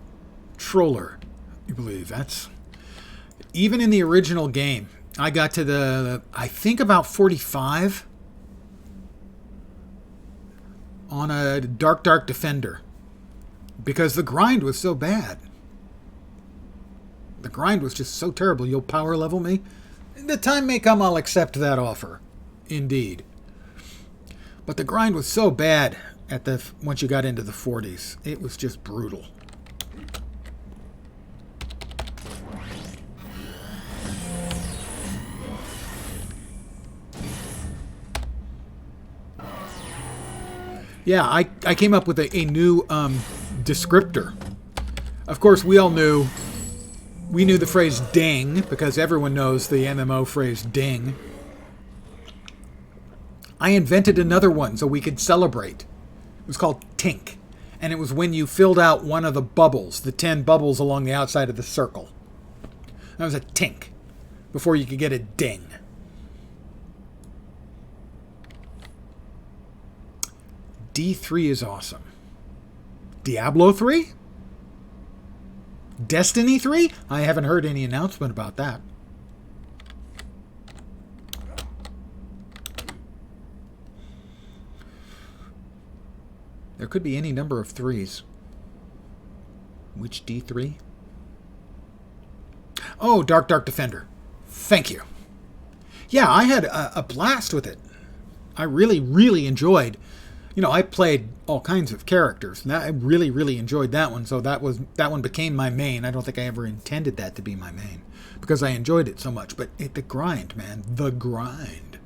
troller. You believe that's... Even in the original game, I got to I think about 45 on a Dark Defender because the grind was so bad. The grind was just so terrible. You'll power level me? The time may come I'll accept that offer. Indeed. But the grind was so bad once you got into the 40s. It was just brutal. Yeah, I came up with a new descriptor. Of course, we knew the phrase ding, because everyone knows the MMO phrase ding. I invented another one so we could celebrate. It was called Tink. And it was when you filled out one of the bubbles, the 10 bubbles along the outside of the circle. That was a Tink, before you could get a ding. D3 is awesome. Diablo 3? Destiny 3? I haven't heard any announcement about that. There could be any number of threes. Which D3? Oh, Dark Defender. Thank you. Yeah, I had a blast with it. I really, really enjoyed. I played all kinds of characters. And I really, really enjoyed that one. So that one became my main. I don't think I ever intended that to be my main because I enjoyed it so much. But the grind, man, the grind.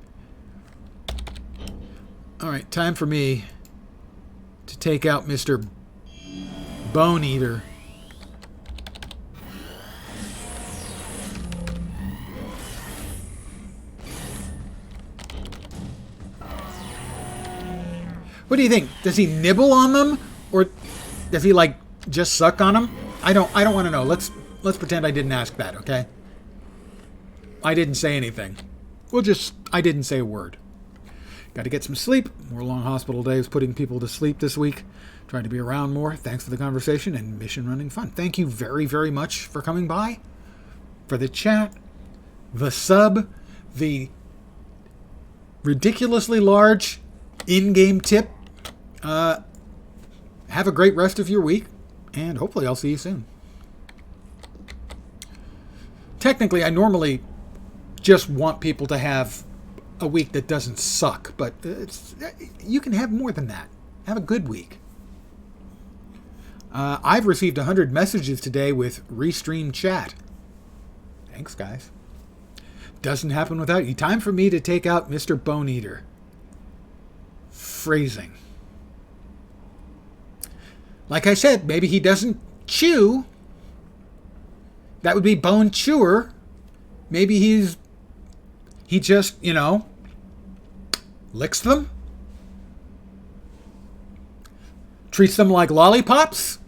All right, time for me to take out Mr. Bone Eater. What do you think? Does he nibble on them, or does he just suck on them? I don't want to know. Let's pretend I didn't ask that, okay? I didn't say anything. I didn't say a word. Got to get some sleep. More long hospital days putting people to sleep this week. Trying to be around more. Thanks for the conversation and mission running fun. Thank you very, very much for coming by. For the chat, the sub, the ridiculously large in-game tip. Have a great rest of your week, and hopefully I'll see you soon. Technically, I normally just want people to have a week that doesn't suck, but you can have more than that. Have a good week. I've received 100 messages today with Restream Chat. Thanks, guys. Doesn't happen without you. Time for me to take out Mr. Bone Eater. Phrasing. Like I said, maybe he doesn't chew. That would be Bone Chewer. Maybe he just, licks them. Treats them like lollipops.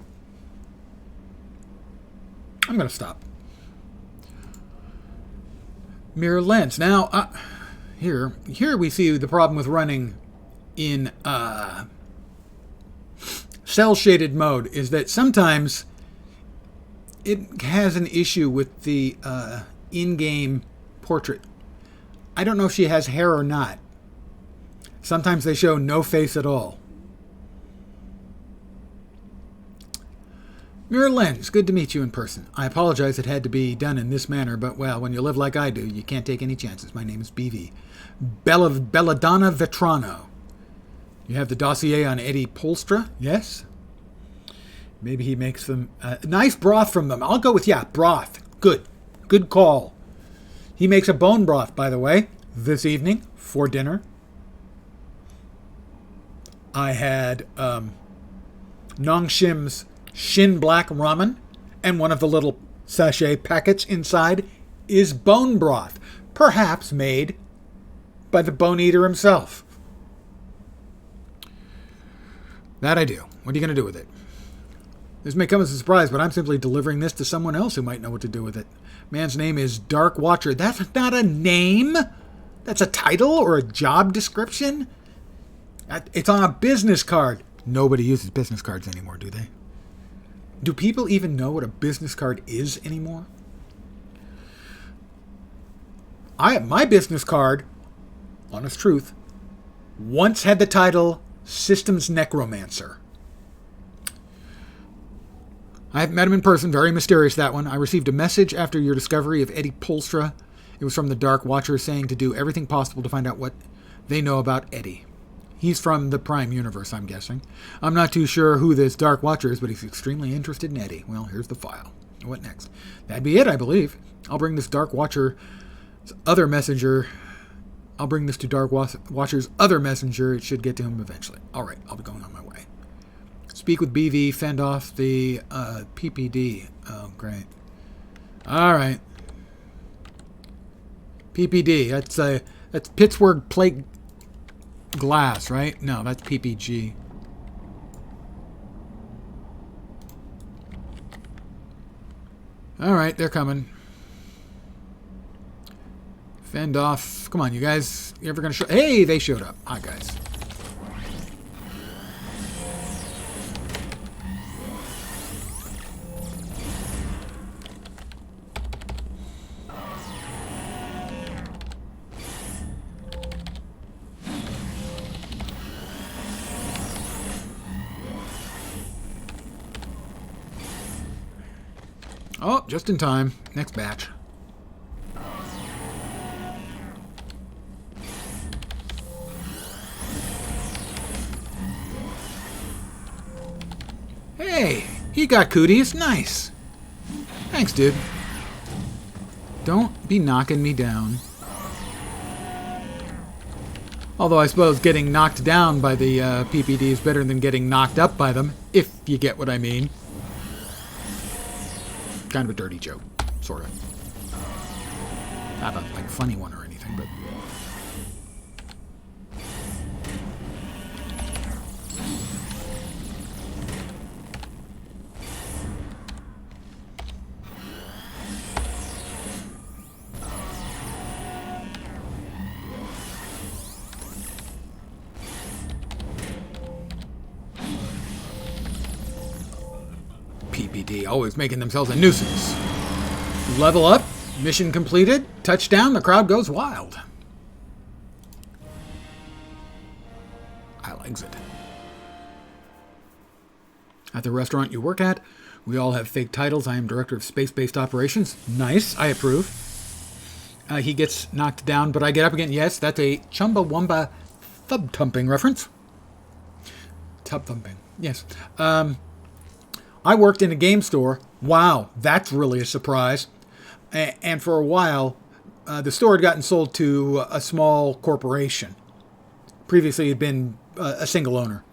I'm going to stop. Mirror lens. Now, here we see the problem with running in cell shaded mode is that sometimes it has an issue with the in-game portrait. I don't know if she has hair or not. Sometimes they show no face at all. Mirror lens, good to meet you in person. I apologize it had to be done in this manner, but well, when you live like I do, you can't take any chances. My name is BV. Belladonna Vetrano. You have the dossier on Eddie Polstra? Yes? Maybe he makes them... nice broth from them. I'll go with, broth. Good. Good call. He makes a bone broth, by the way, this evening for dinner. I had Nongshim's Shin Black Ramen, and one of the little sachet packets inside is bone broth, perhaps made by the Bone Eater himself. That I do. What are you going to do with it? This may come as a surprise, but I'm simply delivering this to someone else who might know what to do with it. Man's name is Dark Watcher. That's not a name. That's a title or a job description. It's on a business card. Nobody uses business cards anymore, do they? Do people even know what a business card is anymore? My business card, honest truth, once had the title Systems Necromancer. I have met him in person. Very mysterious, that one. I received a message after your discovery of Eddie Polstra. It was from the Dark Watcher saying to do everything possible to find out what they know about Eddie. He's from the Prime Universe, I'm guessing. I'm not too sure who this Dark Watcher is, but he's extremely interested in Eddie. Well, here's the file. What next? That'd be it, I believe. I'll bring this Dark Watcher's other messenger. I'll bring this to Dark Watcher's other messenger. It should get to him eventually. All right, I'll be going on my way. Speak with BV. Fend off the PPD. Oh, great. All right. PPD. That's Pittsburgh Plate Glass, right? No, that's PPG. All right, they're coming. Fend off. Come on, you guys. You ever gonna show? Hey, they showed up. Hi, guys. Oh, just in time. Next batch. Hey, you got cooties. Nice. Thanks, dude. Don't be knocking me down. Although I suppose getting knocked down by the PPD is better than getting knocked up by them, if you get what I mean. Kind of a dirty joke, sort of. Not a like funny one or anything, but. PPD always making themselves a nuisance. Level up, mission completed, touchdown, the crowd goes wild. I'll exit. At the restaurant you work at, we all have fake titles. I am Director of Space-Based Operations. Nice, I approve. He gets knocked down, but I get up again. Yes, that's a Chumbawamba thub-thumping reference. Tub-thumping, yes. I worked in a game store. Wow, that's really a surprise. And for a while, the store had gotten sold to a small corporation. Previously, it had been a single owner.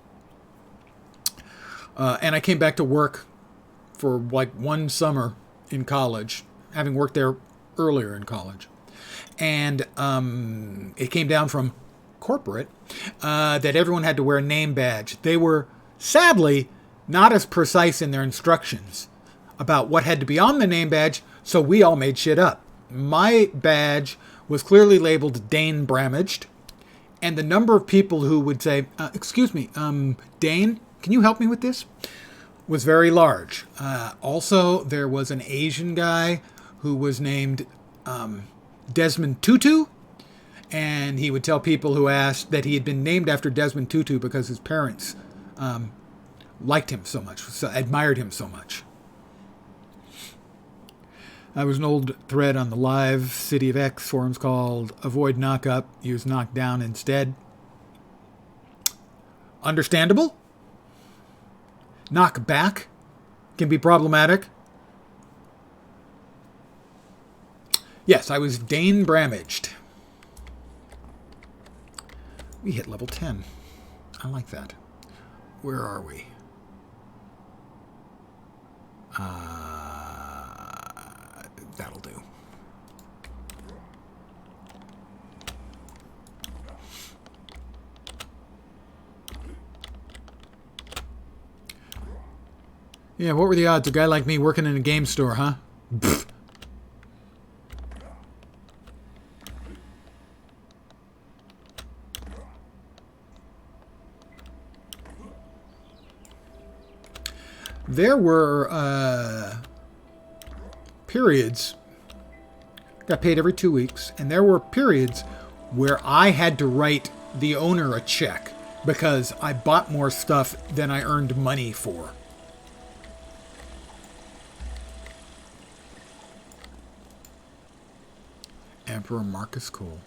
And I came back to work for like one summer in college, having worked there earlier in college. And it came down from corporate that everyone had to wear a name badge. They were, sadly, not as precise in their instructions about what had to be on the name badge, so we all made shit up. My badge was clearly labeled Dane Bramaged, and the number of people who would say, excuse me, Dane, can you help me with this? Was very large. Also, there was an Asian guy who was named Desmond Tutu, and he would tell people who asked that he had been named after Desmond Tutu because his parents liked him so much, so admired him so much. There was an old thread on the live City of X forums called Avoid Knock-Up, Use Knockdown instead. Understandable. Knock back can be problematic. Yes, I was Dane Bramaged. We hit level 10. I like that. Where are we? That'll do. Yeah, what were the odds? A guy like me working in a game store, huh? Pfft. There were periods got paid every 2 weeks, and there were periods where I had to write the owner a check because I bought more stuff than I earned money for. Emperor Marcus Cole.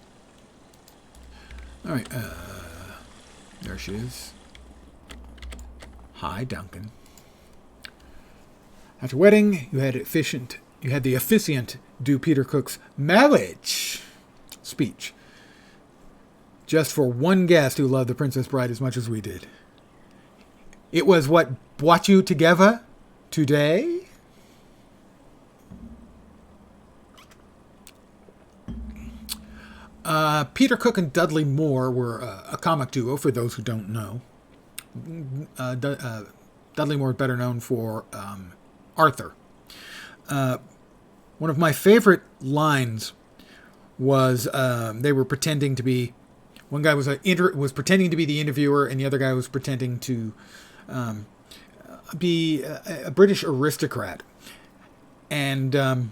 All right, there she is. Hi, Duncan. At your wedding, you had the officiant do Peter Cook's marriage speech, just for one guest who loved The Princess Bride as much as we did. It was what brought you together today? Peter Cook and Dudley Moore were a comic duo, for those who don't know. Dudley Moore is better known for Arthur. One of my favorite lines was they were pretending to be... One guy was pretending to be the interviewer, and the other guy was pretending to be a British aristocrat. And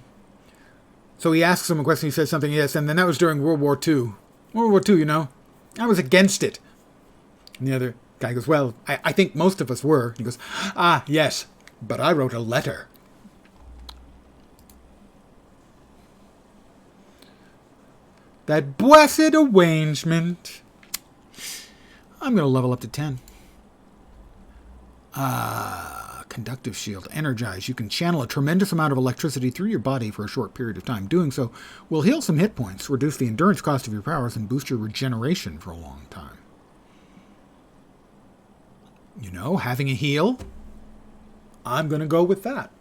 so he asks him a question, he says something, yes, and then that was during World War II. World War II, you know, I was against it. And the other guy goes, well, I think most of us were. He goes, ah, yes, but I wrote a letter. That blessed arrangement. I'm going to level up to 10. Conductive shield. Energize. You can channel a tremendous amount of electricity through your body for a short period of time. Doing so will heal some hit points, reduce the endurance cost of your powers, and boost your regeneration for a long time. You know, having a heal. I'm going to go with that.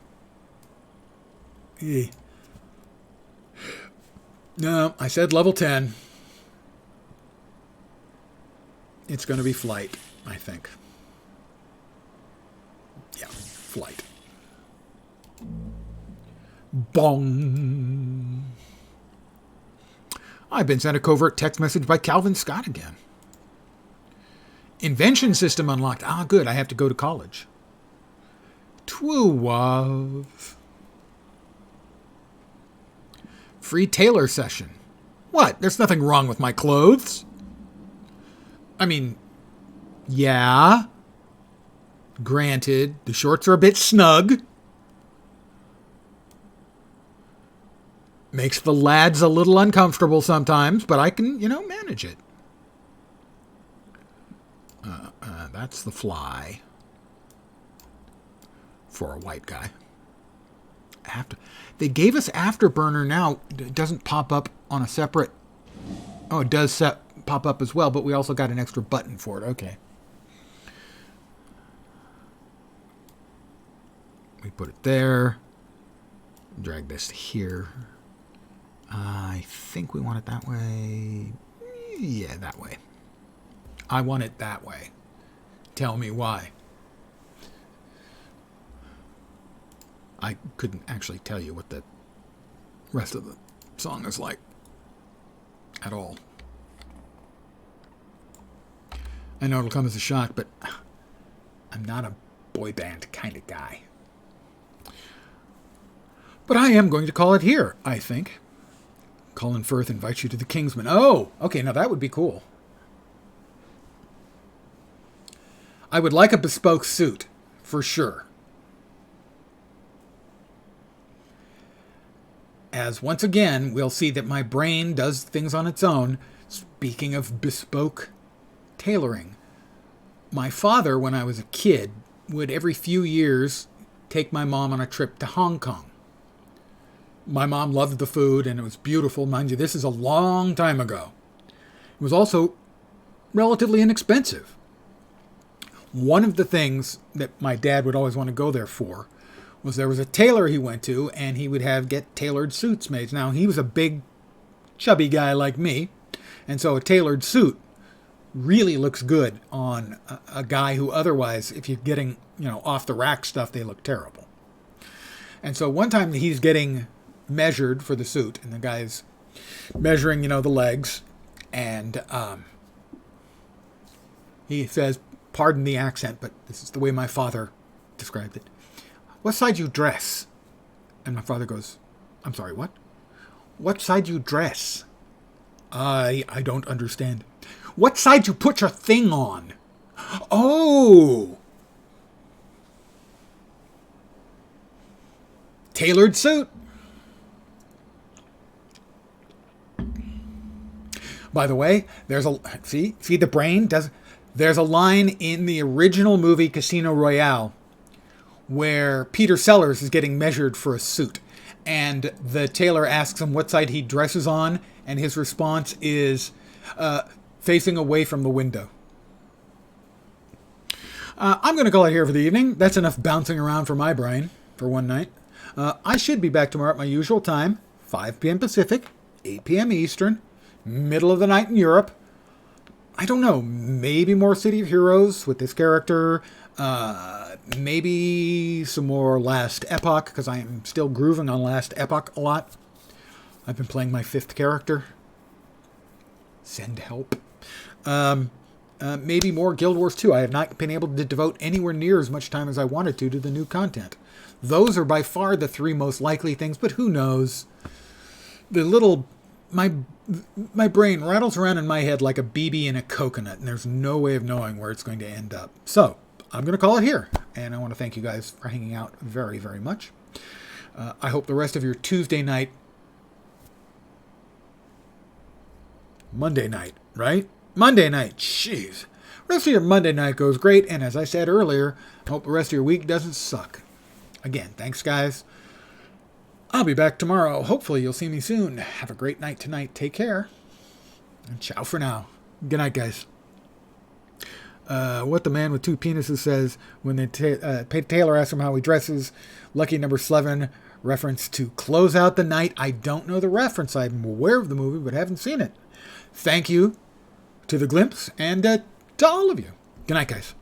No, I said level 10. It's going to be flight, I think. Yeah, flight. Bong. I've been sent a covert text message by Calvin Scott again. Invention system unlocked. Ah, good. I have to go to college. Twuwav. Free tailor session. What? There's nothing wrong with my clothes. I mean, yeah. Granted, the shorts are a bit snug. Makes the lads a little uncomfortable sometimes, but I can, manage it. That's the fly. For a white guy. They gave us Afterburner now. It doesn't pop up on a separate... Oh, it does pop up as well, but we also got an extra button for it. Okay. We put it there. Drag this here. I think we want it that way. Yeah, that way. I want it that way. Tell me why. I couldn't actually tell you what the rest of the song is like at all. I know it'll come as a shock, but I'm not a boy band kind of guy. But I am going to call it here, I think. Colin Firth invites you to the Kingsman. Oh, okay, now that would be cool. I would like a bespoke suit, for sure. As once again, we'll see that my brain does things on its own. Speaking of bespoke tailoring, my father, when I was a kid, would every few years take my mom on a trip to Hong Kong. My mom loved the food, and it was beautiful. Mind you, this is a long time ago. It was also relatively inexpensive. One of the things that my dad would always want to go there for was there was a tailor he went to, and he would get tailored suits made. Now, he was a big, chubby guy like me, and so a tailored suit really looks good on a guy who otherwise, if you're getting, off the rack stuff, they look terrible. And so one time he's getting measured for the suit, and the guy's measuring, the legs, and he says, pardon the accent, but this is the way my father described it. What size you dress? And my father goes, I'm sorry, what? What side you dress? I don't understand. What side you put your thing on? Oh! Tailored suit. By the way, there's a see the brain does. There's a line in the original movie Casino Royale where Peter Sellers is getting measured for a suit, and the tailor asks him what side he dresses on, and his response is facing away from the window. I'm going to call it here for the evening. That's enough bouncing around for my brain for one night. I should be back tomorrow at my usual time, 5 p.m. Pacific, 8 p.m. Eastern, middle of the night in Europe. I don't know, maybe more City of Heroes with this character, maybe some more Last Epoch, because I am still grooving on Last Epoch a lot. I've been playing my 5th character. Send help. Maybe more Guild Wars 2. I have not been able to devote anywhere near as much time as I wanted to the new content. Those are by far the 3 most likely things, but who knows? My brain rattles around in my head like a BB in a coconut, and there's no way of knowing where it's going to end up. So, I'm going to call it here, and I want to thank you guys for hanging out very, very much. I hope the rest of your Tuesday night, Monday night, right? Monday night, jeez. The rest of your Monday night goes great, and as I said earlier, I hope the rest of your week doesn't suck. Again, thanks, guys. I'll be back tomorrow. Hopefully you'll see me soon. Have a great night tonight. Take care. And ciao for now. Good night, guys. What the man with 2 penises says when Taylor asks him how he dresses. Lucky number 7, reference to Close Out the Night. I don't know the reference. I'm aware of the movie, but haven't seen it. Thank you to the Glimpse and to all of you. Good night, guys.